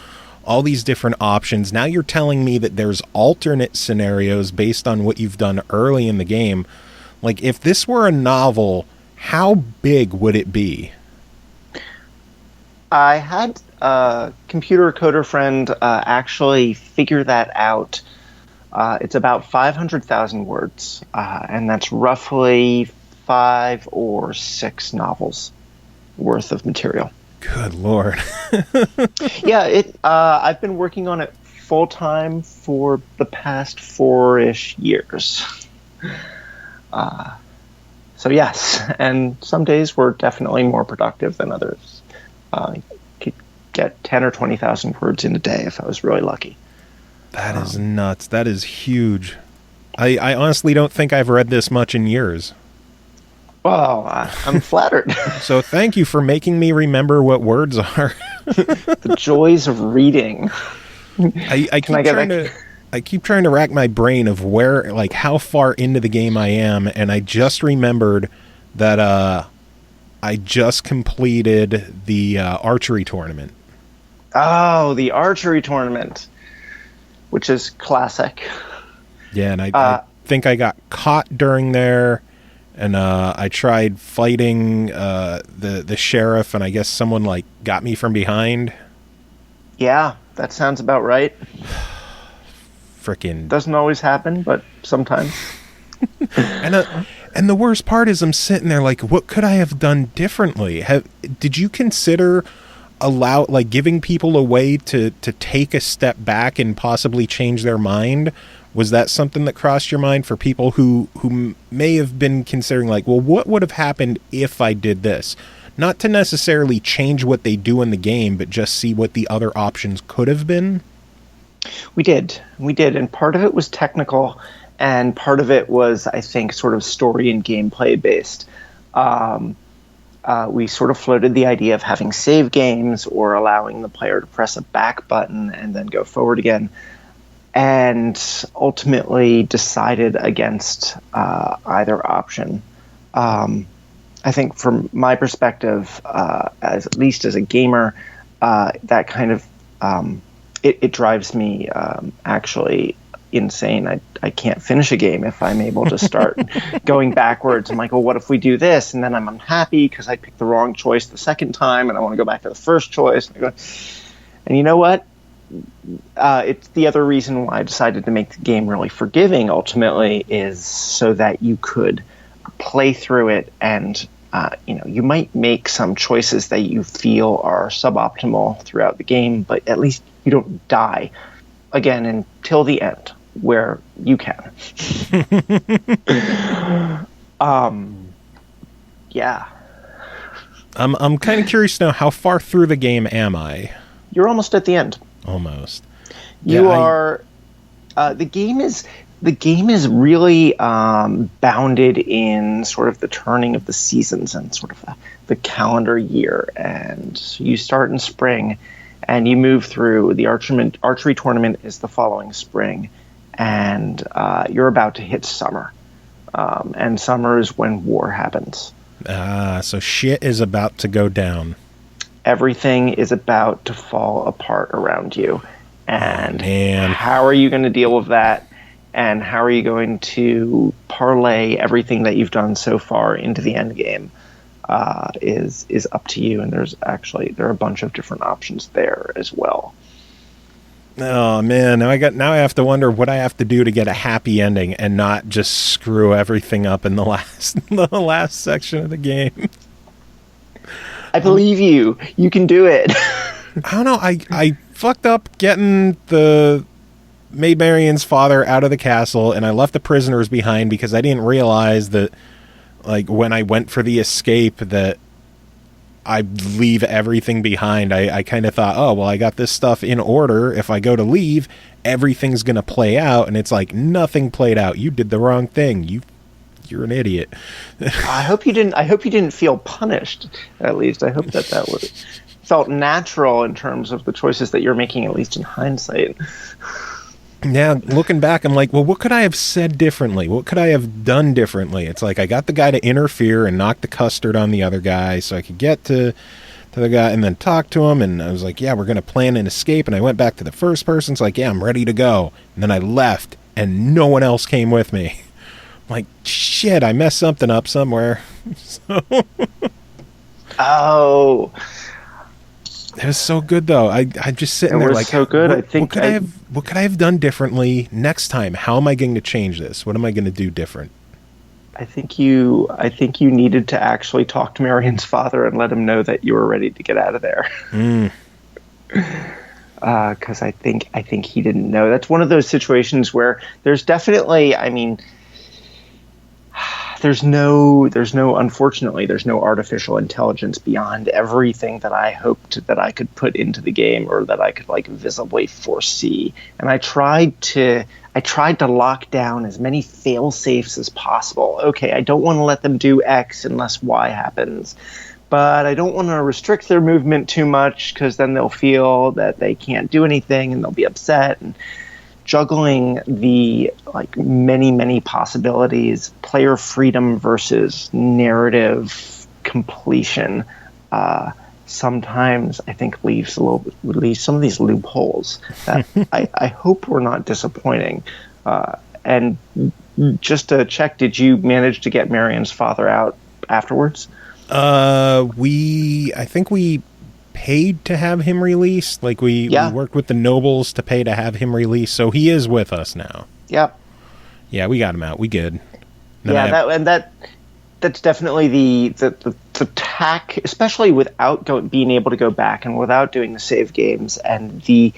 all these different options. Now you're telling me that there's alternate scenarios based on what you've done early in the game. Like, if this were a novel, how big would it be? I had a computer coder friend actually figure that out. It's about 500,000 words, and that's roughly 5 or 6 novels worth of material. Good Lord. Yeah, I've been working on it full time for the past 4-ish years. So yes, and some days were definitely more productive than others. Could get 10 or 20,000 words in a day if I was really lucky. That is nuts. That is huge. I honestly don't think I've read this much in years. Well, I'm flattered. So thank you for making me remember what words are. The joys of reading. I keep trying to rack my brain of where, like, how far into the game I am, and I just remembered that I just completed the archery tournament. Oh, the archery tournament, which is classic. Yeah, and I think I got caught during there, and I tried fighting the sheriff, and I guess someone like got me from behind. Yeah, that sounds about right. Frickin' doesn't always happen, but sometimes. And the worst part is I'm sitting there like, what could I have done differently? Did you consider giving people a way to take a step back and possibly change their mind? Was that something that crossed your mind for people who may have been considering, like, well, what would have happened if I did this? Not to necessarily change what they do in the game, but just see what the other options could have been? We did. And part of it was technical, and part of it was, I think, sort of story and gameplay based. We sort of floated the idea of having save games or allowing the player to press a back button and then go forward again, and ultimately decided against either option. I think from my perspective, at least as a gamer, that kind of it drives me actually insane. I can't finish a game if I'm able to start going backwards. I'm like, well, what if we do this? And then I'm unhappy because I picked the wrong choice the second time, and I want to go back to the first choice. And you know what? It's the other reason why I decided to make the game really forgiving, ultimately, is so that you could play through it, and you might make some choices that you feel are suboptimal throughout the game, but at least you don't die again until the end, where you can. Yeah. I'm kind of curious to know, how far through the game am I? You're almost at the end. Almost. You are. The game is really bounded in sort of the turning of the seasons and sort of the calendar year. And you start in spring, and you move through. The archery tournament is the following spring, and you're about to hit summer. And summer is when war happens. So shit is about to go down. Everything is about to fall apart around you. And man, how are you going to deal with that? And how are you going to parlay everything that you've done so far into the end game is up to you. And there are a bunch of different options there as well. Oh man, now I have to wonder what I have to do to get a happy ending and not just screw everything up in the last section of the game. I believe you. You can do it. I don't know. I fucked up getting the Maid Marian's father out of the castle, and I left the prisoners behind because I didn't realize that, like, when I went for the escape, that I'd leave everything behind. I kind of thought, oh, well, I got this stuff in order. If I go to leave, everything's going to play out. And it's like, nothing played out. You did the wrong thing. You're an idiot. I hope you didn't feel punished, at least. I hope that felt natural in terms of the choices that you're making, at least in hindsight. Yeah, looking back, I'm like, well, what could I have said differently? What could I have done differently? It's like I got the guy to interfere and knock the custard on the other guy so I could get to the guy and then talk to him. And I was like, yeah, we're going to plan an escape. And I went back to the first person. It's like, yeah, I'm ready to go. And then I left and no one else came with me. I'm like, shit, I messed something up somewhere. Oh. It was so good, though. I just sitting there like, so good. What could I have done differently next time? How am I going to change this? What am I going to do different? I think you needed to actually talk to Marian's father and let him know that you were ready to get out of there. Because I think he didn't know. That's one of those situations where there's definitely, unfortunately, there's no artificial intelligence beyond everything that I hoped that I could put into the game or that I could visibly foresee. And I tried to lock down as many fail safes as possible. Okay, I don't want to let them do X unless Y happens, but I don't want to restrict their movement too much because then they'll feel that they can't do anything and they'll be upset. And juggling the many possibilities, player freedom versus narrative completion, sometimes I think leaves some of these loopholes that I hope were not disappointing. And just to check, did you manage to get Marian's father out afterwards? I think we paid to have him released. We worked with the nobles to pay to have him released, so he is with us now. Yep. Yeah, we got him out. We good. That's definitely the the tack, especially without being able to go back and without doing the save games, and the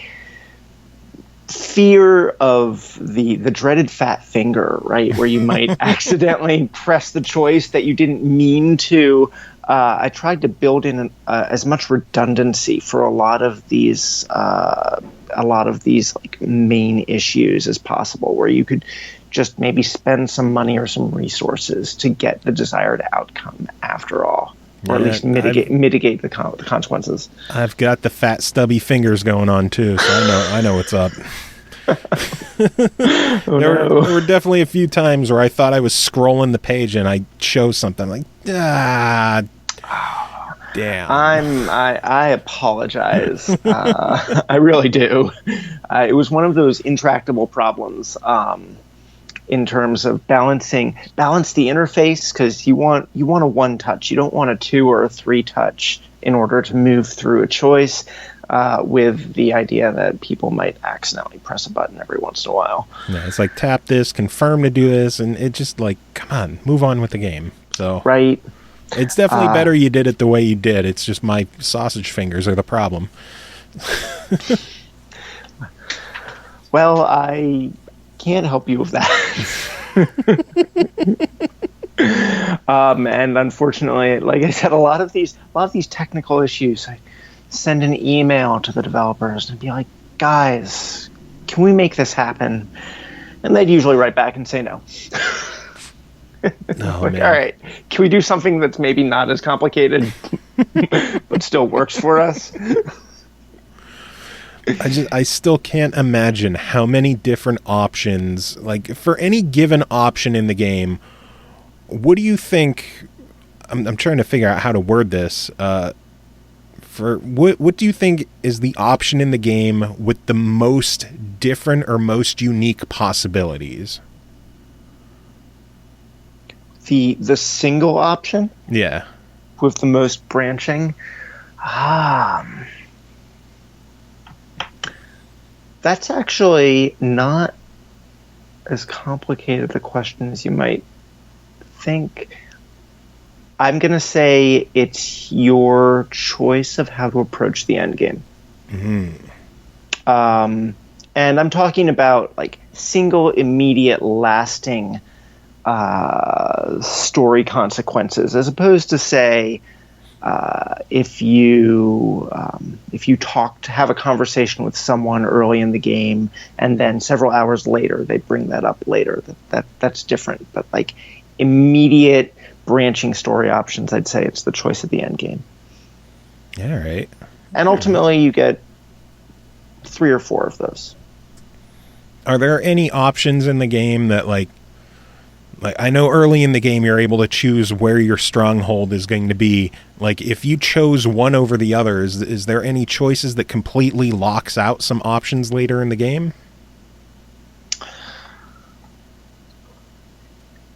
fear of the dreaded fat finger, right, where you might accidentally press the choice that you didn't mean to. I tried to build in as much redundancy for a lot of these like main issues as possible, where you could just maybe spend some money or some resources to get the desired outcome after all, or at least mitigate the consequences. I've got the fat stubby fingers going on too, so I know what's up. There were definitely a few times where I thought I was scrolling the page and I chose something like, damn. I apologize. I really do. It was one of those intractable problems in terms of balance the interface, because you want a one touch. You don't want a 2 or a 3 touch in order to move through a choice, with the idea that people might accidentally press a button every once in a while. Yeah, it's like tap this, confirm to do this, and it just like, come on, move on with the game. So right. It's definitely better you did it the way you did. It's just my sausage fingers are the problem. Well, I can't help you with that. And unfortunately, like I said, a lot of these technical issues, I send an email to the developers and be like, guys, can we make this happen? And they'd usually write back and say no. Oh, like, man. all right, can we do something that's maybe not as complicated but still works for us? I still can't imagine how many different options, like for any given option in the game. What do you think? I'm trying to figure out how to word this. For what do you think is the option in the game with the most different or most unique possibilities? The single option? Yeah. With the most branching? That's actually not as complicated a question as you might think. I'm going to say it's your choice of how to approach the end game. Mm-hmm. And I'm talking about like single, immediate, lasting story consequences, as opposed to say if you have a conversation with someone early in the game and then several hours later they bring that up later. That's different. But like immediate branching story options, I'd say it's the choice of the end game. All right. And ultimately you get 3 or 4 of those. Are there any options in the game that like I know early in the game you're able to choose where your stronghold is going to be. Like if you chose one over the other, is there any choices that completely locks out some options later in the game?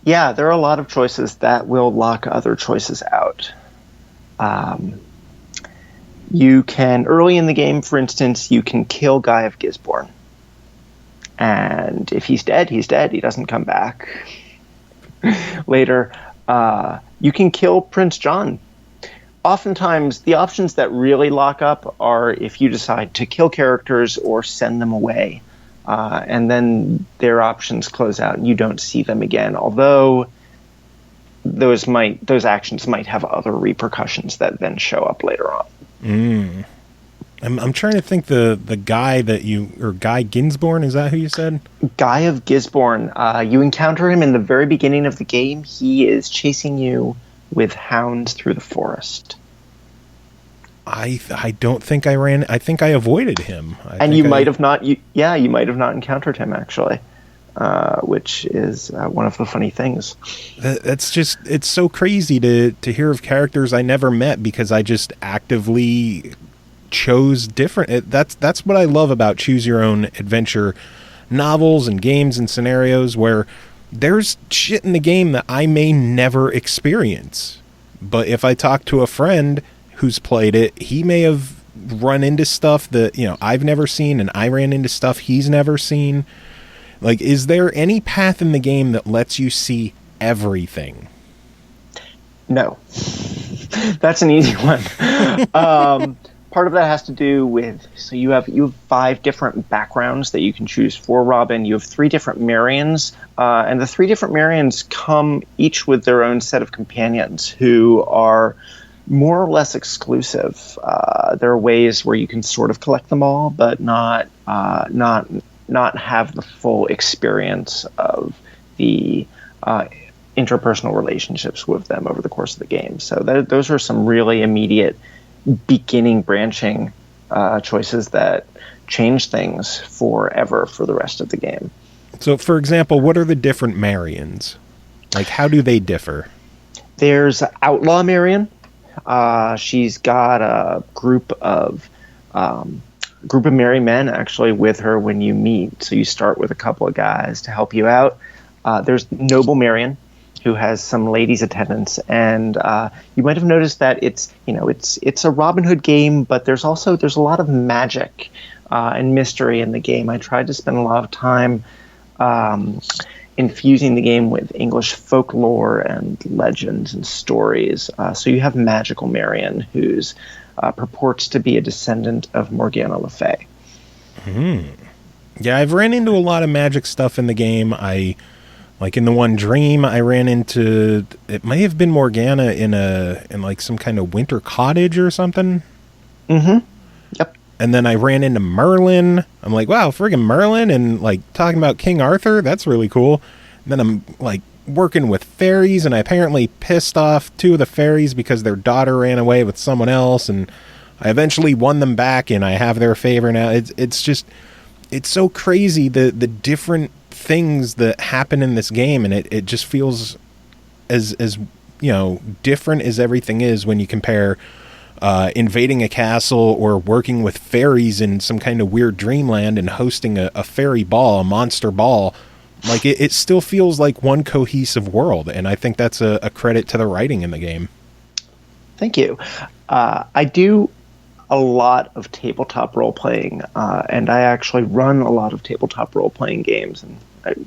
Yeah, there are a lot of choices that will lock other choices out. You can, early in the game, for instance, you can kill Guy of Gisborne. And if he's dead, he's dead. He doesn't come back. Later, you can kill Prince John. Oftentimes, the options that really lock up are if you decide to kill characters or send them away. And then their options close out and you don't see them again. Although those actions might have other repercussions that then show up later on. Mm. I'm trying to think the guy Guy Ginsborn, is that who you said? Guy of Gisborne. You encounter him in the very beginning of the game. He is chasing you with hounds through the forest. I don't think I ran. I think I avoided him. You might have not encountered him actually, which is one of the funny things. That's just, it's so crazy to hear of characters I never met because I just actively chose different. That's what I love about choose your own adventure novels and games and scenarios, where there's shit in the game that I may never experience, but if I talk to a friend who's played it, he may have run into stuff that I've never seen, and I ran into stuff he's never seen. Like, is there any path in the game that lets you see everything? No. That's an easy one. Part of that has to do with, so you have 5 different backgrounds that you can choose for Robin. You have 3 different Marions, and the 3 different Marions come each with their own set of companions who are more or less exclusive. There are ways where you can sort of collect them all, but not have the full experience of the interpersonal relationships with them over the course of the game. So those are some really immediate beginning branching choices that change things forever for the rest of the game. So, for example, what are the different Marions? Like, how do they differ? There's Outlaw Marion. She's got a group of merry men actually with her when you meet. So you start with a couple of guys to help you out. There's Noble Marion, who has some ladies attendants, and you might have noticed that it's a Robin Hood game, but there's a lot of magic and mystery in the game. I tried to spend a lot of time infusing the game with English folklore and legends and stories. So you have Magical Marion, who's purports to be a descendant of Morgana Le Fay. Yeah, I've ran into a lot of magic stuff in the game. Like in the one dream, I ran into, it may have been Morgana in like some kind of winter cottage or something. Mm-hmm. Yep. And then I ran into Merlin. I'm like, wow, friggin' Merlin, and like talking about King Arthur. That's really cool. And then I'm like working with fairies, and I apparently pissed off 2 of the fairies because their daughter ran away with someone else, and I eventually won them back, and I have their favor now. It's so crazy the different things that happen in this game, and it just feels as different as everything is when you compare invading a castle or working with fairies in some kind of weird dreamland and hosting a fairy ball, a monster ball. Like it still feels like one cohesive world, and I think that's a credit to the writing in the game. Thank you. I do a lot of tabletop role-playing, and I actually run a lot of tabletop role-playing games. And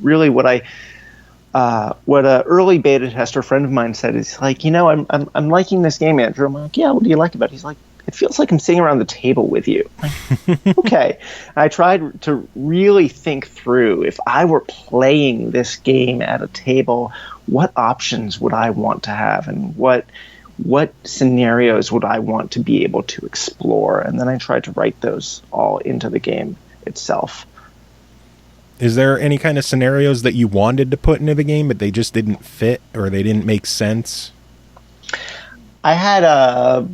what a early beta tester friend of mine said is like, I'm liking this game, Andrew. I'm like, yeah, what do you like about it? He's like, it feels like I'm sitting around the table with you. Like, okay. I tried to really think through, if I were playing this game at a table, what options would I want to have, and what scenarios would I want to be able to explore? And then I tried to write those all into the game itself. Is there any kind of scenarios that you wanted to put into the game, but they just didn't fit or they didn't make sense? I had a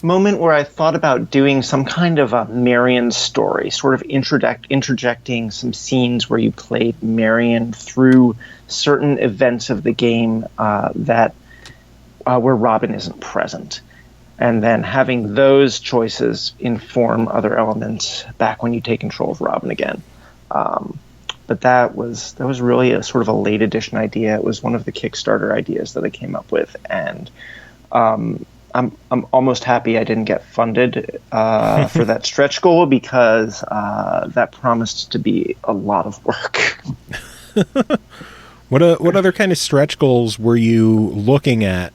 moment where I thought about doing some kind of a Marion story, sort of interjecting some scenes where you played Marion through certain events of the game where Robin isn't present, and then having those choices inform other elements back when you take control of Robin again. But that was really a sort of a late edition idea. It was one of the Kickstarter ideas that I came up with, and I'm almost happy I didn't get funded for that stretch goal, because that promised to be a lot of work. What other kind of stretch goals were you looking at?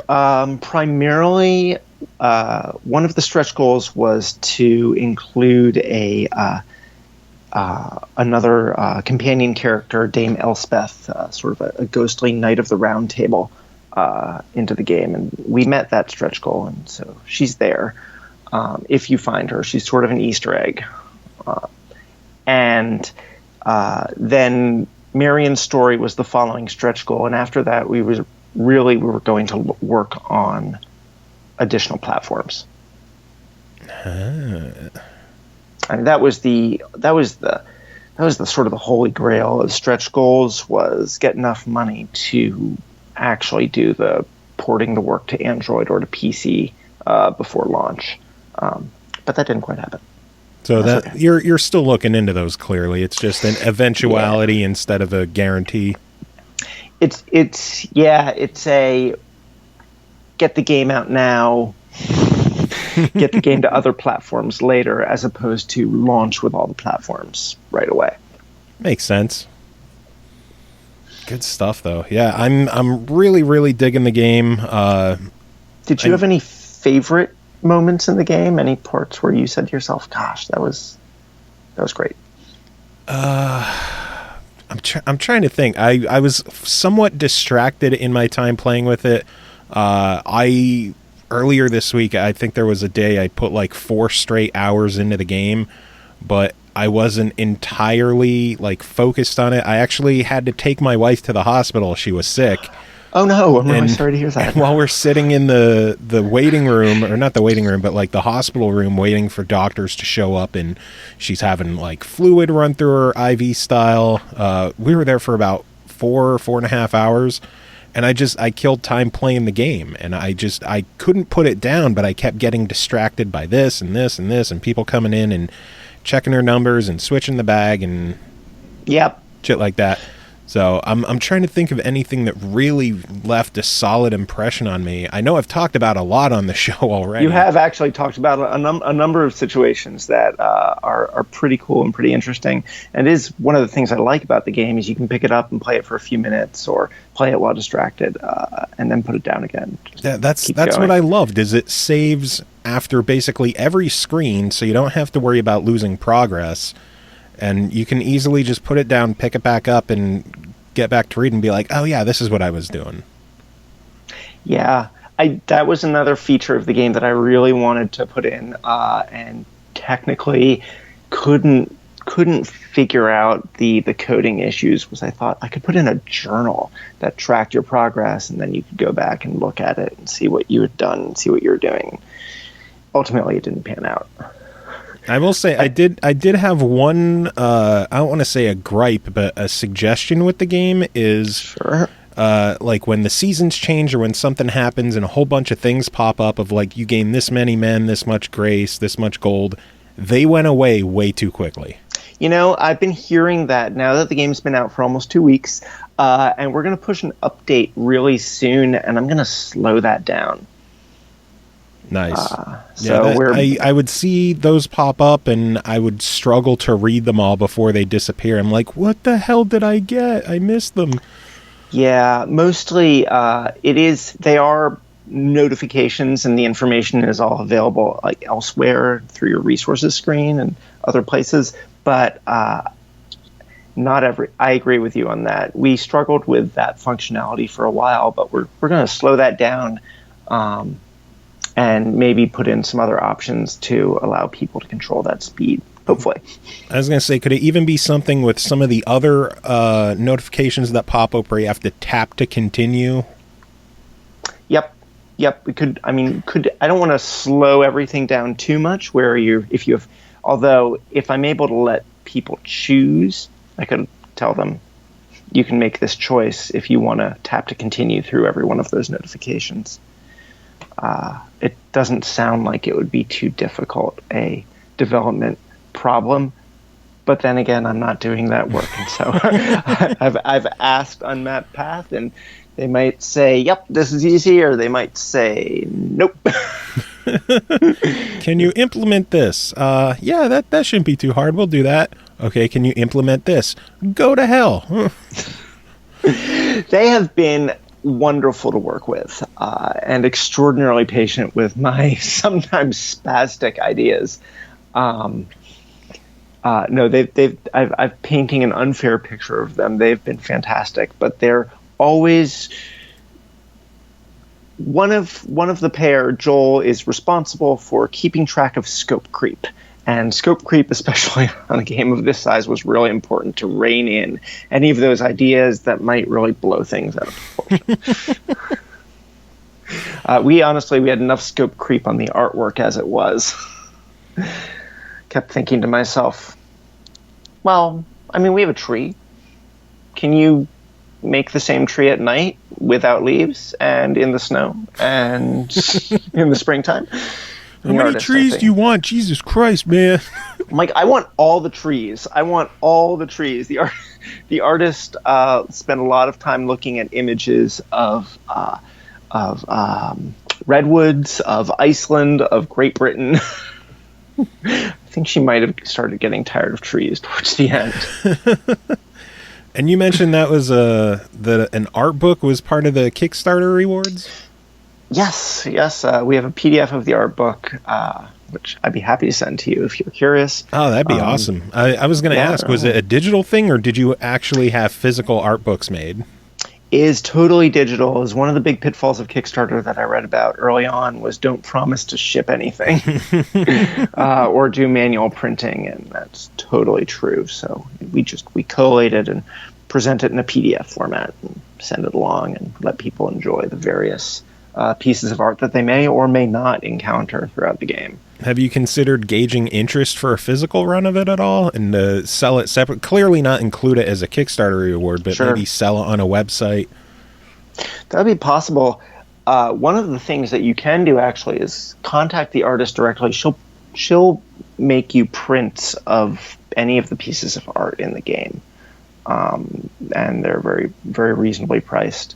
Primarily, one of the stretch goals was to include another companion character, Dame Elspeth, sort of a ghostly knight of the Round Table, into the game, and we met that stretch goal, and so she's there. If you find her, she's sort of an Easter egg. And then Marion's story was the following stretch goal, and after that we were going to work on additional platforms. And that was the sort of the holy grail of stretch goals, was get enough money to actually do the porting the work to Android or to PC before launch. But that didn't quite happen. So That's that okay. you're still looking into those. Clearly, it's just an eventuality instead of a guarantee. It's a get the game out now, get the game to other platforms later, as opposed to launch with all the platforms right away. Makes sense. Good stuff, though. Yeah, I'm really, really digging the game. Did you have any favorite moments in the game? Any parts where you said to yourself, "Gosh, that was great"? I'm trying to think. I was somewhat distracted in my time playing with it. Earlier this week, I think there was a day I put like 4 straight hours into the game, but I wasn't entirely like focused on it. I actually had to take my wife to the hospital. She was sick. Oh no, I'm really sorry to hear that. And while we're sitting in the waiting room, or not the waiting room, but like the hospital room waiting for doctors to show up, and she's having like fluid run through her IV style. We were there for about 4.5 hours. And I killed time playing the game, and I couldn't put it down, but I kept getting distracted by this and this and this, and people coming in and checking their numbers and switching the bag and shit like that. So I'm trying to think of anything that really left a solid impression on me. I know I've talked about a lot on the show already. You have actually talked about a number of situations that are pretty cool and pretty interesting. And it is one of the things I like about the game is you can pick it up and play it for a few minutes or play it while distracted and then put it down again. Yeah, that's what I loved, is it saves after basically every screen, so you don't have to worry about losing progress. And you can easily just put it down, pick it back up, and get back to reading and be like, oh yeah, this is what I was doing. Yeah, that was another feature of the game that I really wanted to put in, and technically couldn't figure out the coding issues. Was I thought I could put in a journal that tracked your progress, and then you could go back and look at it and see what you had done and see what you were doing. Ultimately, it didn't pan out. I will say I did have one, I don't want to say a gripe, but a suggestion with the game is, sure. Like when the seasons change or when something happens and a whole bunch of things pop up of like you gain this many men, this much grace, this much gold, they went away way too quickly. You know, I've been hearing that now that the game's been out for almost 2 weeks, and we're going to push an update really soon, and I'm going to slow that down. Nice. I would see those pop up and I would struggle to read them all before they disappear. I'm like, what the hell did I get? I missed them. Yeah, mostly they are notifications, and the information is all available like elsewhere through your resources screen and other places, but not every. I agree with you on that. We struggled with that functionality for a while, but we're going to slow that down. And maybe put in some other options to allow people to control that speed, hopefully. I was going to say, could it even be something with some of the other notifications that pop up where you have to tap to continue? Yep. We could. I don't want to slow everything down too much. Although if I'm able to let people choose, I could tell them, you can make this choice if you want to tap to continue through every one of those notifications. It doesn't sound like it would be too difficult a development problem, but then again, I'm not doing that work, and so I've asked Unmapped Path, and they might say, "Yep, this is easy," or they might say, "Nope." Can you implement this? Yeah, that shouldn't be too hard. We'll do that. Okay, can you implement this? Go to hell. They have been wonderful to work with, and extraordinarily patient with my sometimes spastic ideas. No, I've painting an unfair picture of them. They've been fantastic, but they're always one of the pair. Joel is responsible for keeping track of scope creep. And scope creep, especially on a game of this size, was really important to rein in any of those ideas that might really blow things out of proportion. We had enough scope creep on the artwork as it was. Kept thinking to myself, well, we have a tree. Can you make the same tree at night without leaves and in the snow and in the springtime? How many trees do you want? Jesus Christ, man. Mike, I want all the trees. The artist spent a lot of time looking at images of redwoods, of Iceland, of Great Britain. I think she might have started getting tired of trees towards the end. And you mentioned that was an art book was part of the Kickstarter rewards? Yes. We have a PDF of the art book, which I'd be happy to send to you if you're curious. Oh, that'd be awesome. I was going to ask, was it a digital thing, or did you actually have physical art books made? Is totally digital. Is one of the big pitfalls of Kickstarter that I read about early on was don't promise to ship anything or do manual printing, and that's totally true. So we collate it and present it in a PDF format and send it along and let people enjoy the various pieces of art that they may or may not encounter throughout the game. Have you considered gauging interest for a physical run of it at all and to sell it separate? Clearly not include it as a Kickstarter reward, but maybe sell it on a website. That would be possible. One of the things that you can do actually is contact the artist directly. She'll make you prints of any of the pieces of art in the game, and they're very, very reasonably priced.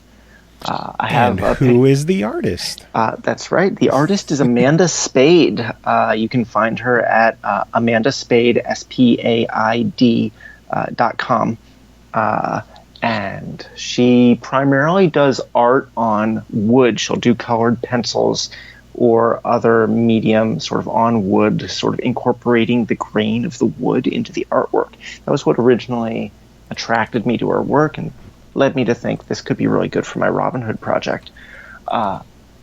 Who is the artist? That's right. The artist is Amanda Spade. You can find her at amandaspade, SPAID.com. And she primarily does art on wood. She'll do colored pencils or other medium sort of on wood, sort of incorporating the grain of the wood into the artwork. That was what originally attracted me to her work and led me to think this could be really good for my Robin Hood project.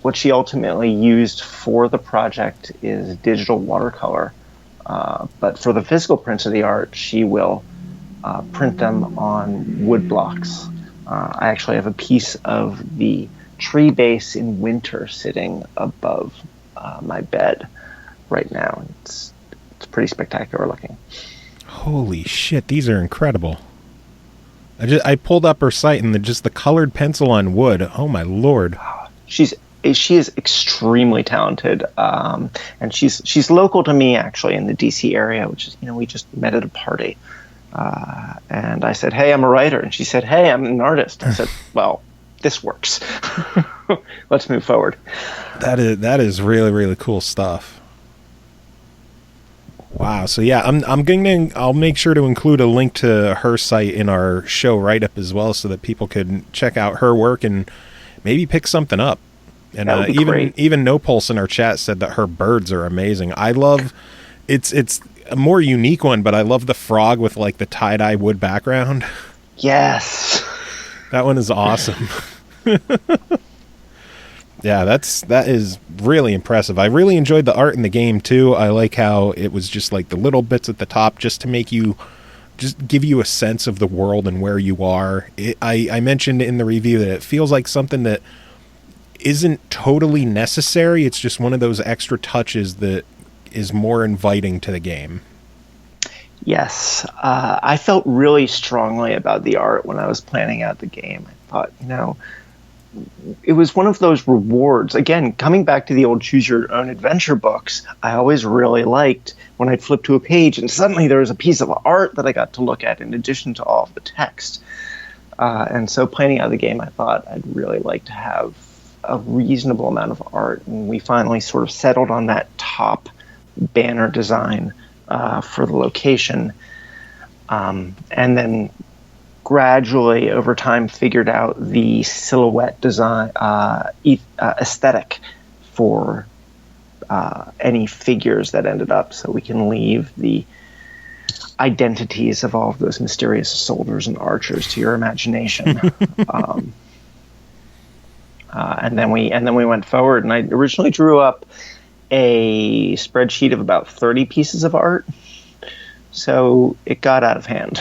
What she ultimately used for the project is digital watercolor, but for the physical prints of the art, she will print them on wood blocks. I actually have a piece of the tree base in winter sitting above my bed right now. It's pretty spectacular looking. Holy shit, these are incredible. I pulled up her site and just the colored pencil on wood. Oh my lord. She is extremely talented, and she's local to me actually in the DC area, which is, we just met at a party, and I said, hey, I'm a writer, and she said, hey, I'm an artist. I said, well, this works. Let's move forward. That is really, really cool stuff. Wow. So yeah, I'll make sure to include a link to her site in our show write-up as well, so that people could check out her work and maybe pick something up. And even No Pulse in our chat said that her birds are amazing. I love it's a more unique one, but I love the frog with like the tie-dye wood background. Yes. That one is awesome. Yeah, that is really impressive. I really enjoyed the art in the game too. I like how it was just like the little bits at the top just to give you a sense of the world and where you are. I mentioned in the review that it feels like something that isn't totally necessary. It's just one of those extra touches that is more inviting to the game. Yes. I felt really strongly about the art when I was planning out the game. I thought, it was one of those rewards. Again, coming back to the old Choose Your Own Adventure books, I always really liked when I'd flip to a page and suddenly there was a piece of art that I got to look at in addition to all of the text. And so planning out the game, I thought I'd really like to have a reasonable amount of art. And we finally sort of settled on that top banner design for the location. And then gradually over time figured out the silhouette design aesthetic for any figures that ended up, so we can leave the identities of all of those mysterious soldiers and archers to your imagination. And then we went forward, and I originally drew up a spreadsheet of about 30 pieces of art. So it got out of hand.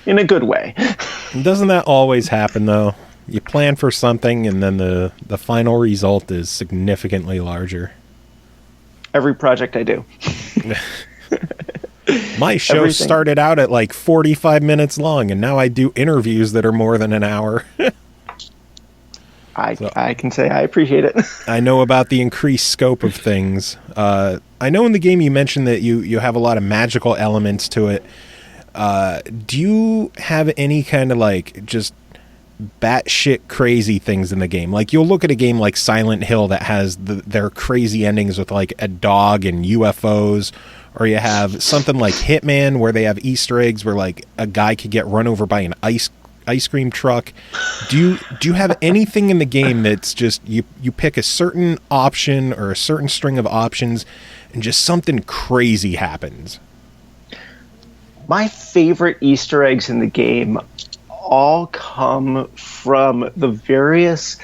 In a good way. Doesn't that always happen, though? You plan for something, and then the final result is significantly larger. Every project I do. My show started out at like 45 minutes long, and now I do interviews that are more than an hour. I can say I appreciate it. I know about the increased scope of things. I know in the game you mentioned that you have a lot of magical elements to it. Do you have any kind of like just batshit crazy things in the game? Like you'll look at a game like Silent Hill that has their crazy endings with like a dog and UFOs, or you have something like Hitman where they have Easter eggs where like a guy could get run over by an ice cream truck. Do you have anything in the game that's just you pick a certain option or a certain string of options and just something crazy happens? My favorite Easter eggs in the game all come from the various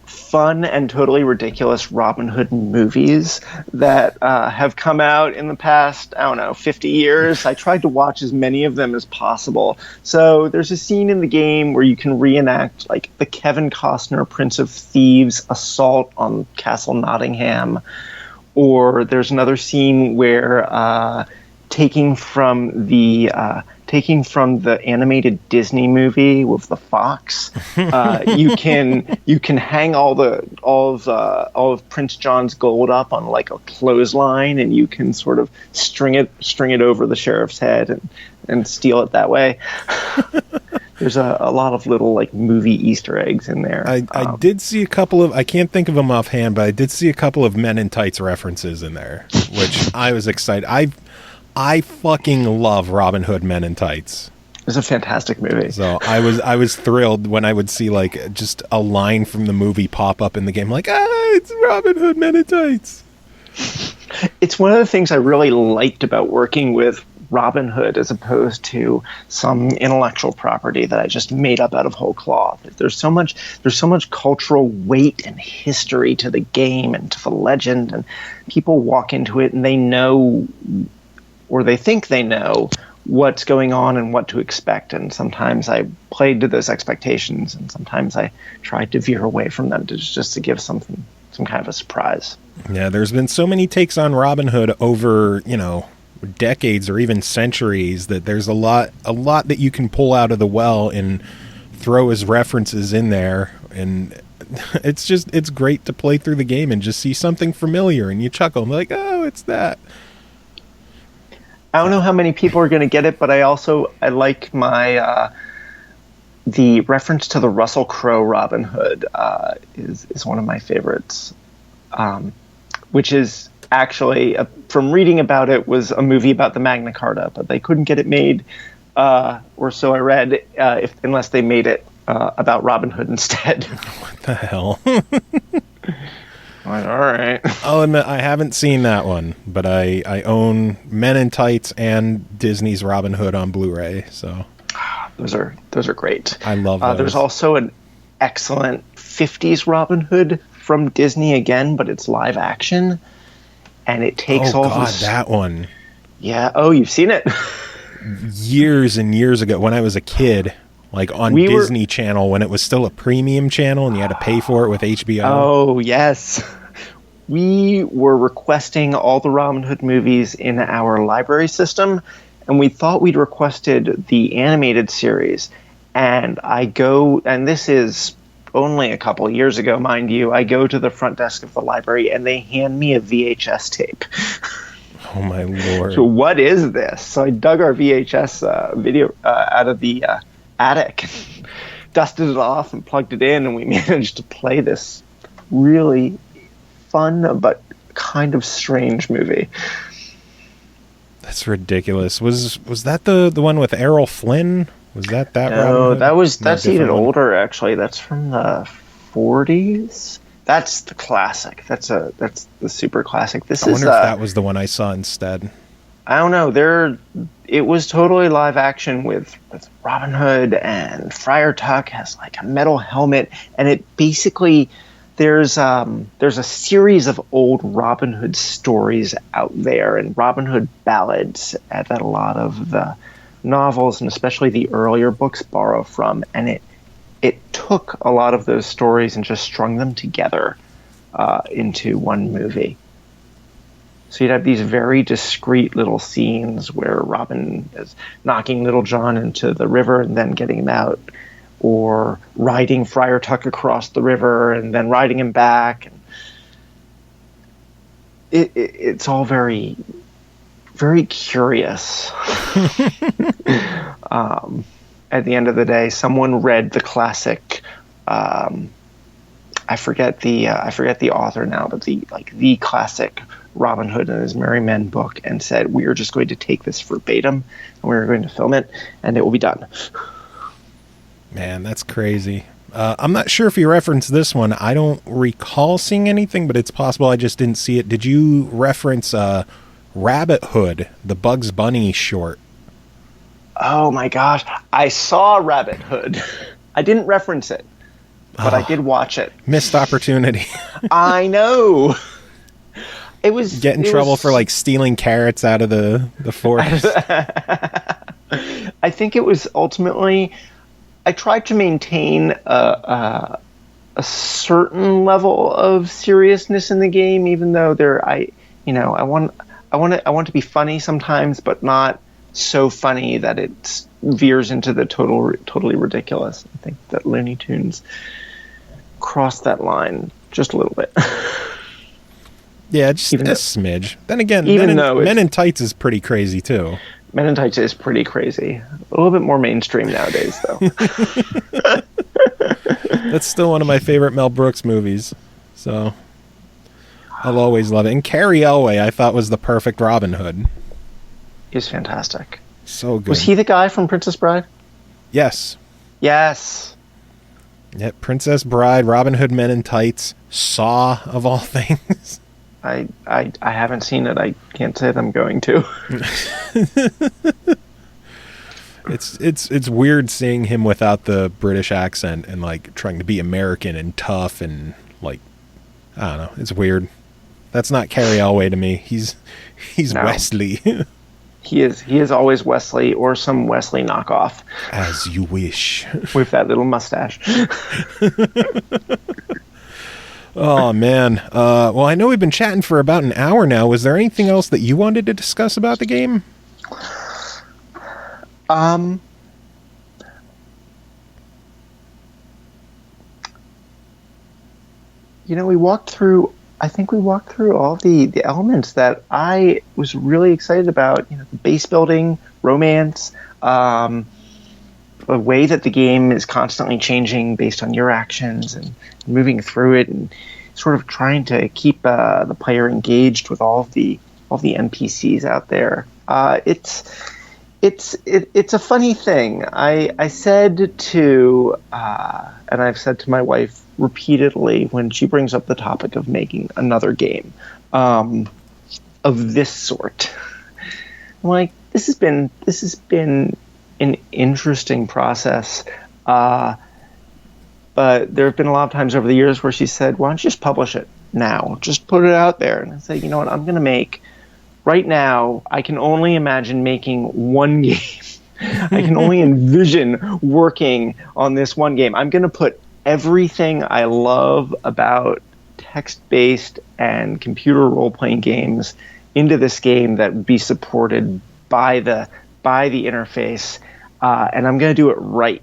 fun and totally ridiculous Robin Hood movies that have come out in the past, 50 years. I tried to watch as many of them as possible. So there's a scene in the game where you can reenact like the Kevin Costner Prince of Thieves assault on Castle Nottingham, or there's another scene where taking from the animated Disney movie with the fox, you can hang all of Prince John's gold up on like a clothesline, and you can sort of string it over the sheriff's head and steal it that way. There's a lot of little like movie Easter eggs in there. I did see a couple of, I can't think of them offhand, but I did see a couple of Men in Tights references in there, which I was excited. I fucking love Robin Hood Men in Tights. It's a fantastic movie. So I was thrilled when I would see like just a line from the movie pop up in the game, like, it's Robin Hood Men in Tights. It's one of the things I really liked about working with Robin Hood as opposed to some intellectual property that I just made up out of whole cloth. There's so much cultural weight and history to the game and to the legend, and people walk into it and they know, or they think they know, what's going on and what to expect. And sometimes I played to those expectations, and sometimes I tried to veer away from them just to give some kind of a surprise. Yeah, there's been so many takes on Robin Hood over, decades or even centuries that there's a lot that you can pull out of the well and throw as references in there. And it's great to play through the game and just see something familiar and you chuckle and be like, oh, it's that. I don't know how many people are going to get it, but I like my the reference to the Russell Crowe Robin Hood is one of my favorites, which is actually from reading about it was a movie about the Magna Carta, but they couldn't get it made, or so I read, unless they made it about Robin Hood instead. What the hell? All right. I'll admit I haven't seen that one, but I own Men in Tights and Disney's Robin Hood on Blu-ray. So those are great. I love those. There's also an excellent 50s Robin Hood from Disney again, but it's live action, and it takes that one. Yeah. Oh, you've seen it. Years and years ago when I was a kid. Like on Disney Channel when it was still a premium channel and you had to pay for it with HBO. Oh, yes. We were requesting all the Robin Hood movies in our library system, and we thought we'd requested the animated series. And this is only a couple of years ago, mind you, I go to the front desk of the library and they hand me a VHS tape. Oh, my Lord. So what is this? So I dug our VHS video out of the attic, dusted it off and plugged it in, and we managed to play this really fun but kind of strange movie. That's ridiculous. Was that the one with Errol Flynn? Was that No, Robin Hood? that's even older actually. That's from the 40s. That's the classic. That's the super classic. I wonder if that was the one I saw instead. I don't know. It was totally live action with Robin Hood, and Friar Tuck has like a metal helmet, and it basically there's a series of old Robin Hood stories out there and Robin Hood ballads that a lot of the novels and especially the earlier books borrow from, and it took a lot of those stories and just strung them together into one movie. So you'd have these very discreet little scenes where Robin is knocking Little John into the river and then getting him out, or riding Friar Tuck across the river and then riding him back. And it's all very, very curious. At the end of the day, someone read the classic. I forget the author now, but the classic Robin Hood and his Merry Men book and said, we are just going to take this verbatim and we're going to film it and it will be done. Man, that's crazy. I'm not sure if you referenced this one. I don't recall seeing anything, but it's possible I just didn't see it. Did you reference Rabbit Hood, the Bugs Bunny short? Oh my gosh. I saw Rabbit Hood. I didn't reference it, but I did watch it. Missed opportunity. I know. It was get in trouble for like stealing carrots out of the forest. I think it was ultimately, I tried to maintain a certain level of seriousness in the game, even though I want to be funny sometimes, but not so funny that it veers into the totally ridiculous. I think that Looney Tunes crossed that line just a little bit. Yeah, just even a smidge. Then again, Men in Tights is pretty crazy too. Men in Tights is pretty crazy. A little bit more mainstream nowadays, though. That's still one of my favorite Mel Brooks movies. So I'll always love it. And Cary Elway, I thought, was the perfect Robin Hood. He's fantastic. So good. Was he the guy from Princess Bride? Yes. Yes. Yep, Princess Bride, Robin Hood, Men in Tights, Saw, of all things. I haven't seen it. I can't say that I'm going to. It's weird seeing him without the British accent and like trying to be American and tough and like, I don't know. It's weird. That's not Cary Elway to me. He's no. Wesley. He is always Wesley or some Wesley knockoff. As you wish. With that little mustache. Oh, man. Well, I know we've been chatting for about an hour now. Was there anything else that you wanted to discuss about the game? We walked through all the elements that I was really excited about. The base building, romance, the way that the game is constantly changing based on your actions and moving through it, and sort of trying to keep the player engaged with all the NPCs out there. It's a funny thing. I said to and I've said to my wife repeatedly when she brings up the topic of making another game of this sort. I'm like, this has been an interesting process, but there have been a lot of times over the years where she said, why don't you just publish it now? Just put it out there. And I say, you know what, I'm going to make, right now, I can only imagine making one game. I can only envision working on this one game. I'm going to put everything I love about text-based and computer role-playing games into this game that would be supported by the interface, and I'm going to do it right.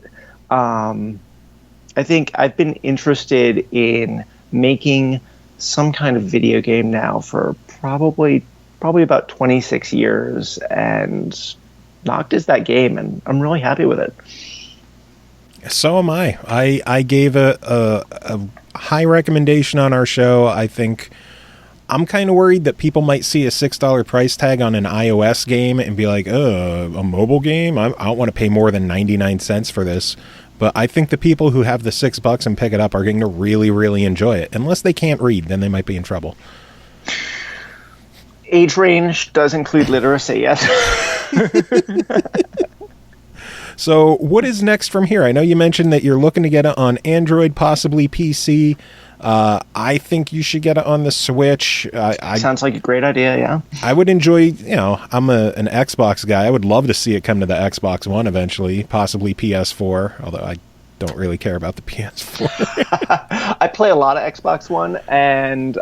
I think I've been interested in making some kind of video game now for probably about 26 years, and Nocked is that game, and I'm really happy with it. So am I. I gave a high recommendation on our show. I think I'm kind of worried that people might see a $6 price tag on an iOS game and be like, a mobile game? I don't want to pay more than 99 cents for this. But I think the people who have the $6 and pick it up are going to really, really enjoy it. Unless they can't read, then they might be in trouble. Age range does include literacy, yes. So what is next from here? I know you mentioned that you're looking to get it on Android, possibly PC. I think you should get it on the Switch. Sounds like a great idea, yeah. I would enjoy, I'm an Xbox guy. I would love to see it come to the Xbox One eventually, possibly PS4, although I don't really care about the PS4. I play a lot of Xbox One, and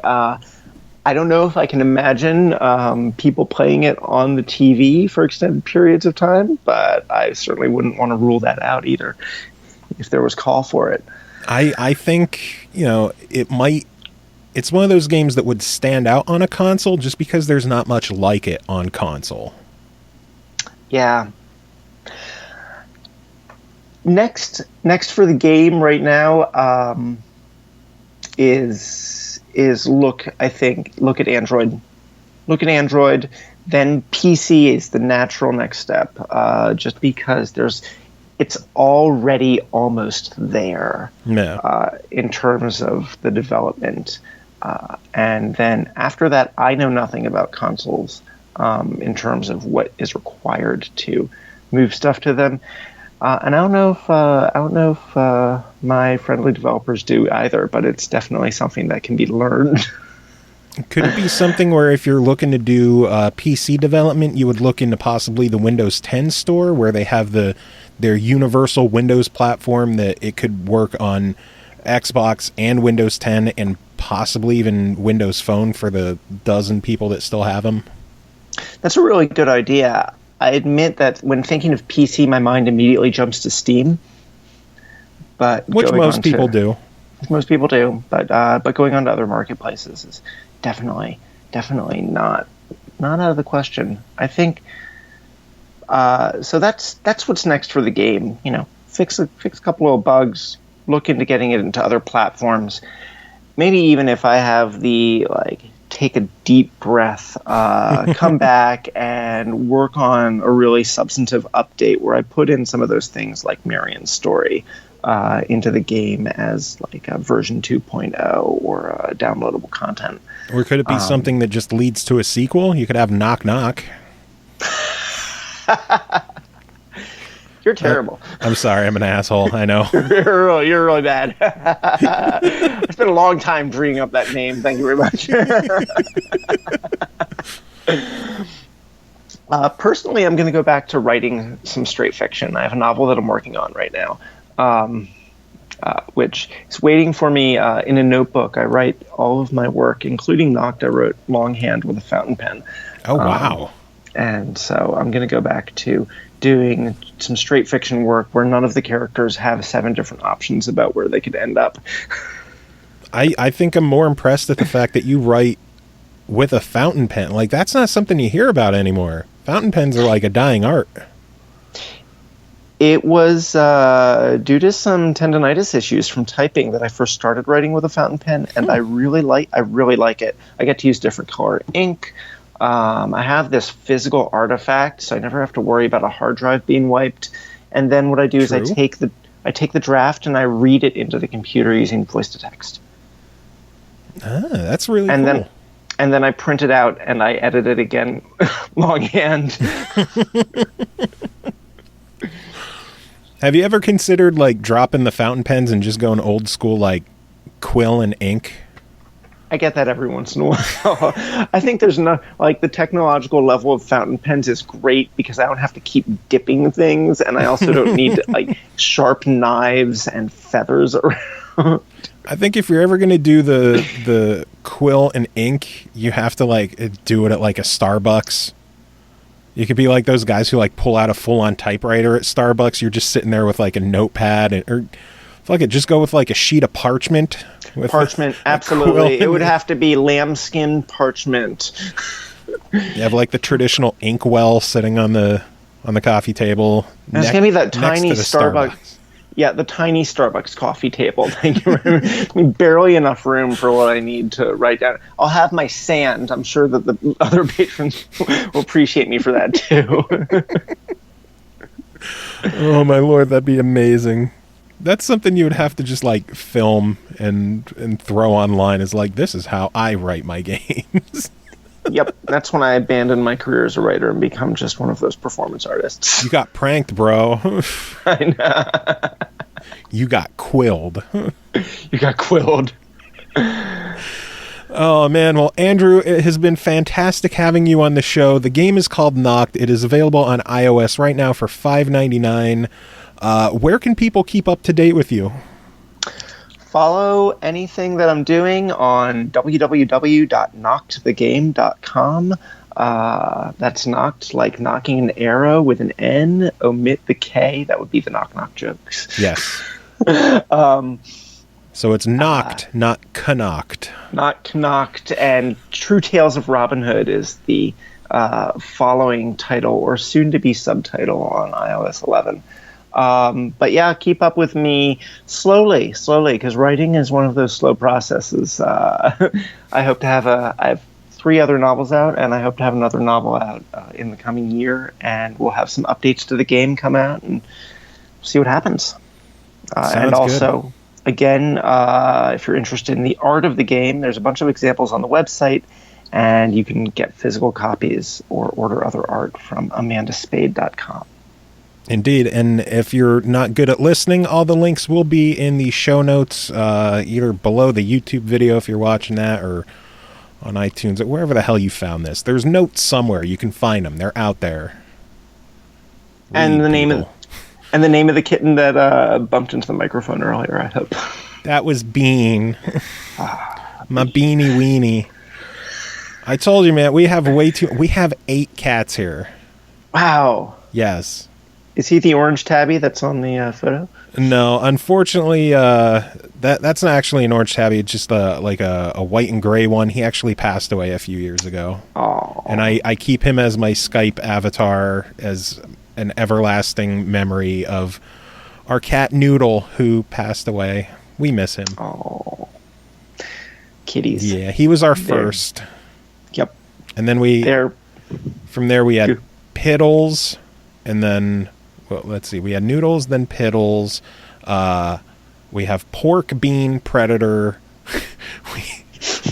I don't know if I can imagine people playing it on the TV for extended periods of time, but I certainly wouldn't want to rule that out either if there was call for it. I think, it's one of those games that would stand out on a console just because there's not much like it on console. Yeah. Next for the game right now is look at Android. look at Android. Then PC is the natural next step, just because it's already almost there in terms of the development. And then after that, I know nothing about consoles in terms of what is required to move stuff to them. And I don't know if my friendly developers do either, but it's definitely something that can be learned. Could it be something where if you're looking to do PC development, you would look into possibly the Windows 10 store, where they have their universal Windows platform that it could work on Xbox and Windows 10 and possibly even Windows Phone for the dozen people that still have them? That's a really good idea. I admit that when thinking of PC, my mind immediately jumps to Steam. Which most people do. Most people do, but going on to other marketplaces is definitely not out of the question. I think so. That's what's next for the game. Fix a couple of bugs, look into getting it into other platforms. Maybe even if I have the take a deep breath, come back and work on a really substantive update where I put in some of those things like Marion's story into the game as a version 2.0 or downloadable content. Or could it be something that just leads to a sequel? You could have Knock Knock. You're terrible. I'm sorry, I'm an asshole. I know. You're really bad. I spent a long time dreaming up that name. Thank you very much. Personally, I'm going to go back to writing some straight fiction. I have a novel that I'm working on right now, which is waiting for me in a notebook. I write all of my work, including Nocked. I wrote longhand with a fountain pen. Oh, wow. And so I'm going to go back to doing some straight fiction work where none of the characters have 7 different options about where they could end up. I think I'm more impressed at the fact that you write with a fountain pen. That's not something you hear about anymore. Fountain pens are a dying art. It was due to some tendonitis issues from typing that I first started writing with a fountain pen, and I really like it. I get to use different color ink. I have this physical artifact, so I never have to worry about a hard drive being wiped. And then what I do is I take the draft and I read it into the computer using voice to text. That's really cool. And then I print it out and I edit it again longhand. Have you ever considered dropping the fountain pens and just going old school quill and ink? I get that every once in a while. I think there's no the technological level of fountain pens is great because I don't have to keep dipping things, and I also don't need sharp knives and feathers around. I think if you're ever going to do the quill and ink, you have to do it at a Starbucks. You could be like those guys who pull out a full-on typewriter at Starbucks. You're just sitting there with a notepad or just go with a sheet of parchment. Parchment, absolutely. It would have to be lambskin parchment. You have the traditional inkwell sitting on the coffee table. It's gonna be that tiny Starbucks. Yeah, the tiny Starbucks coffee table. Thank you very much. I mean, barely enough room for what I need to write down. I'll have my sand. I'm sure that the other patrons will appreciate me for that too. Oh my lord, that'd be amazing. That's something you would have to just film and throw online as this is how I write my games. Yep, that's when I abandoned my career as a writer and become just one of those performance artists. You got pranked, bro. I know. You got quilled. You got quilled. Oh, man. Well, Andrew, it has been fantastic having you on the show. The game is called Nocked. It is available on iOS right now for $5.99. Where can people keep up to date with you? Follow anything that I'm doing on www.knockedthegame.com. That's knocked like knocking an arrow with an N. Omit the K. That would be the knock jokes. Yes. So it's knocked, not knocked. Not knocked. And True Tales of Robin Hood is the following title or soon to be subtitle on iOS 11. But yeah, keep up with me slowly, because writing is one of those slow processes. I hope to have I have 3 other novels out, and I hope to have another novel out in the coming year, and we'll have some updates to the game come out, and see what happens. And also, good. Again, if you're interested in the art of the game, there's a bunch of examples on the website, and you can get physical copies or order other art from amandaspade.com. Indeed, and if you're not good at listening, all the links will be in the show notes, either below the YouTube video if you're watching that, or on iTunes, or wherever the hell you found this. There's notes somewhere. You can find them. They're out there. And the name of the kitten that bumped into the microphone earlier, I hope. That was Bean. My beanie weenie. I told you, man, we have 8 cats here. Wow. Yes. Is he the orange tabby that's on the photo? No, unfortunately, that's not actually an orange tabby. It's just a white and gray one. He actually passed away a few years ago. Oh. And I keep him as my Skype avatar, as an everlasting memory of our cat Noodle, who passed away. We miss him. Oh. Kitties. Yeah, he was our first. Yep. And then from there we had Piddles, and then, well, let's see, we had Noodles, then Piddles. We have Pork Bean Predator.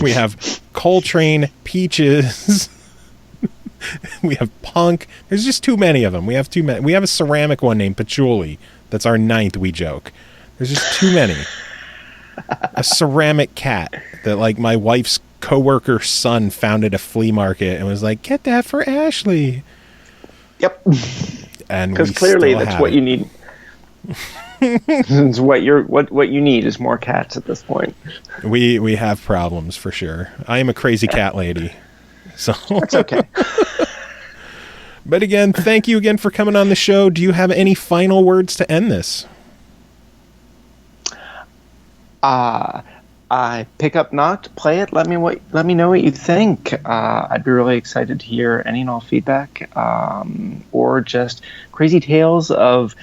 we have Coltrane Peaches. We have Punk. There's just too many of them. We have too many. We have a ceramic one named Patchouli. That's our 9th, we joke. There's just too many. A ceramic cat that, like, my wife's coworker's son found at a flea market and was like, "Get that for Ashley." Yep. And because clearly that's what you need. what you need is more cats at this point. We have problems for sure. I am a crazy cat lady, so that's okay. But again, thank you again for coming on the show. Do you have any final words to end this? I pick up Nocked, play it. Let me know what you think. I'd be really excited to hear any and all feedback, or just crazy tales of,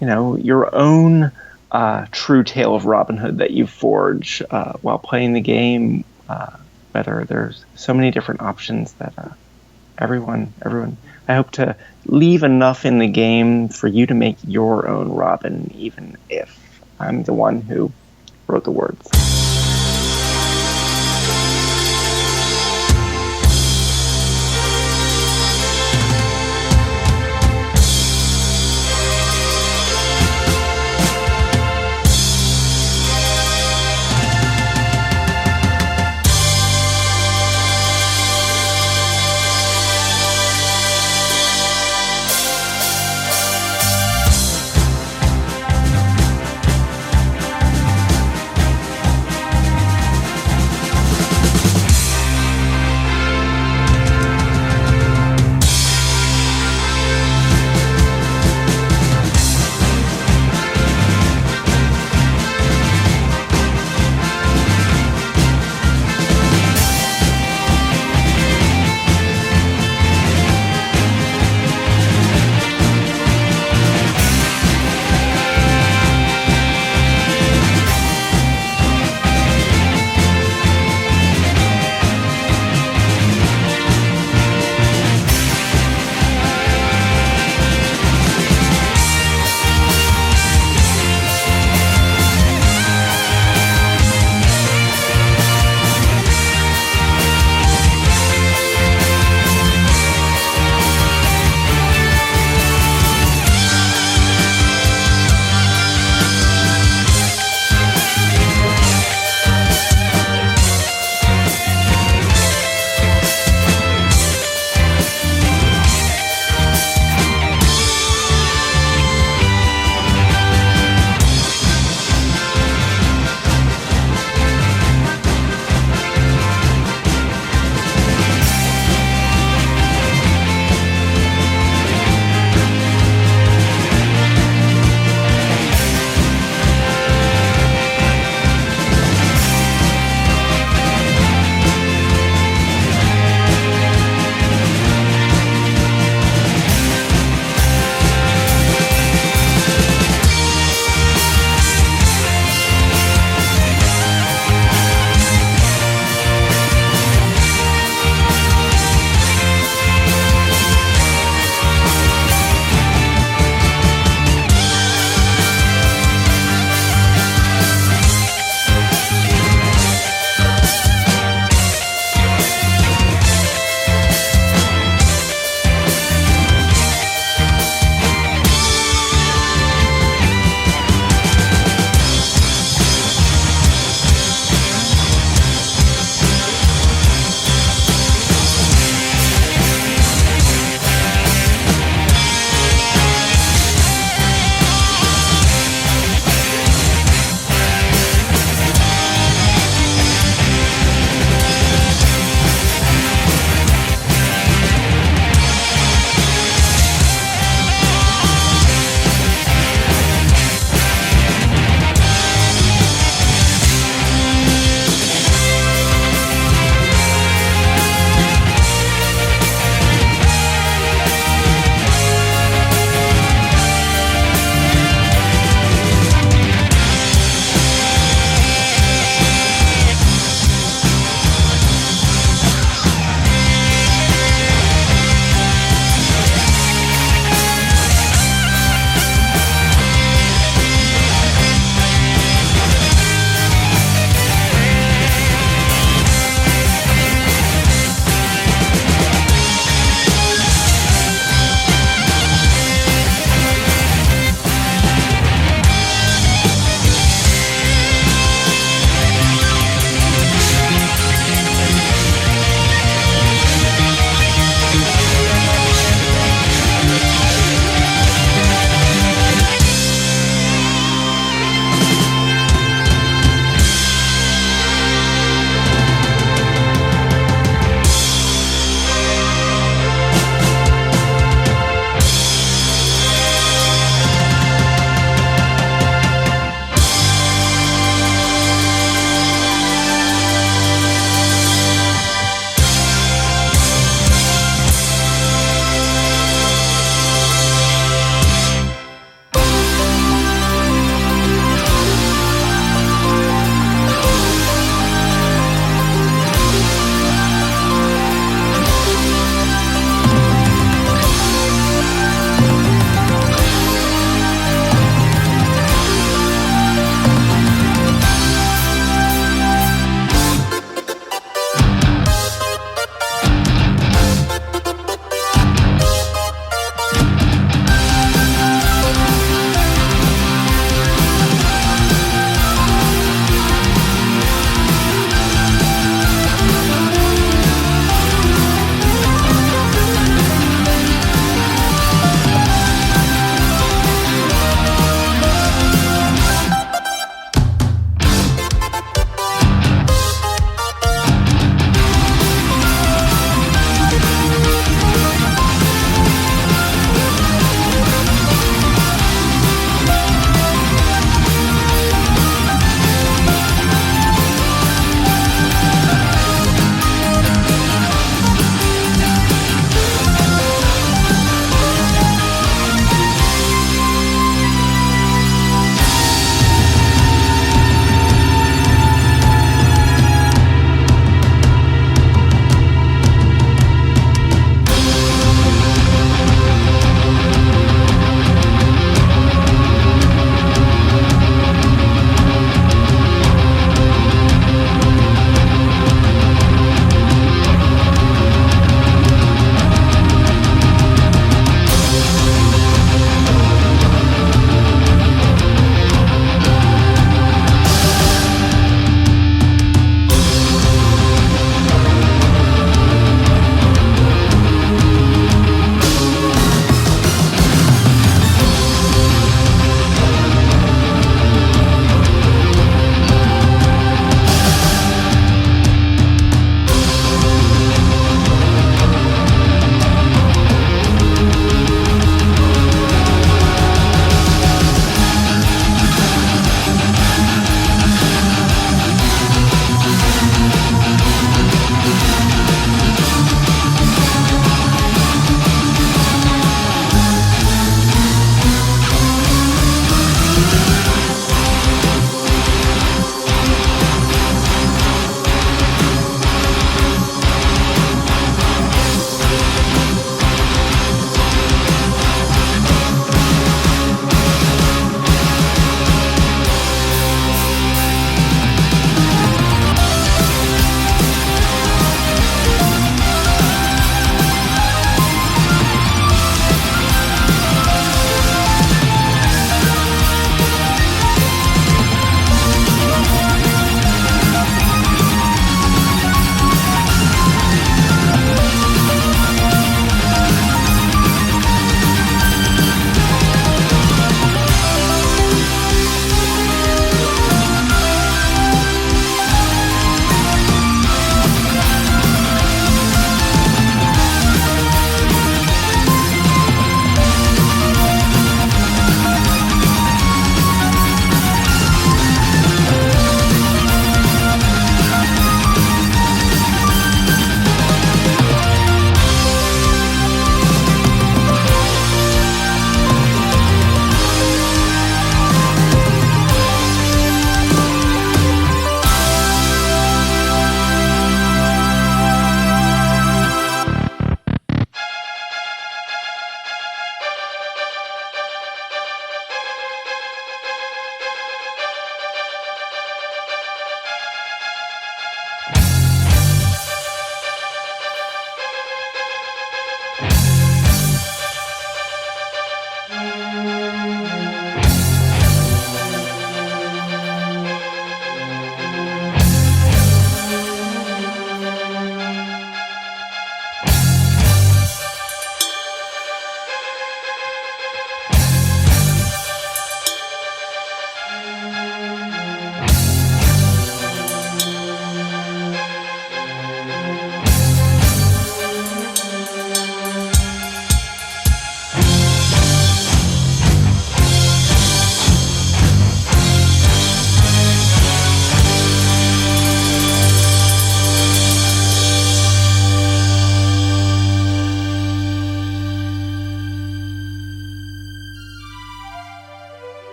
your own true tale of Robin Hood that you forge while playing the game. Whether there's so many different options that everyone. I hope to leave enough in the game for you to make your own Robin, even if I'm the one who wrote the words.